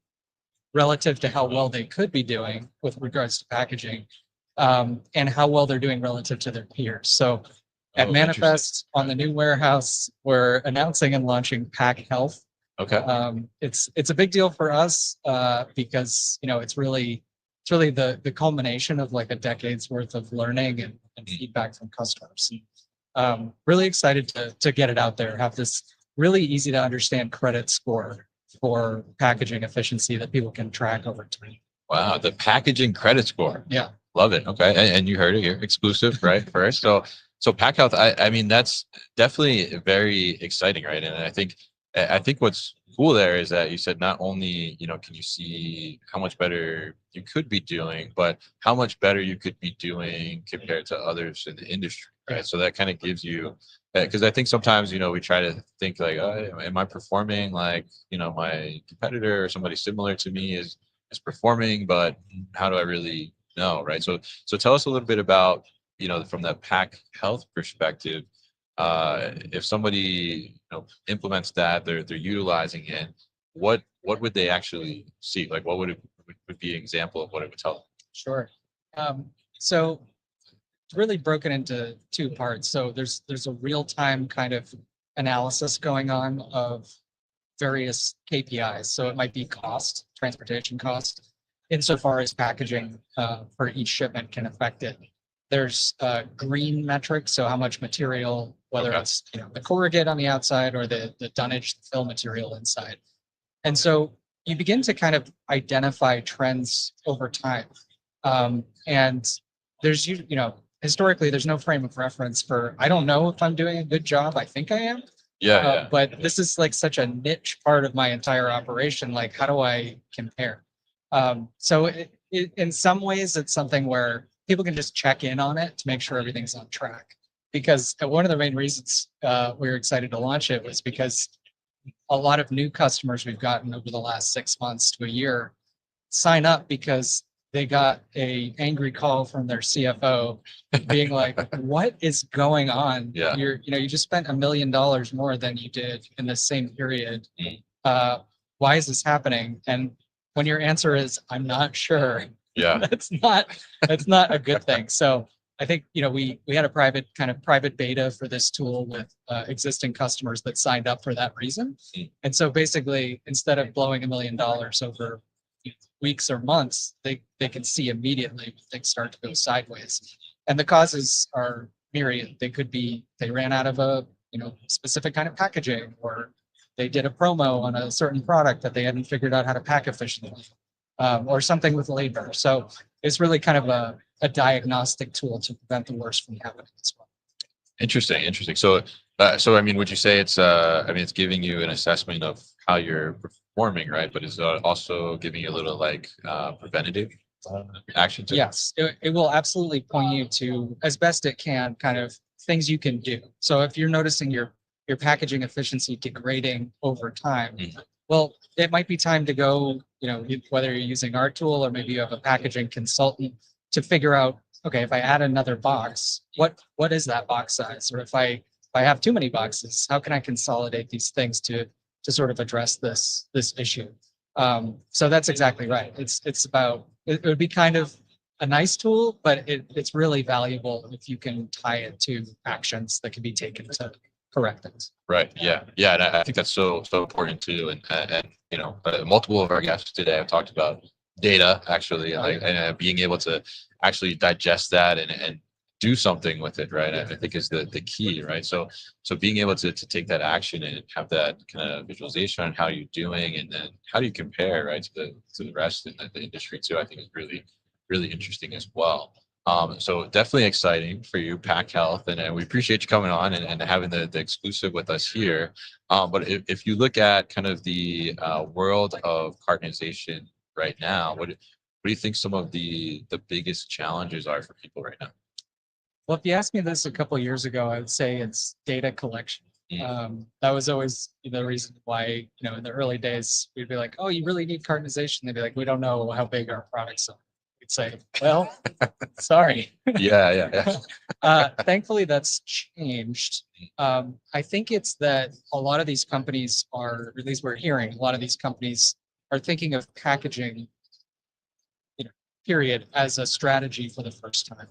relative to how well they could be doing with regards to packaging. And how well they're doing relative to their peers. So at Manifest on the new warehouse, we're announcing and launching Pack Health. Okay. It's a big deal for us because it's really the culmination of like a decade's worth of learning and feedback from customers. Really excited to get it out there. Have this really easy to understand credit score for packaging efficiency that people can track over time. Wow, the packaging credit score. Yeah. Love it. Okay. And you heard it here, exclusive, right? First. So Pack Health, I mean, that's definitely very exciting, right? And I think what's cool there is that you said not only, can you see how much better you could be doing, but how much better you could be doing compared to others in the industry, right? So that kind of gives you, because I think sometimes, we try to think like, am I performing like, my competitor or somebody similar to me is performing, but how do I really know, right? So tell us a little bit about, from the Pack Health perspective, if somebody implements that, they're utilizing it, what would they actually see? Like what would be an example of what it would tell them? Sure. So really broken into two parts. So there's a real-time kind of analysis going on of various KPIs. So it might be cost, transportation cost, insofar as packaging for each shipment can affect it. There's green metrics, so how much material, whether it's the corrugate on the outside or the dunnage, the fill material inside. And so you begin to kind of identify trends over time. And there's historically there's no frame of reference for, I don't know if I'm doing a good job. I think I am. But this is like such a niche part of my entire operation. Like, how do I compare? So in some ways, it's something where people can just check in on it to make sure everything's on track. Because one of the main reasons we were excited to launch it was because a lot of new customers we've gotten over the last 6 months to a year sign up because they got a angry call from their CFO being like, what is going on? Yeah. You just spent $1 million more than you did in the same period. Why is this happening? And when your answer is, I'm not sure, that's not a good thing. So I think, we had a private beta for this tool with existing customers that signed up for that reason. And so basically, instead of blowing $1 million over weeks or months, they can see immediately when things start to go sideways. And the causes are myriad. They could be they ran out of a specific kind of packaging, or they did a promo on a certain product that they hadn't figured out how to pack efficiently, or something with labor. So it's really kind of a diagnostic tool to prevent the worst from happening as well. Interesting. So I mean, would you say it's it's giving you an assessment of how you're performing, right? But it's also giving you a little like preventative action too? Yes, it will absolutely point you to, as best it can, kind of things you can do. So if you're noticing your packaging efficiency degrading over time, well, it might be time to go, whether you're using our tool or maybe you have a packaging consultant to figure out, okay, if I add another box, what is that box size? Or if I have too many boxes, how can I consolidate these things to sort of address this issue? So that's exactly right. It's about, it would be kind of a nice tool, but it's really valuable if you can tie it to actions that can be taken to correct it. Right. Yeah. And I think that's so important too. And multiple of our guests today have talked about data actually, and being able to actually digest that and do something with it, right? I think is the key, right? So being able to take that action and have that kind of visualization on how you're doing, and then how do you compare, right, to the rest in the industry too, I think is really, really interesting as well. So definitely exciting for you, Pack Health, and we appreciate you coming on and having the exclusive with us here. But if you look at kind of the world of cartonization right now, what do you think some of the biggest challenges are for people right now? Well, if you asked me this a couple of years ago, I would say it's data collection. That was always the reason why, in the early days, we'd be like, oh, you really need cartonization. They'd be like, we don't know how big our products are. We'd say, well, sorry. Yeah. Thankfully, that's changed. I think it's that a lot of these companies are, or at least we're hearing, a lot of these companies are thinking of packaging, period, as a strategy for the first time.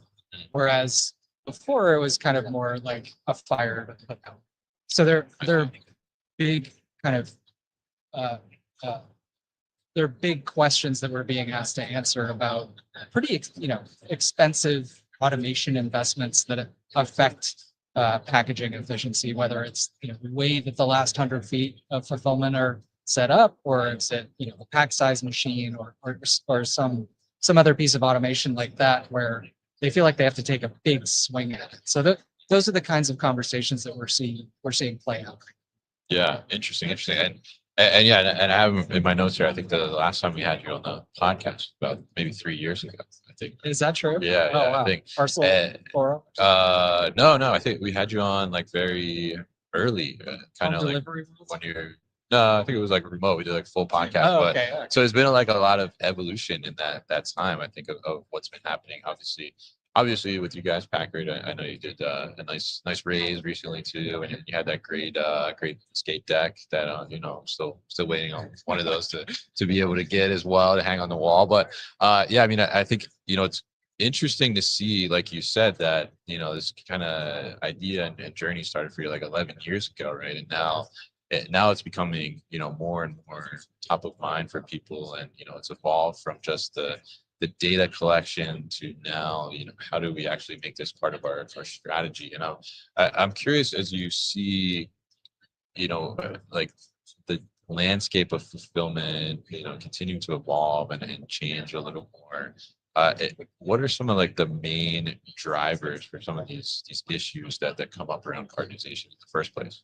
Whereas before it was kind of more like a fire to put out. So they're big kind of they're big questions that we're being asked to answer about pretty expensive automation investments that affect packaging efficiency, whether it's the way that the last 100 feet of fulfillment are set up, or is it a pack size machine, or some other piece of automation like that where they feel like they have to take a big swing at it. So those are the kinds of conversations that we're seeing play out. Yeah, interesting. And yeah, and I have in my notes here, I think the last time we had you on the podcast about maybe 3 years ago, I think. Is that true? Yeah, wow. I think. Parcel Forum? No, I think we had you on like very early, kind of like when you're. No, I think it was like remote. We did like full podcast. Oh, but okay. So it's been like a lot of evolution in that time, I think, of what's been happening. Obviously with you guys, Paccurate, I know you did a nice raise recently too, and you had that great skate deck that still waiting on one of those to be able to get as well to hang on the wall. But yeah, I mean, I think it's interesting to see, like you said, that this kind of idea and journey started for you like 11 years ago, right? And now it's becoming more and more top of mind for people, and it's evolved from just the data collection to now, how do we actually make this part of our strategy? And I'm curious, as you see, like the landscape of fulfillment, continue to evolve and change a little more. What are some of like the main drivers for some of these issues that come up around cartonization in the first place?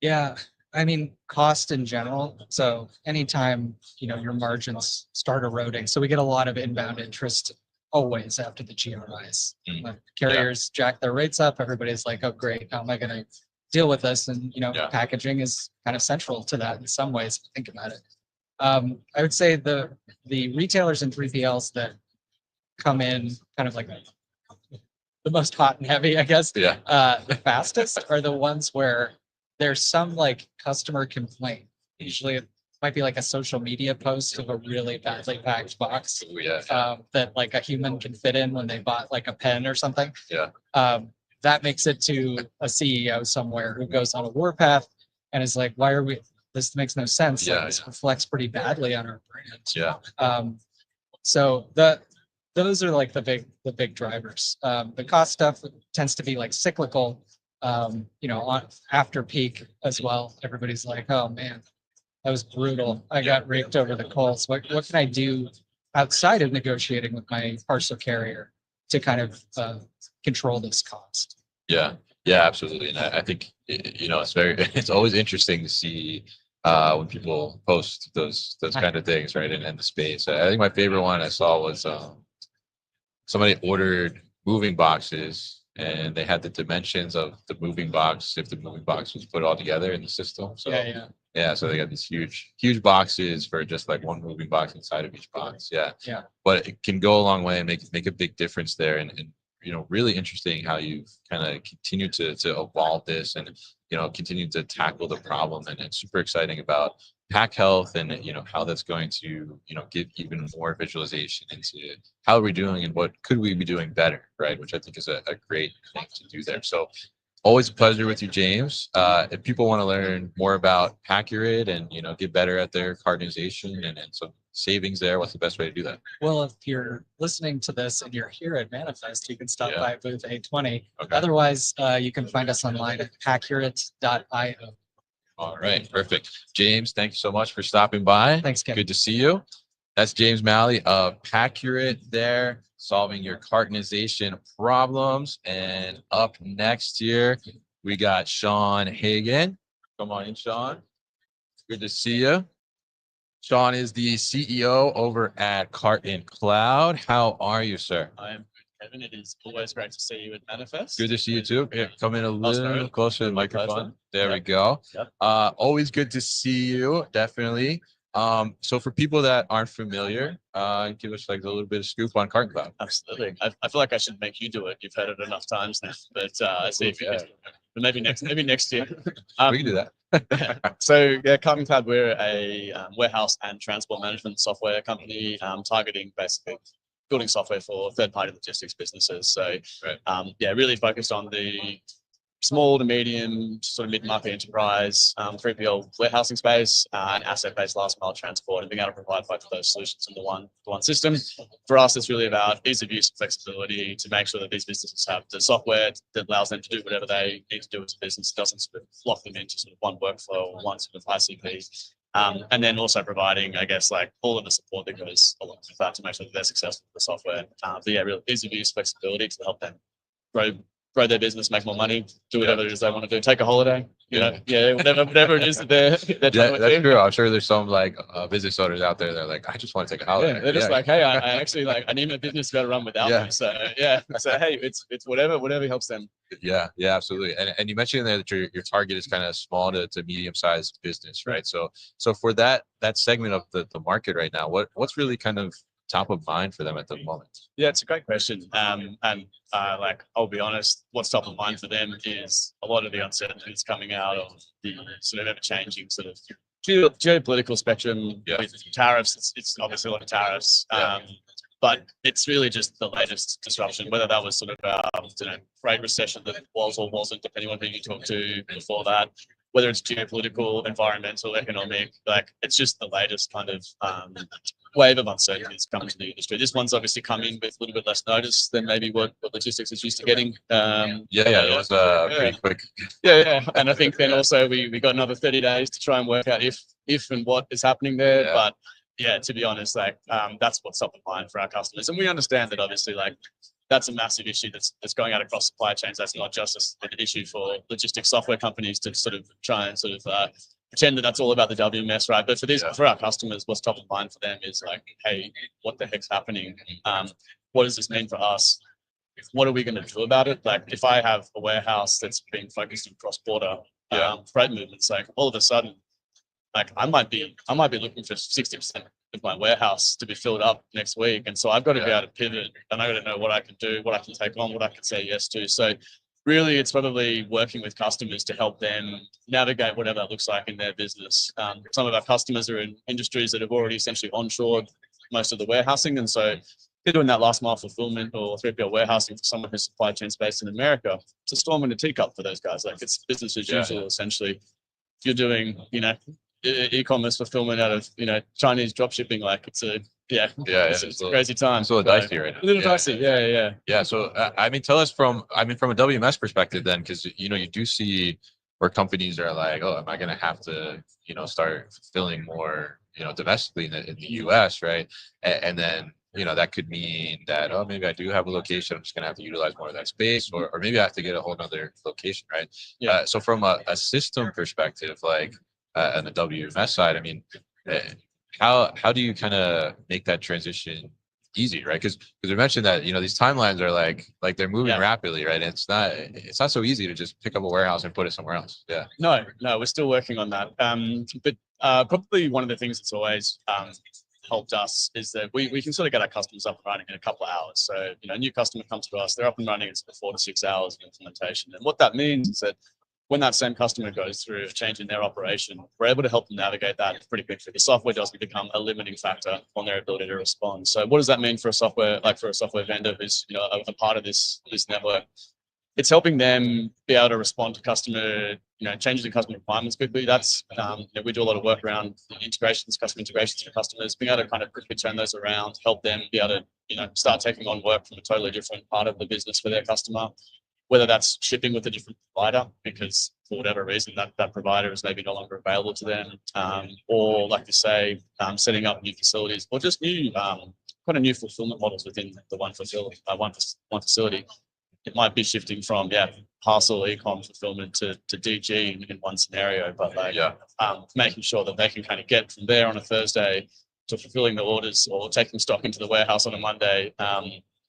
Yeah, I mean, cost in general. So anytime, your margins start eroding. So we get a lot of inbound interest always after the GRIs. When carriers jack their rates up, everybody's like, oh, great, how am I going to deal with this? And, packaging is kind of central to that in some ways, if you think about it. I would say the retailers and 3PLs that come in kind of like the most hot and heavy, I guess, the fastest are the ones where there's some like customer complaint. Usually it might be like a social media post of a really badly packed box that like a human can fit in when they bought like a pen or something. That makes it to a CEO somewhere who goes on a warpath and is like, why are we, this makes no sense. This reflects pretty badly on our brand. So those are like the big drivers. The cost stuff tends to be like cyclical. On after peak as well. Everybody's like, oh man, that was brutal. I got raked over the coals. What can I do outside of negotiating with my parcel carrier to kind of control this cost? Yeah, absolutely. And I think it's always interesting to see when people post those kind of things, right? And the space. I think my favorite one I saw was somebody ordered moving boxes, and they had the dimensions of the moving box if the moving box was put all together in the system. So so they got these huge boxes for just like one moving box inside of each box. But it can go a long way and make a big difference there. And really interesting how you've kind of continued to evolve this and continue to tackle the problem. And it's super exciting about pack health and how that's going to give even more visualization into how are we doing and what could we be doing better, right? Which I think is a great thing to do there. So always a pleasure with you, James. If people want to learn more about Paccurate and get better at their cartonization and some savings there, what's the best way to do that? Well, if you're listening to this and you're here at Manifest, you can stop by booth 820. Otherwise, you can find us online at Paccurate.io. All right, perfect. James, thank you so much for stopping by. Thanks, Kevin. Good to see you. That's James Malley of Paccurate there, solving your cartonization problems. And up next here, we got Sean Hagan. Come on in, Sean. Good to see you. Sean is the CEO over at CartonCloud. How are you, sir? I am good, Kevin. It is always great to see you at Manifest. Good to see you too. Yeah, come in a little closer to the microphone. There we go. Yep. Always good to see you, definitely. So for people that aren't familiar, give us like a little bit of scoop on CartonCloud. Absolutely. I feel like I should make you do it. You've heard it enough times now, but I see if you can. But maybe next year. We can do that. So CartonCloud, we're a warehouse and transport management software company targeting basically building software for third-party logistics businesses. So really focused on the small to medium, sort of mid-market enterprise, 3PL warehousing space, and asset-based last mile transport, and being able to provide both of those solutions in the one system. For us, it's really about ease of use and flexibility to make sure that these businesses have the software that allows them to do whatever they need to do as a business. It doesn't sort of lock them into sort of one workflow or one sort of ICP. And then also providing, I guess, like all of the support that goes along with that to make sure that they're successful with the software. But real ease of use, flexibility to help them grow their business, make more money, do whatever it is they want to do, take a holiday, whatever it is that they're trying to that's do. true. I'm sure there's some like business owners out there that are like, I just want to take a holiday. Yeah, they're just like, hey, I actually like, I need my business to be able to run without me. So so hey, it's whatever helps them. Yeah, absolutely. And you mentioned there that your target is kind of small to medium sized business, right? So for that segment of the market right now, what's really kind of top of mind for them at the moment? Yeah, it's a great question. Like, I'll be honest, what's top of mind for them is a lot of the uncertainty that's coming out of the sort of ever-changing sort of geopolitical spectrum with tariffs. It's obviously a lot of tariffs. But it's really just the latest disruption, whether that was sort of freight recession that was or wasn't, depending on who you talk to before that, whether it's geopolitical, environmental, economic, like it's just the latest kind of wave of uncertainty that's come to the industry. This one's obviously come in with a little bit less notice than maybe what logistics is used to getting. It was pretty quick. Yeah. And I think then also we got another 30 days to try and work out if and what is happening there. Yeah. But yeah, to be honest, like that's what's top of mind for our customers. And we understand that obviously like that's a massive issue that's going out across supply chains. That's not just an issue for logistics software companies to sort of try and sort of pretend that that's all about the WMS, right? But for our customers, what's top of mind for them is like, hey, what the heck's happening? What does this mean for us? What are we going to do about it? Like if I have a warehouse that's being focused on cross-border freight movements, like all of a sudden, like I might be looking for 60% of my warehouse to be filled up next week. And so I've got to be able to pivot, and I've got to know what I can do, what I can take on, what I can say yes to. So really it's probably working with customers to help them navigate whatever that looks like in their business. Some of our customers are in industries that have already essentially onshored most of the warehousing. And so they're doing that last mile fulfillment or 3PL warehousing for someone whose supply chain's based in America. It's a storm in a teacup for those guys. Like it's business as usual, essentially. If you're doing, e-commerce fulfillment out of Chinese drop shipping, like it's a crazy time. It's a little dicey right now. A little dicey, yeah. So tell us from a WMS perspective then, because you do see where companies are like, oh, am I going to have to start fulfilling more domestically in the US, right? And then that could mean that, oh, maybe I do have a location, I'm just going to have to utilize more of that space, or maybe I have to get a whole nother location, right? So from a system perspective, like on the WMS side, I mean, how do you kind of make that transition easy, right? Because we mentioned that these timelines are like they're moving rapidly, right? And it's not so easy to just pick up a warehouse and put it somewhere else. No, we're still working on that. But probably one of the things that's always helped us is that we can sort of get our customers up and running in a couple of hours. So a new customer comes to us, they're up and running in 4 to 6 hours of implementation, and what that means is that when that same customer goes through a change in their operation, we're able to help them navigate that pretty quickly. The software doesn't become a limiting factor on their ability to respond. So what does that mean for a software vendor who's a part of this network? It's helping them be able to respond to customer changes in customer requirements quickly. That's we do a lot of work around customer integrations for customers, being able to kind of quickly turn those around, help them be able to start taking on work from a totally different part of the business for their customer. Whether that's shipping with a different provider because for whatever reason that provider is maybe no longer available to them, or like you say, setting up new facilities, or just new kind of new fulfillment models within the one facility. It might be shifting from parcel e-com fulfillment to DG in one scenario, but making sure that they can kind of get from there on a Thursday to fulfilling the orders or taking stock into the warehouse on a Monday.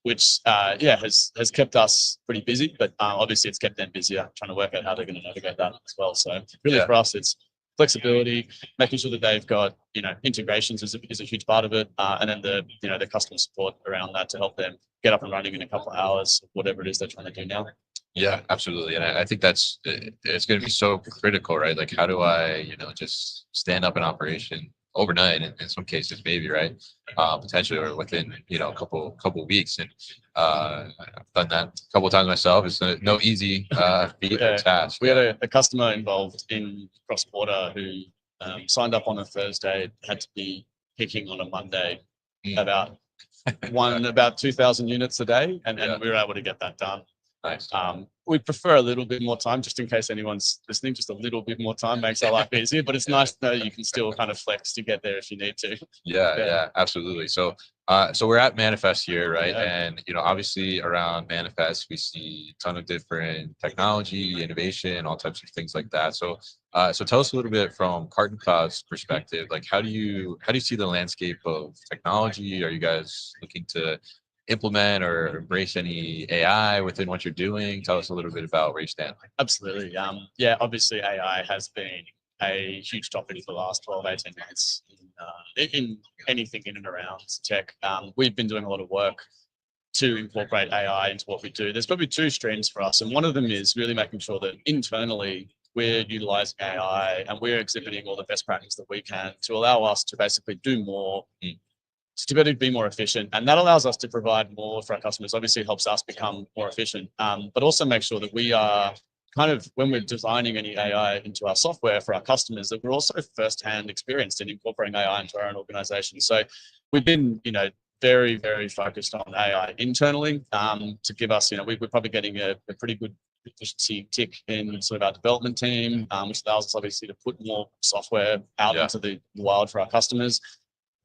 Which has kept us pretty busy, but obviously it's kept them busier trying to work out how they're going to navigate that as well. So really for us, it's flexibility, making sure that they've got integrations is a huge part of it, and then the customer support around that to help them get up and running in a couple of hours, whatever it is they're trying to do now. Yeah, absolutely. And I think it's going to be so critical, right? Like, how do I just stand up an operation overnight in some cases, maybe, right? Potentially, or within a couple weeks. And I've done that a couple of times myself. It's no easy feat or task. We had a customer involved in cross-border who signed up on a Thursday, had to be picking on a Monday about 2,000 units a day, and we were able to get that done. Nice. We prefer a little bit more time, just in case anyone's listening. Just a little bit more time makes our life easier, but it's nice to know you can still kind of flex to get there if you need to. Yeah, absolutely. So we're at Manifest here, right? And obviously around Manifest, we see a ton of different technology, innovation, all types of things like that. So tell us a little bit from CartonCloud's perspective. Like, how do you see the landscape of technology? Are you guys looking to implement or embrace any AI within what you're doing? Tell us a little bit about where you stand. Absolutely. Obviously AI has been a huge topic for the last 12, 18 months in anything in and around tech. We've been doing a lot of work to incorporate AI into what we do. There's probably two streams for us, and one of them is really making sure that internally we're utilizing AI and we're exhibiting all the best practice that we can to allow us to basically do more to be able to be more efficient. And that allows us to provide more for our customers. Obviously, it helps us become more efficient, but also make sure that we are kind of, when we're designing any AI into our software for our customers, that we're also firsthand experienced in incorporating AI into our own organization. So we've been, very, very focused on AI internally to give us, we're probably getting a pretty good efficiency tick in sort of our development team, which allows us obviously to put more software out into the wild for our customers.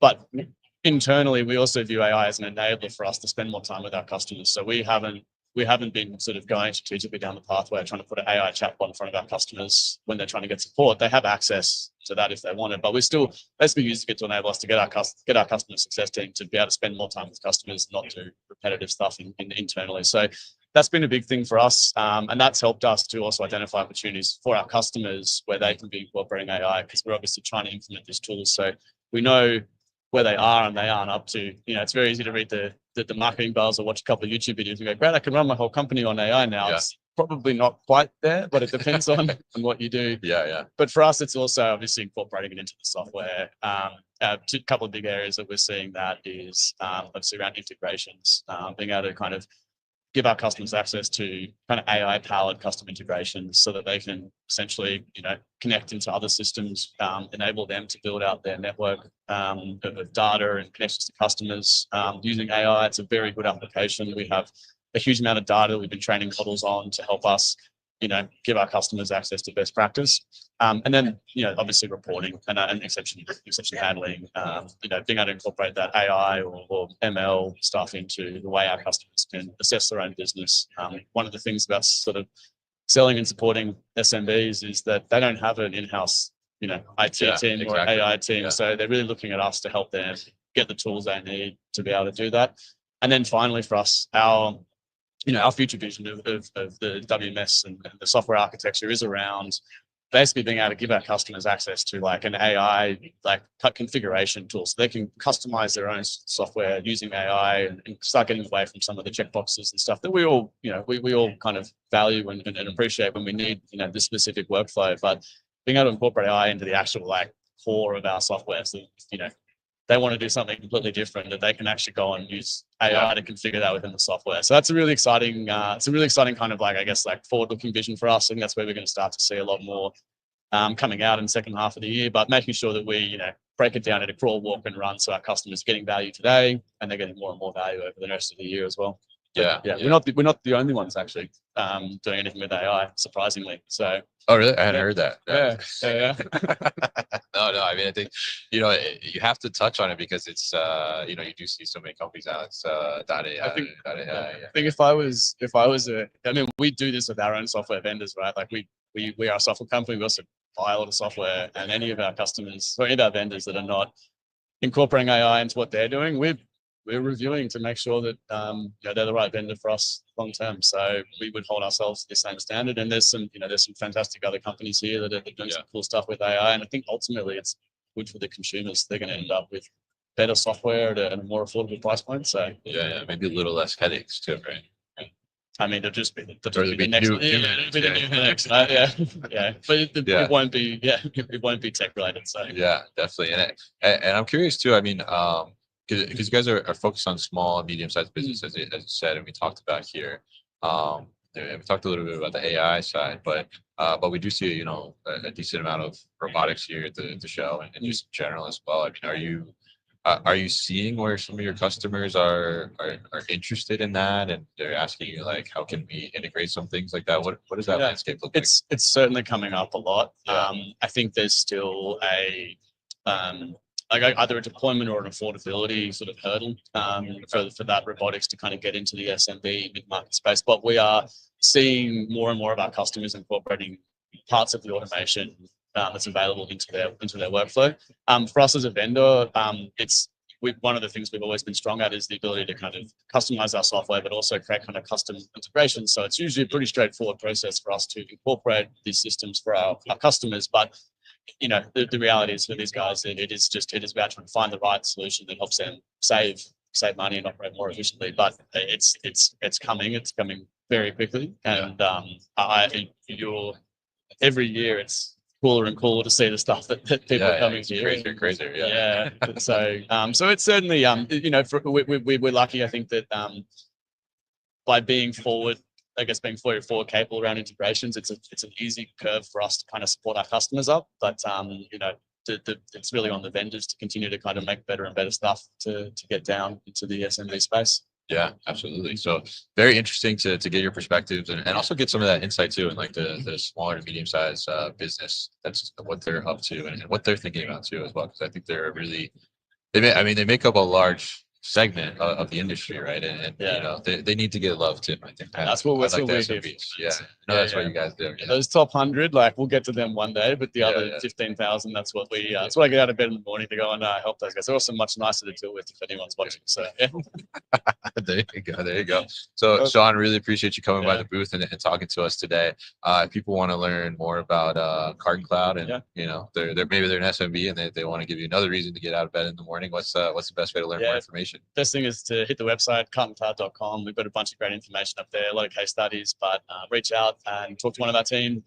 But internally, we also view AI as an enabler for us to spend more time with our customers. So we haven't been sort of going strategically down the pathway of trying to put an AI chatbot in front of our customers when they're trying to get support. They have access to that if they want it, but we're still basically using it to enable us to get our customer success team to be able to spend more time with customers, not do repetitive stuff internally. So that's been a big thing for us, and that's helped us to also identify opportunities for our customers where they can be incorporating AI, because we're obviously trying to implement these tools. So we know where they are and they aren't up to. It's very easy to read the marketing buzz or watch a couple of YouTube videos and go, great, I can run my whole company on AI now. Yeah. It's probably not quite there, but it depends on what you do. Yeah. But for us, it's also obviously incorporating it into the software. A couple of big areas that we're seeing that is obviously around integrations, being able to kind of give our customers access to kind of AI-powered custom integrations so that they can essentially, connect into other systems, enable them to build out their network of data and connections to customers using AI. It's a very good application. We have a huge amount of data we've been training models on to help us, give our customers access to best practice. And then, obviously reporting and exception handling, being able to incorporate that AI or ML stuff into the way our customers can assess their own business. One of the things about sort of selling and supporting SMBs is that they don't have an in-house, IT team or AI team. Yeah. So they're really looking at us to help them get the tools they need to be able to do that. And then finally for us, our future vision of the WMS and the software architecture is around basically being able to give our customers access to like an AI configuration tool, so they can customize their own software using AI and start getting away from some of the checkboxes and stuff that we all, we all kind of value and appreciate when we need, this specific workflow. But being able to incorporate AI into the actual core of our software, so they want to do something completely different, that they can actually go and use AI to configure that within the software. So that's a really exciting, kind of forward-looking vision for us. I think that's where we're going to start to see a lot more coming out in the second half of the year, but making sure that we, break it down into crawl, walk and run, so our customers are getting value today and they're getting more and more value over the rest of the year as well. Yeah. We're not the only ones actually doing anything with AI, surprisingly. So. Oh, really? I hadn't heard that. Yeah. No. I mean, I think, you have to touch on it because it's, you do see so many companies out. It's .ai. I think if I was we do this with our own software vendors, right? Like we are a software company. We also buy a lot of software, and any of our customers or any of our vendors that are not incorporating AI into what they're doing, we're reviewing to make sure that they're the right vendor for us long term. So we would hold ourselves to the same standard. And there's some fantastic other companies here that are doing some cool stuff with AI. And I think ultimately it's good for the consumers. They're going to end up with better software at a more affordable price point. So maybe a little less headaches too, right? I mean, it'll just be the next. But it won't be. It won't be tech related. So definitely. And I'm curious too. I mean, because you guys are focused on small and medium-sized businesses, as you said, and we talked about here. And we talked a little bit about the AI side, but we do see a decent amount of robotics here at the show and just in general as well. I mean, are you seeing where some of your customers are interested in that, and they're asking you how can we integrate some things like that? What does that landscape look like? It's certainly coming up a lot. I think there's still either a deployment or an affordability sort of hurdle for that robotics to kind of get into the SMB mid-market space. But we are seeing more and more of our customers incorporating parts of the automation that's available into their workflow. For us as a vendor, one of the things we've always been strong at is the ability to kind of customize our software, but also create kind of custom integrations. So it's usually a pretty straightforward process for us to incorporate these systems for our customers. But the reality is for these guys, it is about trying to find the right solution that helps them save money and operate more efficiently. But it's coming very quickly, and every year it's cooler and cooler to see the stuff that people are coming here. Crazier and crazier. Yeah. So it's certainly you know, we're lucky, I think, that by being forward, I guess being forward capable around integrations, it's an easy curve for us to kind of support our customers up. But you know, it's really on the vendors to continue to kind of make better and better stuff to get down into the SMB space. Yeah, absolutely. So very interesting to get your perspectives and also get some of that insight too, and like the smaller to medium sized business. That's what they're up to and what they're thinking about too as well. Because I think they're really they make up a large segment of the industry, right? And you know they need to get love too. I think that's what we're like the here. Yeah, no, that's what you guys do. Yeah. Those top 100, like we'll get to them one day, but the other 15,000, that's what we. That's why I get out of bed in the morning to go and help those guys. They're also much nicer to deal with if anyone's watching. So yeah. There you go. So Sean, really appreciate you coming by the booth and talking to us today. If people want to learn more about CartonCloud and you know maybe they're an SMB and they want to give you another reason to get out of bed in the morning, what's the best way to learn more information? Best thing is to hit the website CartonCloud.com. We've got a bunch of great information up there, a lot of case studies, but reach out and talk to one of our team.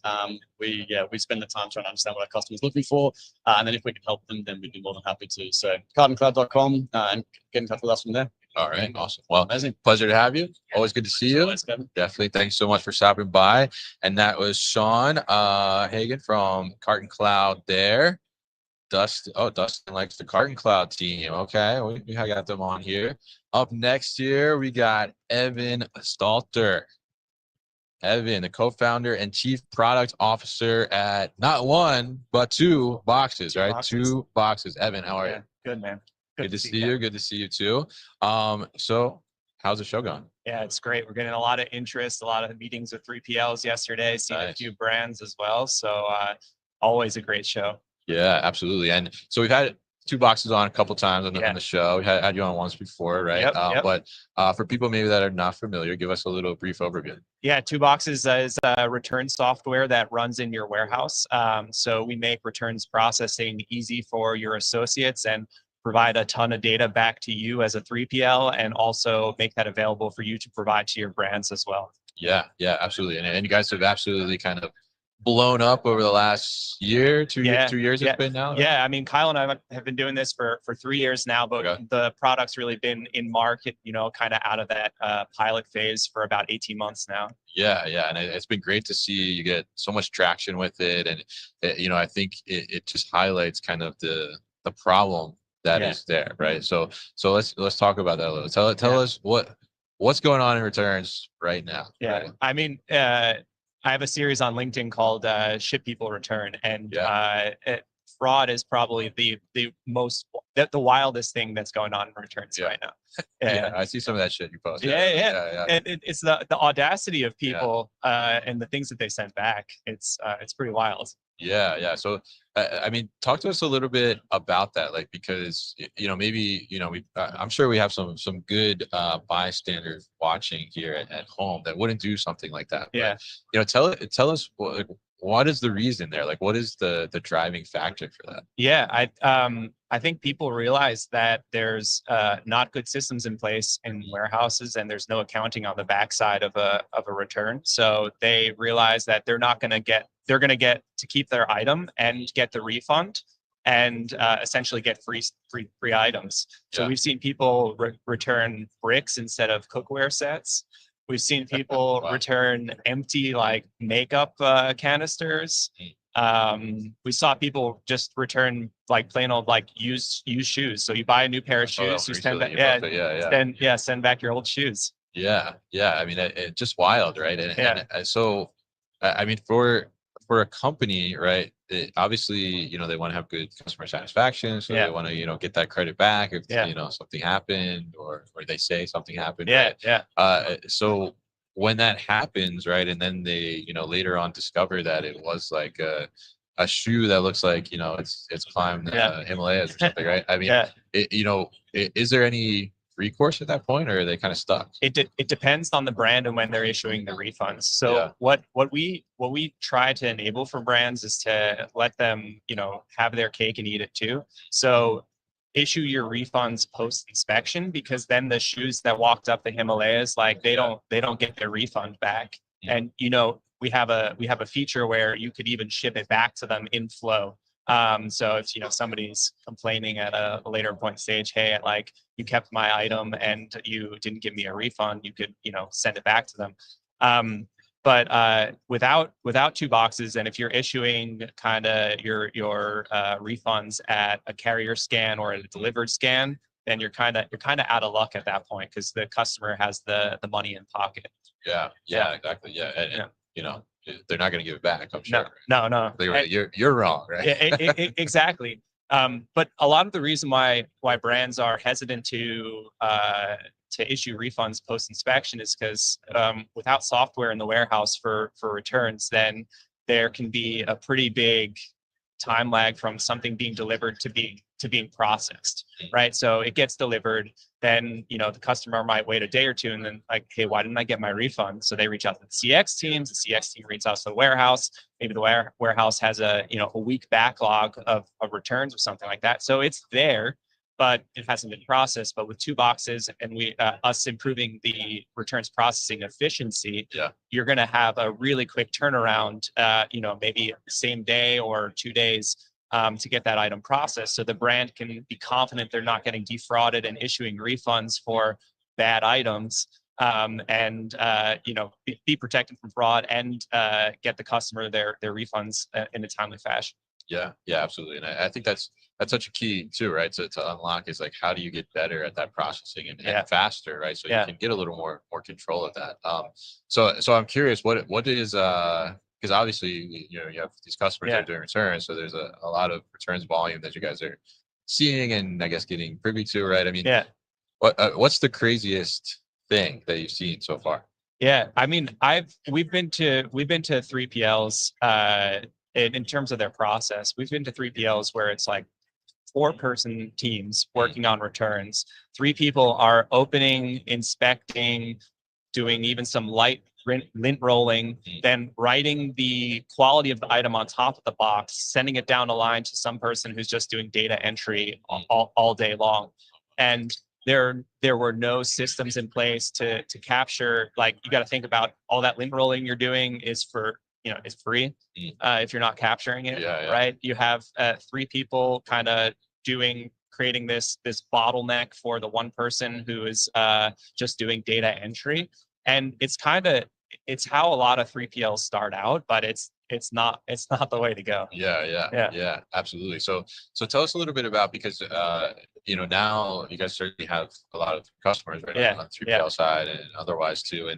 We spend the time trying to understand what our customers are looking for, and then if we can help them, then we'd be more than happy to. So CartonCloud.com and get in touch with us from there. All right, awesome. Well, amazing. Pleasure to have you. Always good to see you. Definitely. Thanks so much for stopping by. And that was Sean Hagen from CartonCloud there. Dustin likes the CartonCloud team. Okay, we got them on here. Up next here, we got Evan Stalter. Evan, the co-founder and chief product officer at not one, but two boxes, right? Boxes. 2 boxes. Evan, how are you? Good, man. Good to see you. Good to see you too. So how's the show going? Yeah, it's great. We're getting a lot of interest, a lot of meetings with 3PLs yesterday, seeing a few brands as well. So always a great show. Yeah, absolutely. And so we've had 2 boxes on a couple times on the show. We had you on once before, right? Yep. But for people maybe that are not familiar, give us a little brief overview. Yeah, 2 boxes is return software that runs in your warehouse. So we make returns processing easy for your associates and provide a ton of data back to you as a 3PL, and also make that available for you to provide to your brands as well. Yeah, absolutely. And you guys have absolutely kind of blown up over the last year, 2 years it's been now. Yeah, I mean, Kyle and I have been doing this for 3 years now, but the product's really been in market, you know, kind of out of that pilot phase for about 18 months now. Yeah, and it's been great to see you get so much traction with it, and you know, I think it just highlights kind of the problem that is there, right? So let's talk about that a little. Tell us what's going on in returns right now. Yeah, right? I mean, I have a series on LinkedIn called Ship People Return, and fraud is probably the wildest thing that's going on in returns right now. Yeah, I see some of that shit you post. Yeah. And it's the audacity of people and the things that they send back. It's pretty wild. Yeah. So, I mean, talk to us a little bit about that, like, because, you know, maybe, you know, I'm sure we have some good bystanders watching here at home that wouldn't do something like that. Yeah. But, you know, tell us what is the reason there? Like, what is the driving factor for that? Yeah, I think people realize that there's not good systems in place in warehouses, and there's no accounting on the backside of a return. So they realize that they're going to get to keep their item and get the refund, and essentially get free items. So we've seen people return bricks instead of cookware sets. We've seen people return empty like makeup canisters. We saw people just return like plain old like used shoes. So you buy a new pair of shoes, you send back, send back your old shoes. Yeah. I mean, it's just wild, right? And so, I mean, for a company, right? Obviously, you know, they want to have good customer satisfaction, so they want to, you know, get that credit back if you know something happened or they say something happened. So when that happens, right, and then they, you know, later on discover that it was like a shoe that looks like, you know, it's climbed the Himalayas or something, right? I mean, you know, is there any recourse at that point, or are they kind of stuck? It depends on the brand and when they're issuing the refunds. So what we try to enable for brands is to let them, you know, have their cake and eat it too. So issue your refunds post inspection, because then the shoes that walked up the Himalayas, like they don't get their refund back. And, you know, we have a feature where you could even ship it back to them in flow. So if somebody's complaining at a later point stage, hey, like you kept my item and you didn't give me a refund, you could send it back to them. But without two boxes, and if you're issuing kind of your refunds at a carrier scan or a delivered scan, then you're kind of out of luck at that point because the customer has the money in pocket. Yeah, exactly. Yeah, and they're not going to give it back, I'm sure. No. You're wrong, right? Exactly. But a lot of the reason why brands are hesitant to issue refunds post inspection is because without software in the warehouse for returns, then there can be a pretty big time lag from something being delivered to being processed, right? So it gets delivered, then the customer might wait a day or two, and then like, hey, why didn't I get my refund? So they reach out to the CX teams. The CX team reaches out to the warehouse. Maybe the warehouse has a week backlog of returns or something like that. So it's there, but it hasn't been processed. But with two boxes and us improving the returns processing efficiency, you're going to have a really quick turnaround, maybe same day or 2 days to get that item processed. So the brand can be confident they're not getting defrauded and issuing refunds for bad items, and be protected from fraud and get the customer their refunds in a timely fashion. Yeah, absolutely. And I think that's such a key too, right? To unlock is like, how do you get better at that processing and faster, right? So you can get a little more control of that. So I'm curious, what is because obviously you have these customers that are doing returns, so there's a lot of returns volume that you guys are seeing and I guess getting privy to, right? I mean, what's the craziest thing that you've seen so far? Yeah, I mean, we've been to 3PLs in terms of their process. We've been to 3PLs where it's like 4-person teams working on returns. 3 people are opening, inspecting, doing even some light lint rolling, then writing the quality of the item on top of the box, sending it down the line to some person who's just doing data entry all day long. And there were no systems in place to capture, like, you got to think about all that lint rolling you're doing is free if you're not capturing it, right? You have 3 people kind of creating this bottleneck for the one person who is just doing data entry. And it's how a lot of 3PLs start out, but it's not the way to go. Yeah, absolutely. So tell us a little bit about, because now you guys certainly have a lot of customers on the 3PL side and otherwise too.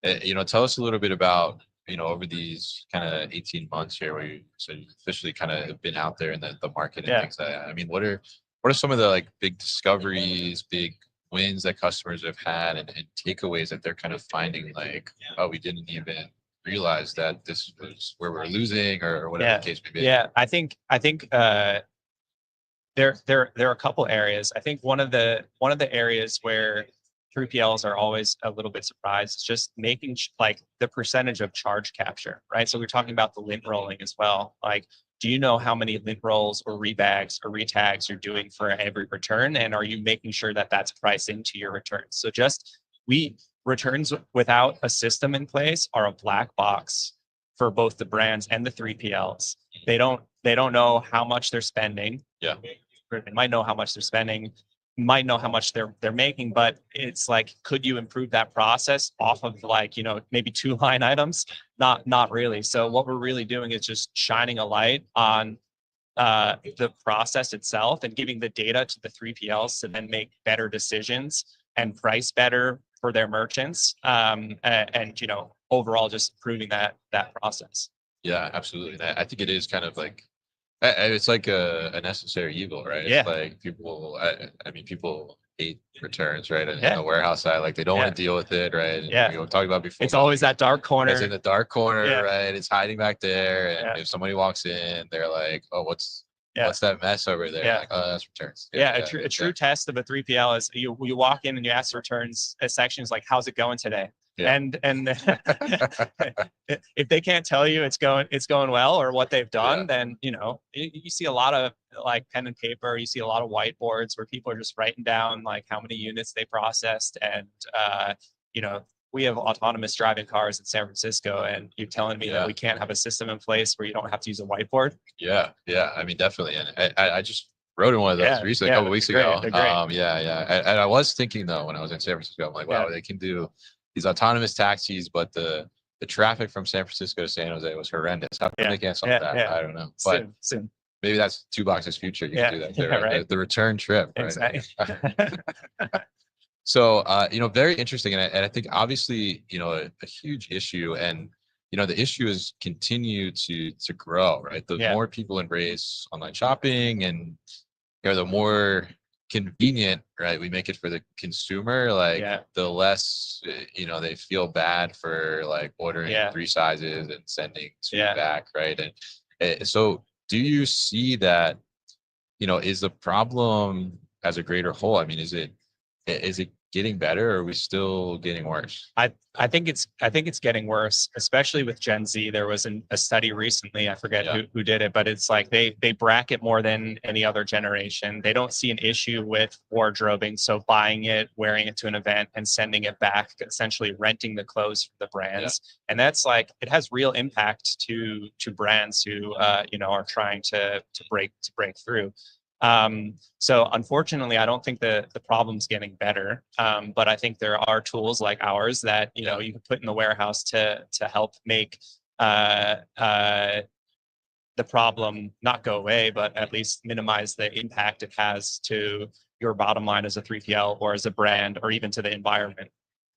And tell us a little bit about over these kind of 18 months here where you officially kind of been out there in the market and things like that. I mean, what are some of the like big discoveries, big wins that customers have had and takeaways that they're kind of finding, like, oh, we didn't even realize that this was where we're losing, or whatever the case may be? Yeah, I think there are a couple areas. I think one of the areas where 3PLs are always a little bit surprised is just making like the percentage of charge capture, right? So we're talking about the lint rolling as well. Like, do you know how many lint rolls or rebags or retags you're doing for every return? And are you making sure that that's priced into your returns? So returns without a system in place are a black box for both the brands and the 3PLs. They don't know how much they're spending. Yeah. They might know how much they're spending, might know how much they're making, but it's like, could you improve that process off of like, maybe 2 line items? Not really. So what we're really doing is just shining a light on the process itself and giving the data to the 3PLs to then make better decisions and price better for their merchants, and overall just improving that process. Yeah, absolutely. I think it is kind of like, it's like a necessary evil, right? Yeah. It's like people hate returns, right? And in the warehouse side, like, they don't want to deal with it, right? And we talked about before. It's always that dark corner. It's in the dark corner, right? It's hiding back there. And if somebody walks in, they're like, oh, what's that mess over there? Like, oh, that's returns. A true test of a 3PL is you walk in and you ask the returns section, is like, how's it going today? And if they can't tell you it's going well or what they've done, then you see a lot of like pen and paper. You see a lot of whiteboards where people are just writing down like how many units they processed, and we have autonomous driving cars in San Francisco, and you're telling me that we can't have a system in place where you don't have to use a whiteboard? Yeah, I mean, definitely. And I just rode in one of those recently, a couple weeks ago. And I was thinking though, when I was in San Francisco, I'm like, wow, they can do these autonomous taxis, but the traffic from San Francisco to San Jose was horrendous. How come they can't solve that? I don't know. But soon. Maybe that's Two Box's future. You can do that there, right? The return trip. Right? Exactly. So, very interesting. And I think obviously, a huge issue, and, the issue is continue to grow, right? The more people embrace online shopping, and, the more convenient, right, we make it for the consumer, like the less, they feel bad for like ordering 3 sizes and sending 2 back, right? And so do you see that, is the problem as a greater whole? I mean, is it getting better, or are we still getting worse? I think it's getting worse, especially with Gen Z. There was a study recently, I forget who did it, but it's like they bracket more than any other generation. They don't see an issue with wardrobing, so buying it, wearing it to an event, and sending it back, essentially renting the clothes from the brands. And that's like, it has real impact to brands who are trying to break through. So unfortunately, I don't think the problem's getting better. But I think there are tools like ours that, you can put in the warehouse to help make the problem not go away, but at least minimize the impact it has to your bottom line as a 3PL or as a brand, or even to the environment.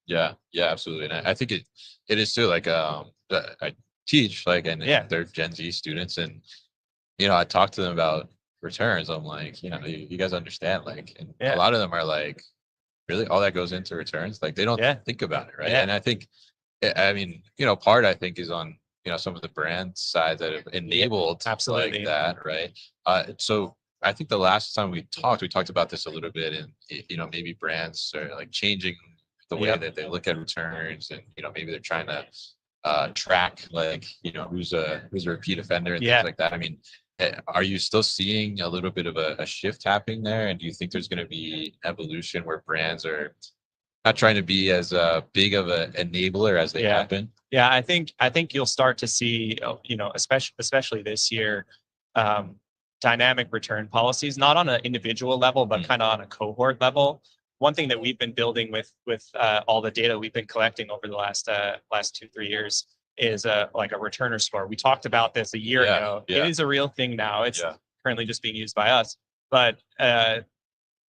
Yeah, absolutely. And I think it is too, like, I teach, like, and they're Gen Z students, and, I talk to them about returns. I'm like, you guys understand, like, and a lot of them are like, really, all that goes into returns? Like, they don't think about it, right? And I think, I mean, part I think is on, some of the brand side that have enabled like that, right? So I think the last time we talked about this a little bit, and maybe brands are like changing the way that they look at returns, and maybe they're trying to track, like, who's a repeat offender and things like that. I mean, are you still seeing a little bit of a shift happening there? And do you think there's going to be evolution where brands are not trying to be as big of an enabler as they have been? Yeah, I think you'll start to see, especially this year, dynamic return policies, not on an individual level, but kind of on a cohort level. One thing that we've been building with all the data we've been collecting over the last 2-3 years is like a returner score. We talked about this a year ago. It is a real thing now. It's currently just being used by us, but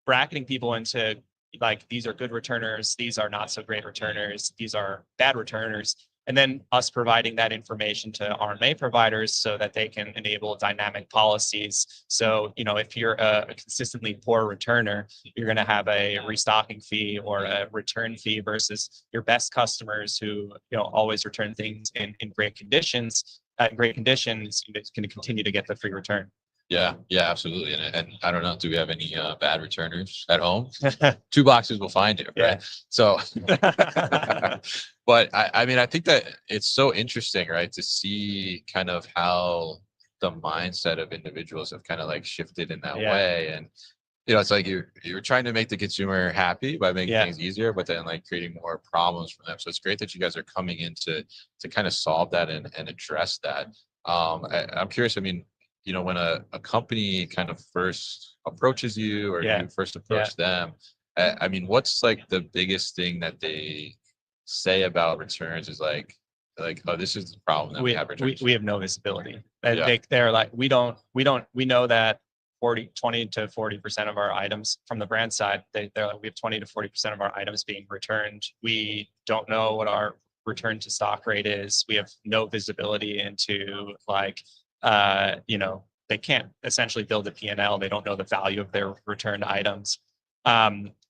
bracketing people into, like, these are good returners, these are not so great returners, these are bad returners, and then us providing that information to RMA providers so that they can enable dynamic policies. So, if you're a consistently poor returner, you're going to have a restocking fee or a return fee, versus your best customers who, always return things in great conditions. Great conditions, it's going to continue to get the free return. Yeah, absolutely. And I don't know, do we have any bad returners at home? 2 boxes will find you, right? So, but I mean, I think that it's so interesting, right, to see kind of how the mindset of individuals have kind of like shifted in that way. And, it's like you're trying to make the consumer happy by making things easier, but then like creating more problems for them. So it's great that you guys are coming in to kind of solve that and address that. I'm curious, I mean, when a company kind of first approaches you, or you first approach them, I mean, what's like the biggest thing that they say about returns is like, oh, this is the problem that we have returns. We have no visibility. They're like, we know that 20 to 40% of our items from the brand side, they're like, we have 20 to 40% of our items being returned. We don't know what our return to stock rate is. We have no visibility into, like, they can't essentially build a P&L. They don't know the value of their returned items.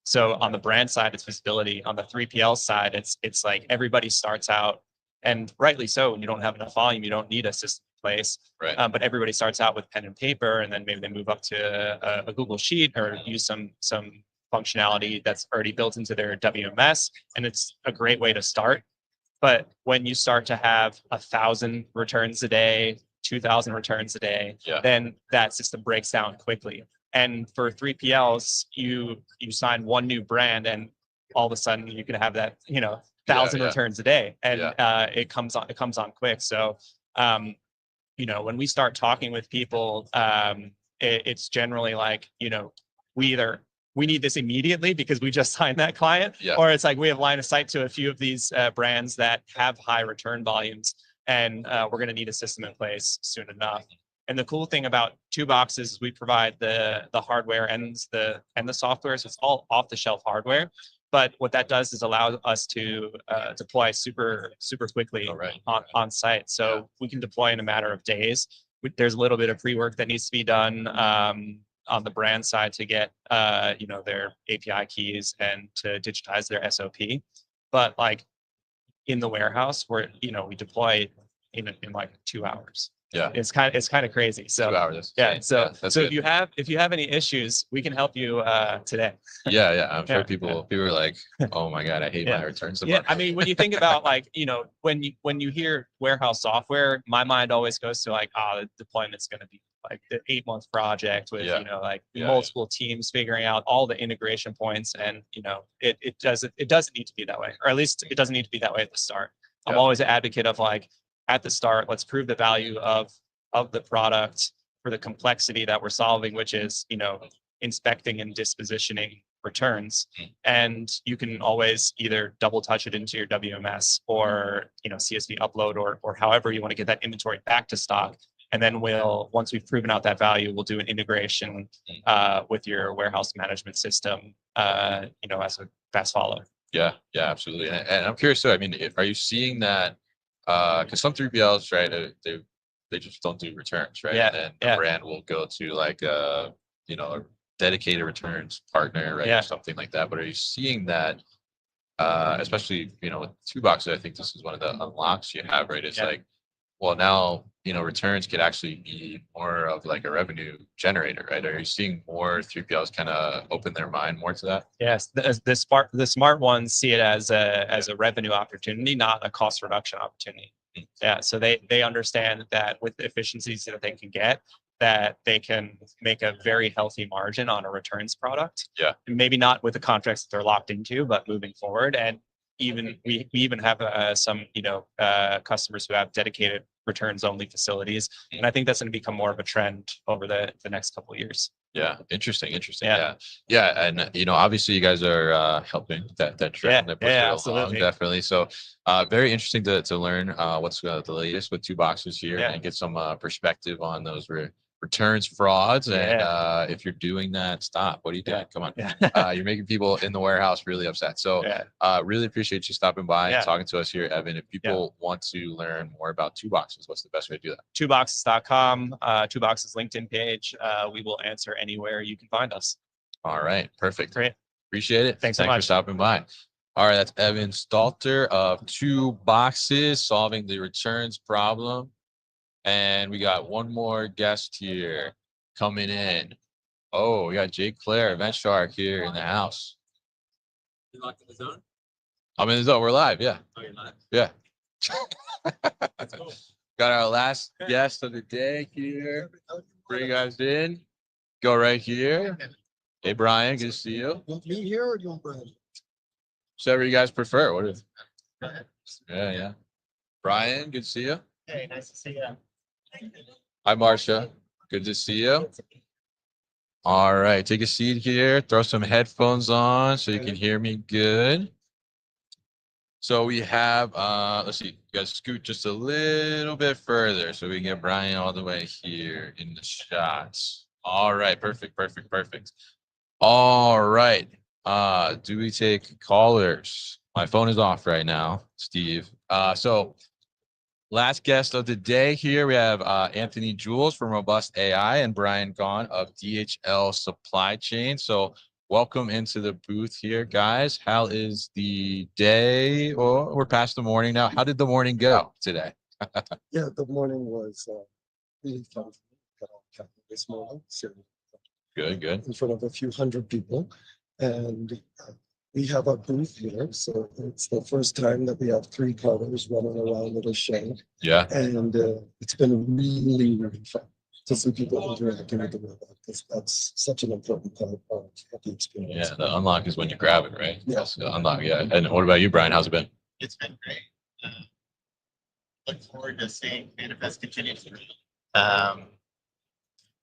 So on the brand side, it's visibility. On the 3PL side, it's like everybody starts out, and rightly so, when you don't have enough volume, you don't need a system in place. Right. But everybody starts out with pen and paper, and then maybe they move up to a Google Sheet, or use some functionality that's already built into their WMS, and it's a great way to start. But when you start to have 1,000 returns a day, 2,000 returns a day, then that system breaks down quickly. And for 3PLs, you sign one new brand, and all of a sudden you can have that, 1,000 yeah. returns a day, and it comes on quick. So, you know, when we start talking with people, it's generally like, you know, we need this immediately because we just signed that client, or it's like we have line of sight to a few of these brands that have high return volumes, and we're going to need a system in place soon enough. And the cool thing about 2box is we provide the hardware and the software, so it's all off the shelf hardware. But what that does is allow us to deploy super quickly on site. So we can deploy in a matter of days. There's a little bit of pre-work that needs to be done on the brand side to get you know, their API keys and to digitize their SOP. But like in the warehouse, where, you know, we deploy in like 2 hours. Yeah, it's kind of crazy. So 2 hours. Yeah. So good. if you have any issues, we can help you today. Yeah. I'm sure people are like, oh my God, I hate my returns. Yeah. I mean, when you think about like, you know, when you hear warehouse software, my mind always goes to like, oh, the deployment's going to be like the 8-month project with, you know, like multiple teams figuring out all the integration points. And, you know, it doesn't need to be that way, or at least it doesn't need to be that way at the start. I'm always an advocate of like, at the start, let's prove the value of the product for the complexity that we're solving, which is, you know, inspecting and dispositioning returns. And you can always either double touch it into your WMS or, you know, CSV upload or however you want to get that inventory back to stock. And then once we've proven out that value, we'll do an integration with your warehouse management system, you know, as a fast follow. Yeah, absolutely. And I'm curious too, I mean, are you seeing that? Because some 3PLs, right, they just don't do returns, right? Yeah, and then the brand will go to like you know, a dedicated returns partner, right, or something like that. But are you seeing that, especially, you know, with 2box? I think this is one of the unlocks you have, right? It's like, well, now, you know, returns could actually be more of like a revenue generator, right? Are you seeing more 3PLs kind of open their mind more to that? Yes, the smart ones see it as a revenue opportunity, not a cost reduction opportunity. Yeah, so they understand that with the efficiencies that they can get, that they can make a very healthy margin on a returns product. Yeah, maybe not with the contracts that they're locked into, but moving forward. And even we even have some, you know, customers who have dedicated returns only facilities, and I think that's going to become more of a trend over the next couple of years. Yeah, interesting. Yeah, and you know, obviously you guys are helping that trend. Absolutely. Definitely. So, very interesting to learn what's the latest with 2boxes here and get some perspective on those returns frauds. And if you're doing that, stop. What are you doing? Come on. You're making people in the warehouse really upset. So really appreciate you stopping by and talking to us here, Evan. If people want to learn more about 2boxes, what's the best way to do that? 2boxes.com, 2boxes LinkedIn page. We will answer anywhere you can find us. All right. Perfect. Great. Appreciate it. Thanks so much for stopping by. All right. That's Evan Stalter of 2boxes, solving the returns problem. And we got one more guest here coming in. Oh, we got Jake Claire, Event Shark here in the house. You locked in the zone? I'm in the zone. We're live. Yeah. Oh, you're live? Yeah. Let's go. Got our last guest of the day here. Bring you guys in. Go right here. Hey, Brian. Good to see you. You want me here or do you want Brian? Whichever you guys prefer. What is? Yeah. Brian, good to see you. Hey, nice to see you. Hi, Marcia. Good to see you. All right, take a seat here. Throw some headphones on so you can hear me good. So we have, let's see, you guys scoot just a little bit further so we can get Brian all the way here in the shots. All right, perfect. All right, do we take callers? My phone is off right now, Steve. So last guest of the day here, we have Anthony Jules from Robust.AI and Brian Gaughan of DHL Supply Chain. So welcome into the booth here, guys. How is the day? Oh, we're past the morning now. How did the morning go today? Yeah, the morning was really fun. Got all capital this morning, so Good. in front of a few hundred people, and we have a booth here, so it's the first time that we have 3 carters running around with a show. Yeah. And it's been really fun to see people interacting with the robot, because that's such an important part of the experience. Yeah, the unlock is when you grab it, right? Yes. The unlock, yeah. And what about you, Brian? How's it been? It's been great. Look forward to seeing Manifest continue to grow.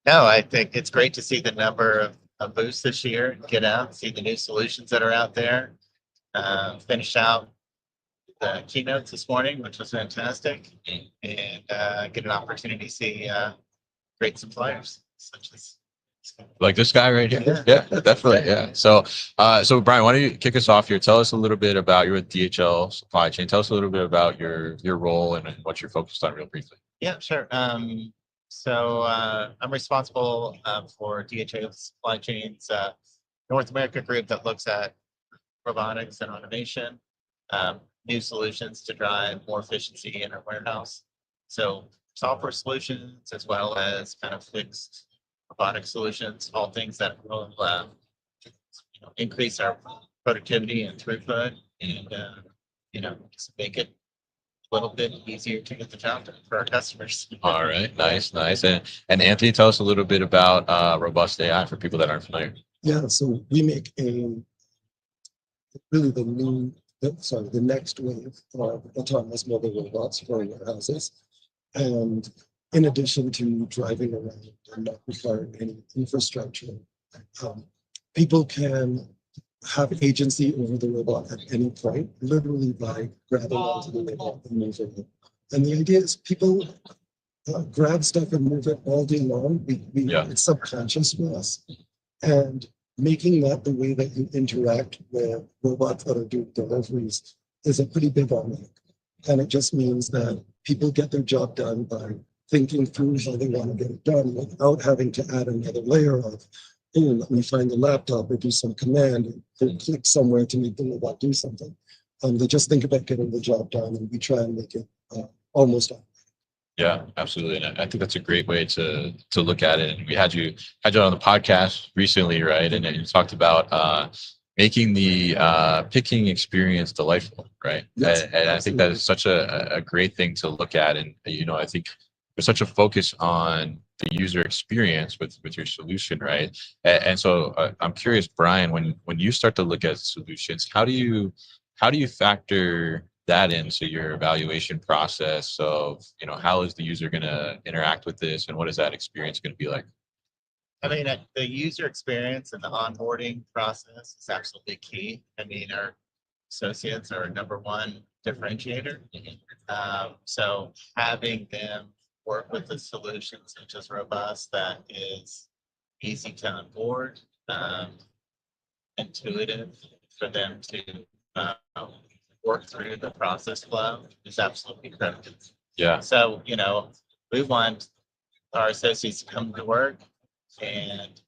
No, I think it's great to see the number of booths this year, get out, see the new solutions that are out there. Finish out the keynotes this morning, which was fantastic, and get an opportunity to see great suppliers such as Like this guy right here. Yeah, definitely. Yeah. So, so Brian, why don't you kick us off here? Tell us a little bit about you're with DHL supply chain. Tell us a little bit about your role and what you're focused on, real briefly. Yeah, sure. So I'm responsible for DHL supply chains North America group that looks at robotics and automation, new solutions to drive more efficiency in our warehouse. So software solutions as well as kind of fixed robotic solutions, all things that will increase our productivity and throughput, and just make it a little bit easier to get the job done for our customers. All right, nice. And Anthony, tell us a little bit about Robust.AI for people that aren't familiar. Yeah, so we make the next wave of autonomous mobile robots for warehouses. And in addition to driving around and not requiring any infrastructure, people can have agency over the robot at any point, literally by grabbing onto the robot and moving it. And the idea is people grab stuff and move it all day long. It's subconscious for us. And making that the way that you interact with robots that are doing deliveries is a pretty big unlock. And it just means that people get their job done by thinking through how they want to get it done without having to add another layer of, oh, let me find the laptop or do some command or click somewhere to make the robot do something. They just think about getting the job done, and we try and make it almost automatic. Yeah, absolutely. And I think that's a great way to look at it. And we had you on the podcast recently, right? And you talked about making the picking experience delightful, right? Yes, and I think that is such a great thing to look at. And I think there's such a focus on the user experience with your solution, right? And so I'm curious, Brian, when you start to look at solutions, how do you factor that into your evaluation process of, how is the user going to interact with this, and what is that experience going to be like? I mean, the user experience and the onboarding process is absolutely key. I mean, our associates are our number one differentiator. So having them work with a solution such as Robust that is easy to onboard, intuitive for them to work through the process flow is absolutely critical. Yeah. So, we want our associates to come to work and,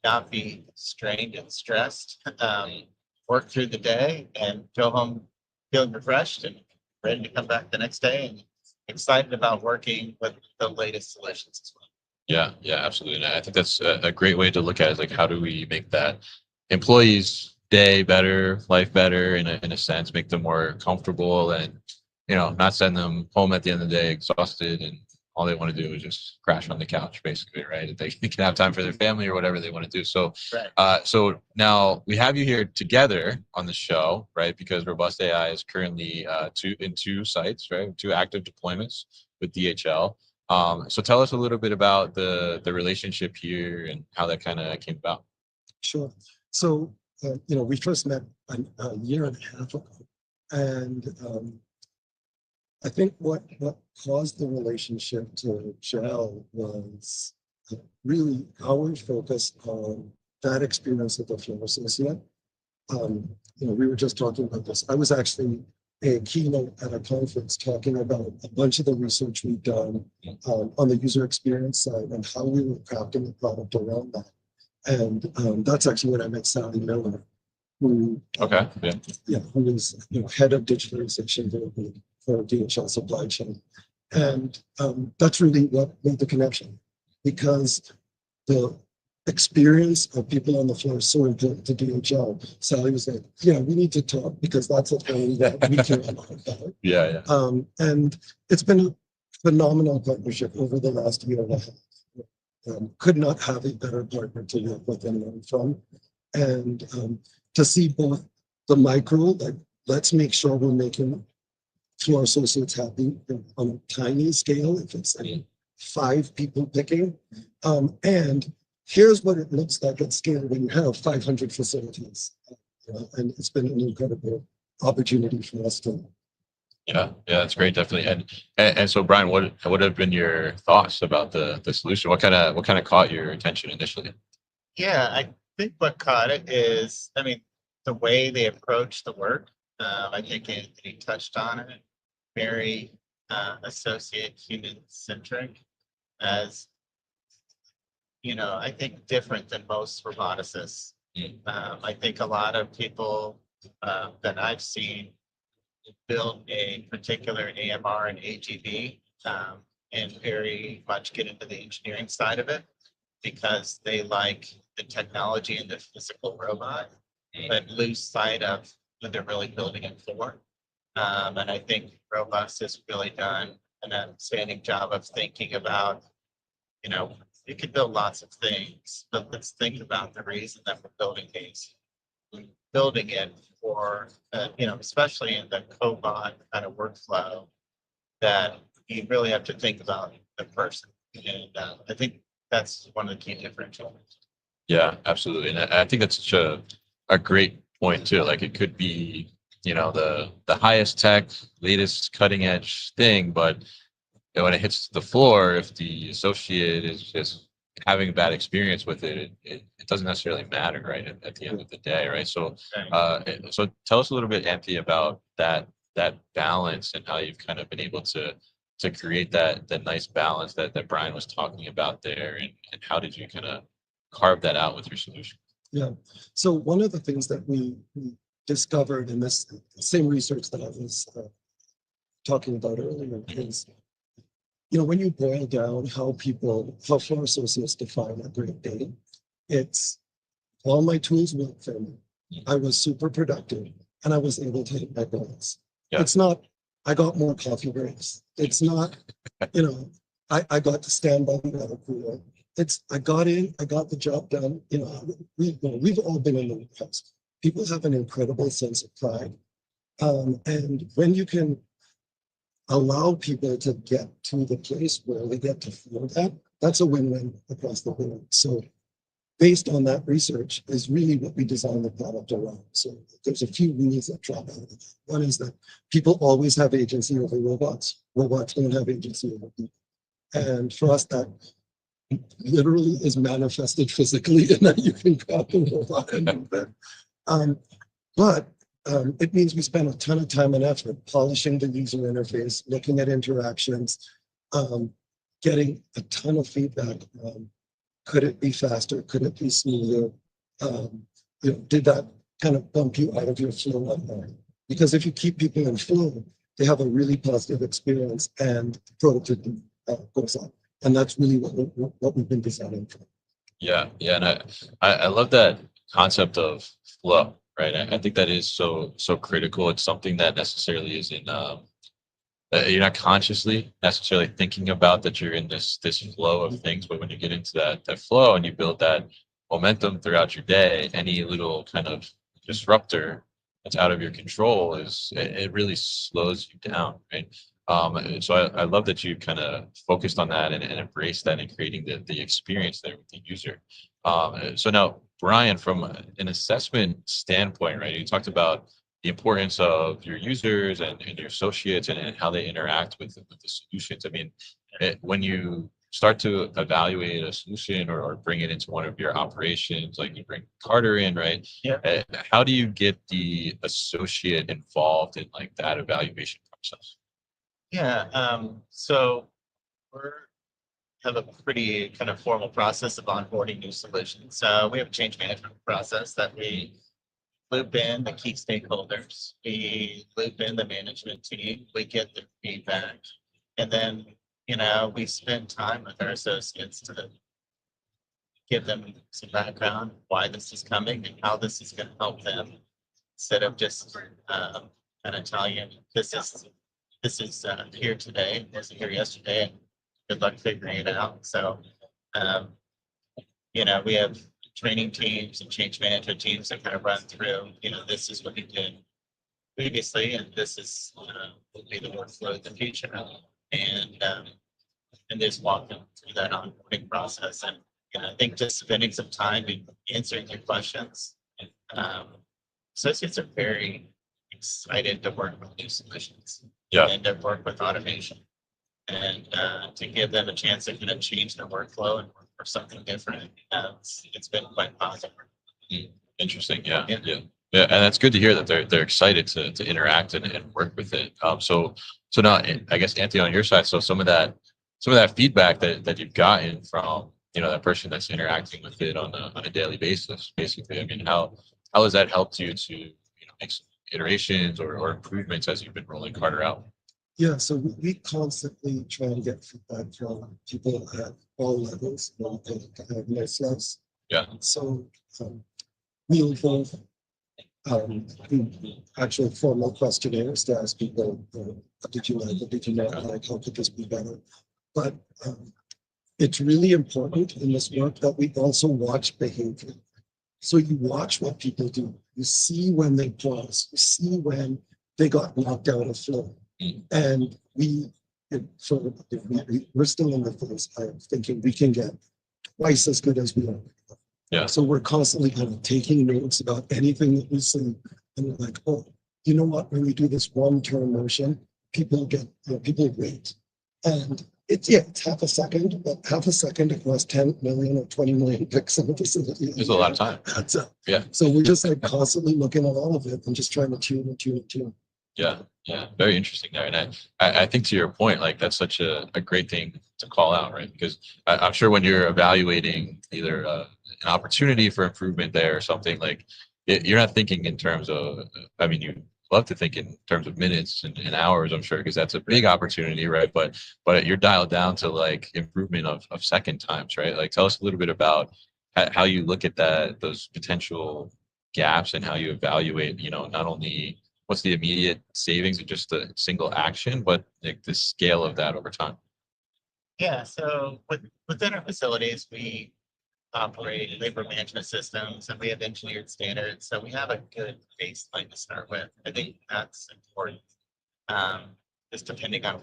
not be strained and stressed, work through the day and go home feeling refreshed and ready to come back the next day and excited about working with the latest solutions as well. Yeah, absolutely. And I think that's a great way to look at it. Like, how do we make that employees' day better, life better in a sense, make them more comfortable, and not send them home at the end of the day exhausted and all they want to do is just crash on the couch, basically, right? They can have time for their family or whatever they want to do. So, so now we have you here together on the show, right? Because Robust.AI is currently in two sites, right? 2 active deployments with DHL. So tell us a little bit about the relationship here and how that kind of came about. Sure. So, we first met a year and a half ago, and I think what caused the relationship to gel was really our focus on that experience of the floor associate. We were just talking about this. I was actually a keynote at a conference talking about a bunch of the research we've done on the user experience side and how we were crafting the product around that. And that's actually when I met Sally Miller, who who is head of digitalization for DHL supply chain. And that's really what made the connection, because the experience of people on the floor is so important to DHL. Sally was like, we need to talk because that's a thing that we care a lot about. Yeah. And it's been a phenomenal partnership over the last year and a half. Could not have a better partner to work with and learn from. And to see both the micro, like let's make sure we're making floor associates happy on a tiny scale, if it's 5 people picking. And here's what it looks like at scale when you have 500 facilities. And it's been an incredible opportunity for us to. Yeah, that's great, definitely. And so, Brian, what have been your thoughts about the solution? What kind of caught your attention initially? Yeah, I think what caught it is, I mean, the way they approach the work. I think Anthony touched on it. Very associate human centric, as I think different than most roboticists. I think a lot of people that I've seen build a particular AMR and AGV and very much get into the engineering side of it because they like the technology and the physical robot, but lose sight of what they're really building it for. And I think Robust has really done an outstanding job of thinking about, you could build lots of things, but let's think about the reason that we're building these. We're building it for, especially in the cobot kind of workflow, that you really have to think about the person. And I think that's one of the key differentials. Yeah, absolutely. And I think that's such a great point too. Like it could be, the highest tech, latest cutting edge thing, but when it hits the floor, if the associate is just having a bad experience with it, it doesn't necessarily matter, right? At the end of the day, right? So, so tell us a little bit, Anthony, about that balance and how you've kind of been able to create that nice balance that Brian was talking about there, and how did you kind of carve that out with your solution? Yeah. So one of the things that we discovered in this same research that I was talking about earlier is, when you boil down how floor associates define a great day, it's all my tools work for me. I was super productive and I was able to hit my goals. Yeah. It's not, I got more coffee breaks. It's not, I got to stand by the water cooler. It's, I got in, I got the job done. We've all been in the warehouse. People have an incredible sense of pride. And when you can allow people to get to the place where they get to feel that, that's a win-win across the board. So based on that research is really what we designed the product around. So there's a few rules that drop out of it. One is that people always have agency over robots. Robots don't have agency over people. And for us, that literally is manifested physically in that you can grab the robot and move it. But it means we spend a ton of time and effort polishing the user interface, looking at interactions, getting a ton of feedback. Could it be faster? Could it be smoother? Did that kind of bump you out of your flow? Because if you keep people in flow, they have a really positive experience and productivity goes up. And that's really what we've been designing for. Yeah, and I love that concept of flow, right? I think that is so critical. It's something that necessarily isn't you're not consciously necessarily thinking about that you're in this flow of things, but when you get into that flow and you build that momentum throughout your day, any little kind of disruptor that's out of your control it really slows you down, right? So I love that you kind of focused on that and embraced that in creating the experience there with the user. So now, Brian, from an assessment standpoint, right, you talked about the importance of your users and your associates and how they interact with the solutions. I mean, when you start to evaluate a solution or bring it into one of your operations, like you bring Carter in, right? Yeah. How do you get the associate involved in like that evaluation process? Yeah, so we have a pretty kind of formal process of onboarding new solutions. So we have a change management process that we loop in the key stakeholders. We loop in the management team. We get their feedback. And then, we spend time with our associates to give them some background, why this is coming and how this is going to help them, instead of just kind of telling you this is here today, wasn't here yesterday, and good luck figuring it out. So, we have training teams and change management teams that kind of run through, this is what you did previously, and this is will be the workflow of the future. And just walk them through that onboarding process. And I think just spending some time in answering your questions. Associates are very excited to work with new solutions. And to work with automation. And to give them a chance to kind of change their workflow and work for something different. It's been quite positive. Interesting. Yeah. And that's good to hear that they're excited to interact and work with it. So now I guess Anthony, on your side, so some of that feedback that you've gotten from that person that's interacting with it on a daily basis, basically. I mean, how has that helped you to make some iterations or improvements as you've been rolling Carter out? Yeah, so we constantly try to get feedback from people at all levels, myself. Yeah. So we involve actual formal questionnaires to ask people, did you like it, did you not like, how could this be better? But it's really important in this work that we also watch behavior. So you watch what people do. You see when they pause. You see when they got knocked out of flow. And we're still in the phase of thinking we can get twice as good as we are. Yeah. So we're constantly kind of taking notes about anything that we see, and we're like, oh, you know what? When we do this one-turn motion, people wait, and it's half a second, but half a second across 10 million or 20 million pixel facility. There's a lot of time. Yeah. So we're just like constantly looking at all of it and just trying to tune. Yeah, very interesting there. And I think to your point, like that's such a great thing to call out, right? Because I'm sure when you're evaluating either an opportunity for improvement there or something, like you're not thinking in terms of, I mean, you love to think in terms of minutes and hours, I'm sure, because that's a big opportunity, right? But you're dialed down to like improvement of second times, right? Like tell us a little bit about how you look at those potential gaps and how you evaluate, not only what's the immediate savings of just the single action, but like the scale of that over time. Yeah, so within our facilities, we operate labor management systems and we have engineered standards. So we have a good baseline to start with. I think that's important. Just depending on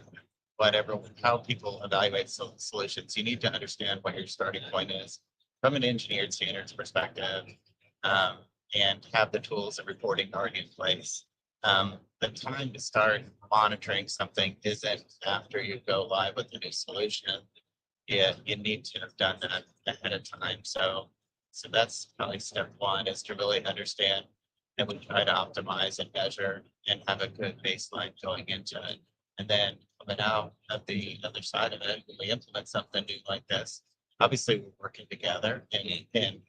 how people evaluate solutions, you need to understand what your starting point is from an engineered standards perspective, and have the tools and reporting already in place. The time to start monitoring something isn't after you go live with a new solution. You need to have done that ahead of time. So that's probably step one, is to really understand, and we try to optimize and measure and have a good baseline going into it. And then coming out of the other side of it, when we implement something new like this, obviously we're working together and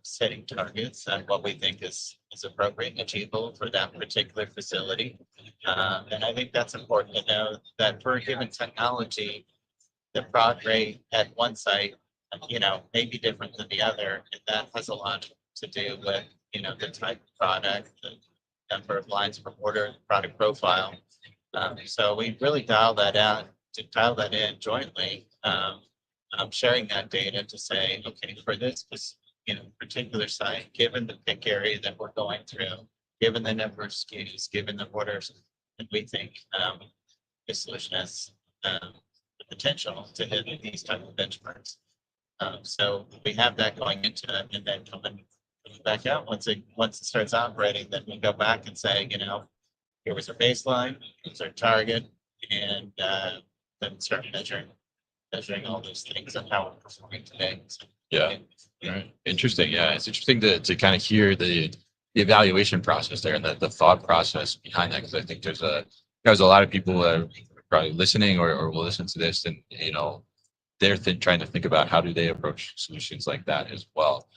setting targets and what we think is appropriate and achievable for that particular facility. And I think that's important to know that for a given technology, the prod rate at one site, may be different than the other. And that has a lot to do with, the type of product, the number of lines per order, product profile. So we really dial that in jointly, sharing that data to say, okay, for this particular site, given the pick area that we're going through, given the number of SKUs, given the orders, and we think this solution has the potential to hit these type of benchmarks. So we have that going into it, and then coming back out once it starts operating, then we go back and say, here was our baseline, here's our target, and then start measuring all those things and how we're performing today. So, yeah. Right. Interesting. Yeah, it's interesting to kind of hear the evaluation process there and the thought process behind that, because I think there's a lot of people that are probably listening or will listen to this, and they're trying to think about how do they approach solutions like that as well.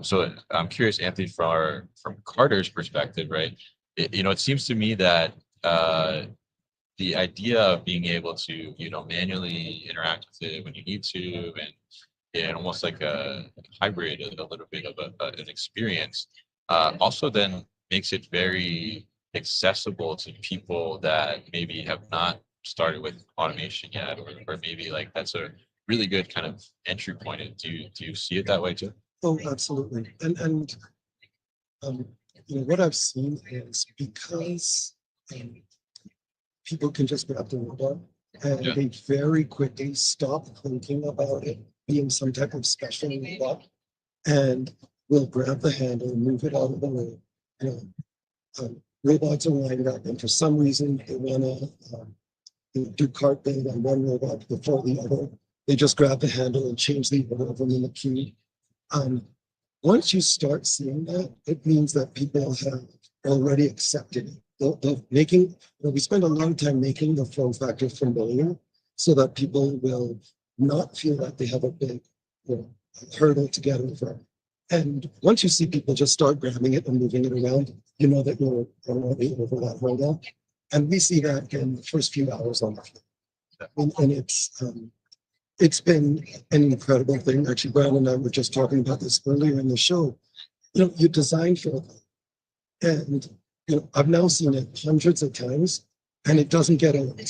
So I'm curious, Anthony, from Carter's perspective, right? It seems to me that the idea of being able to manually interact with it when you need to, and almost like a hybrid, a little bit of an experience, also then makes it very accessible to people that maybe have not started with automation yet, or maybe like that's a really good kind of entry point. Do you see it that way too? Oh, absolutely. And what I've seen is because people can just grab the robot and they very quickly stop thinking about it being some type of special robot and will grab the handle, move it out of the way. Robots are lined up, and for some reason they want to do cart bait on one robot before the other. They just grab the handle and change the order of them in the queue. Once you start seeing that, it means that people have already accepted it. We spend a long time making the form factor familiar so that people will not feel like they have a big hurdle to get over. And once you see people just start grabbing it and moving it around, you know that you're already over that hurdle. And we see that in the first few hours on the floor. And it's been an incredible thing. Actually, Brian and I were just talking about this earlier in the show. You design for it. And I've now seen it hundreds of times, and it doesn't get old.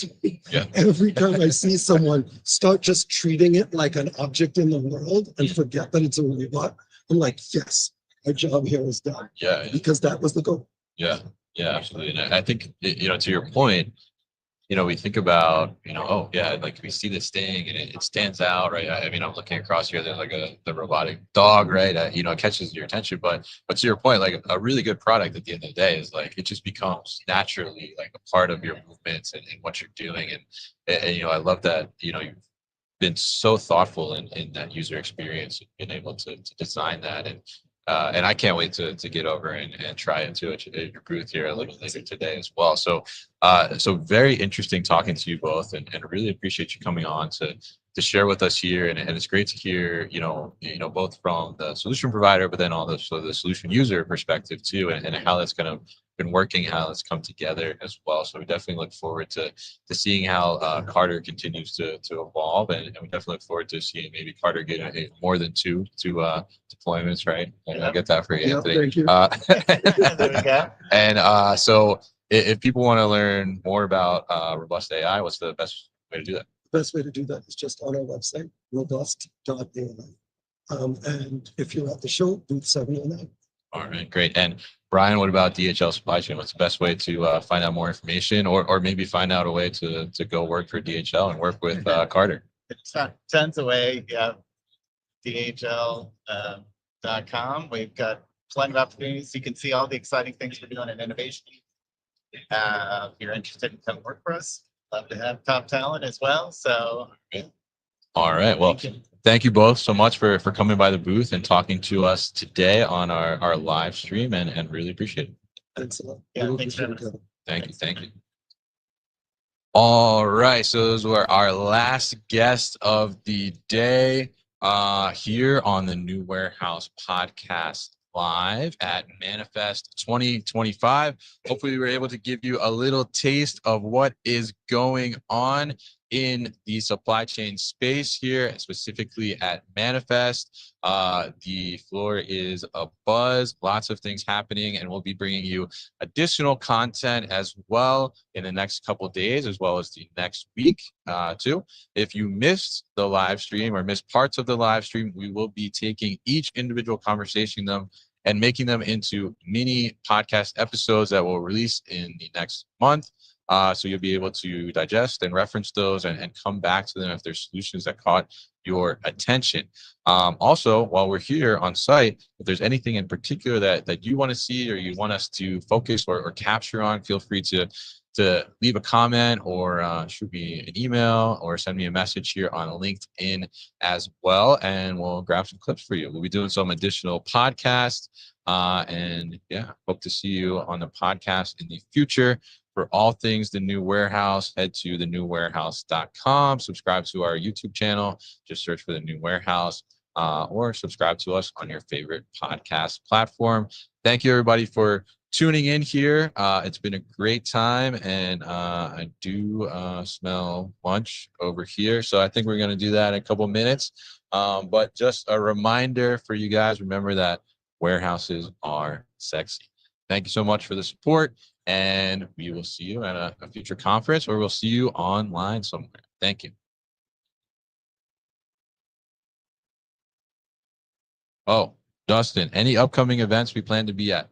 Yeah. Every time I see someone start just treating it like an object in the world and forget that it's a robot, I'm like, yes, our job here is done. Yeah. Because that was the goal. Yeah. Yeah, absolutely. And I think, to your point, we think about, oh yeah, like we see this thing and it stands out, right? I mean, I'm looking across here, there's like the robotic dog, right? It catches your attention, but to your point, like a really good product at the end of the day is like, it just becomes naturally like a part of your movements and what you're doing. And I love that, you've been so thoughtful in that user experience, being able to design that. And I can't wait to get over and try it too at your booth here a little later today as well. So very interesting talking to you both, and really appreciate you coming on to share with us here. And it's great to hear, both from the solution provider, but then also the solution user perspective too, and how that's kind of been working, how it's come together as well. So we definitely look forward to seeing how Carter continues to evolve, and we definitely look forward to seeing maybe Carter get more than two deployments, right? I'll get that for you, Anthony. Thank you. There we go. And so if people want to learn more about Robust.AI, what's the best way to do that? The best way to do that is just on our website, Robust.AI. And if you're at the show, booth 709. All right, great. And Brian, what about DHL Supply Chain? What's the best way to find out more information, or maybe find out a way to go work for DHL and work with Carter? It's tons of way. Yeah, DHL.com. We've got plenty of opportunities. You can see all the exciting things we're doing in innovation. If you're interested in coming work for us, love to have top talent as well. So, all right. Well, thank you both so much for coming by the booth and talking to us today on our live stream, and really appreciate it. Thanks a lot. yeah, thanks for having us. Thank you. All right, so those were our last guest of the day here on the New Warehouse Podcast Live at Manifest 2025. Hopefully we were able to give you a little taste of what is going on in the supply chain space here, specifically at Manifest. The floor is abuzz, lots of things happening, and we'll be bringing you additional content as well in the next couple of days, as well as the next week too. If you missed the live stream or missed parts of the live stream, we will be taking each individual conversation and making them into mini podcast episodes that will release in the next month. So you'll be able to digest and reference those and come back to them if there's solutions that caught your attention. Also, while we're here on site, if there's anything in particular that you want to see or you want us to focus or capture on, feel free to leave a comment or shoot me an email or send me a message here on LinkedIn as well, and we'll grab some clips for you. We'll be doing some additional podcasts, and yeah, hope to see you on the podcast in the future. For all things The New Warehouse, head to thenewwarehouse.com. Subscribe to our YouTube channel. Just search for The New Warehouse, or subscribe to us on your favorite podcast platform. Thank you, everybody, for tuning in here. It's been a great time, and I do smell lunch over here. So I think we're going to do that in a couple minutes. But just a reminder for you guys, remember that warehouses are sexy. Thank you so much for the support, and we will see you at a future conference, or we'll see you online somewhere. Thank you. Oh, Dustin, any upcoming events we plan to be at?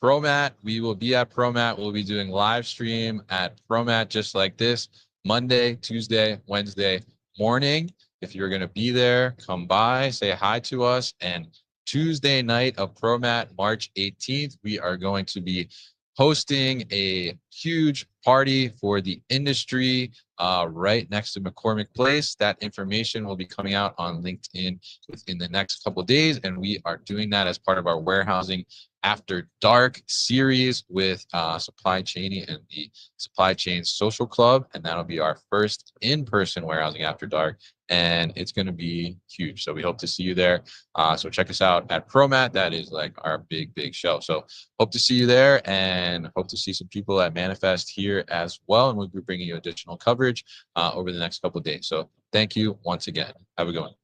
ProMat. We will be at ProMat. We'll be doing live stream at ProMat just like this, Monday, Tuesday, Wednesday morning. If you're going to be there, come by, say hi to us. And Tuesday night of ProMat, March 18th, we are going to be hosting a huge party for the industry right next to McCormick Place. That information will be coming out on LinkedIn within the next couple of days, and we are doing that as part of our Warehousing After Dark series with Supply Chain and the Supply Chain Social Club, and that'll be our first in-person Warehousing After Dark, and it's going to be huge. So we hope to see you there. So check us out at ProMat. That is like our big show. So hope to see you there, and hope to see some people at Manifest here as well. And we'll be bringing you additional coverage over the next couple of days. So thank you once again. Have a good one.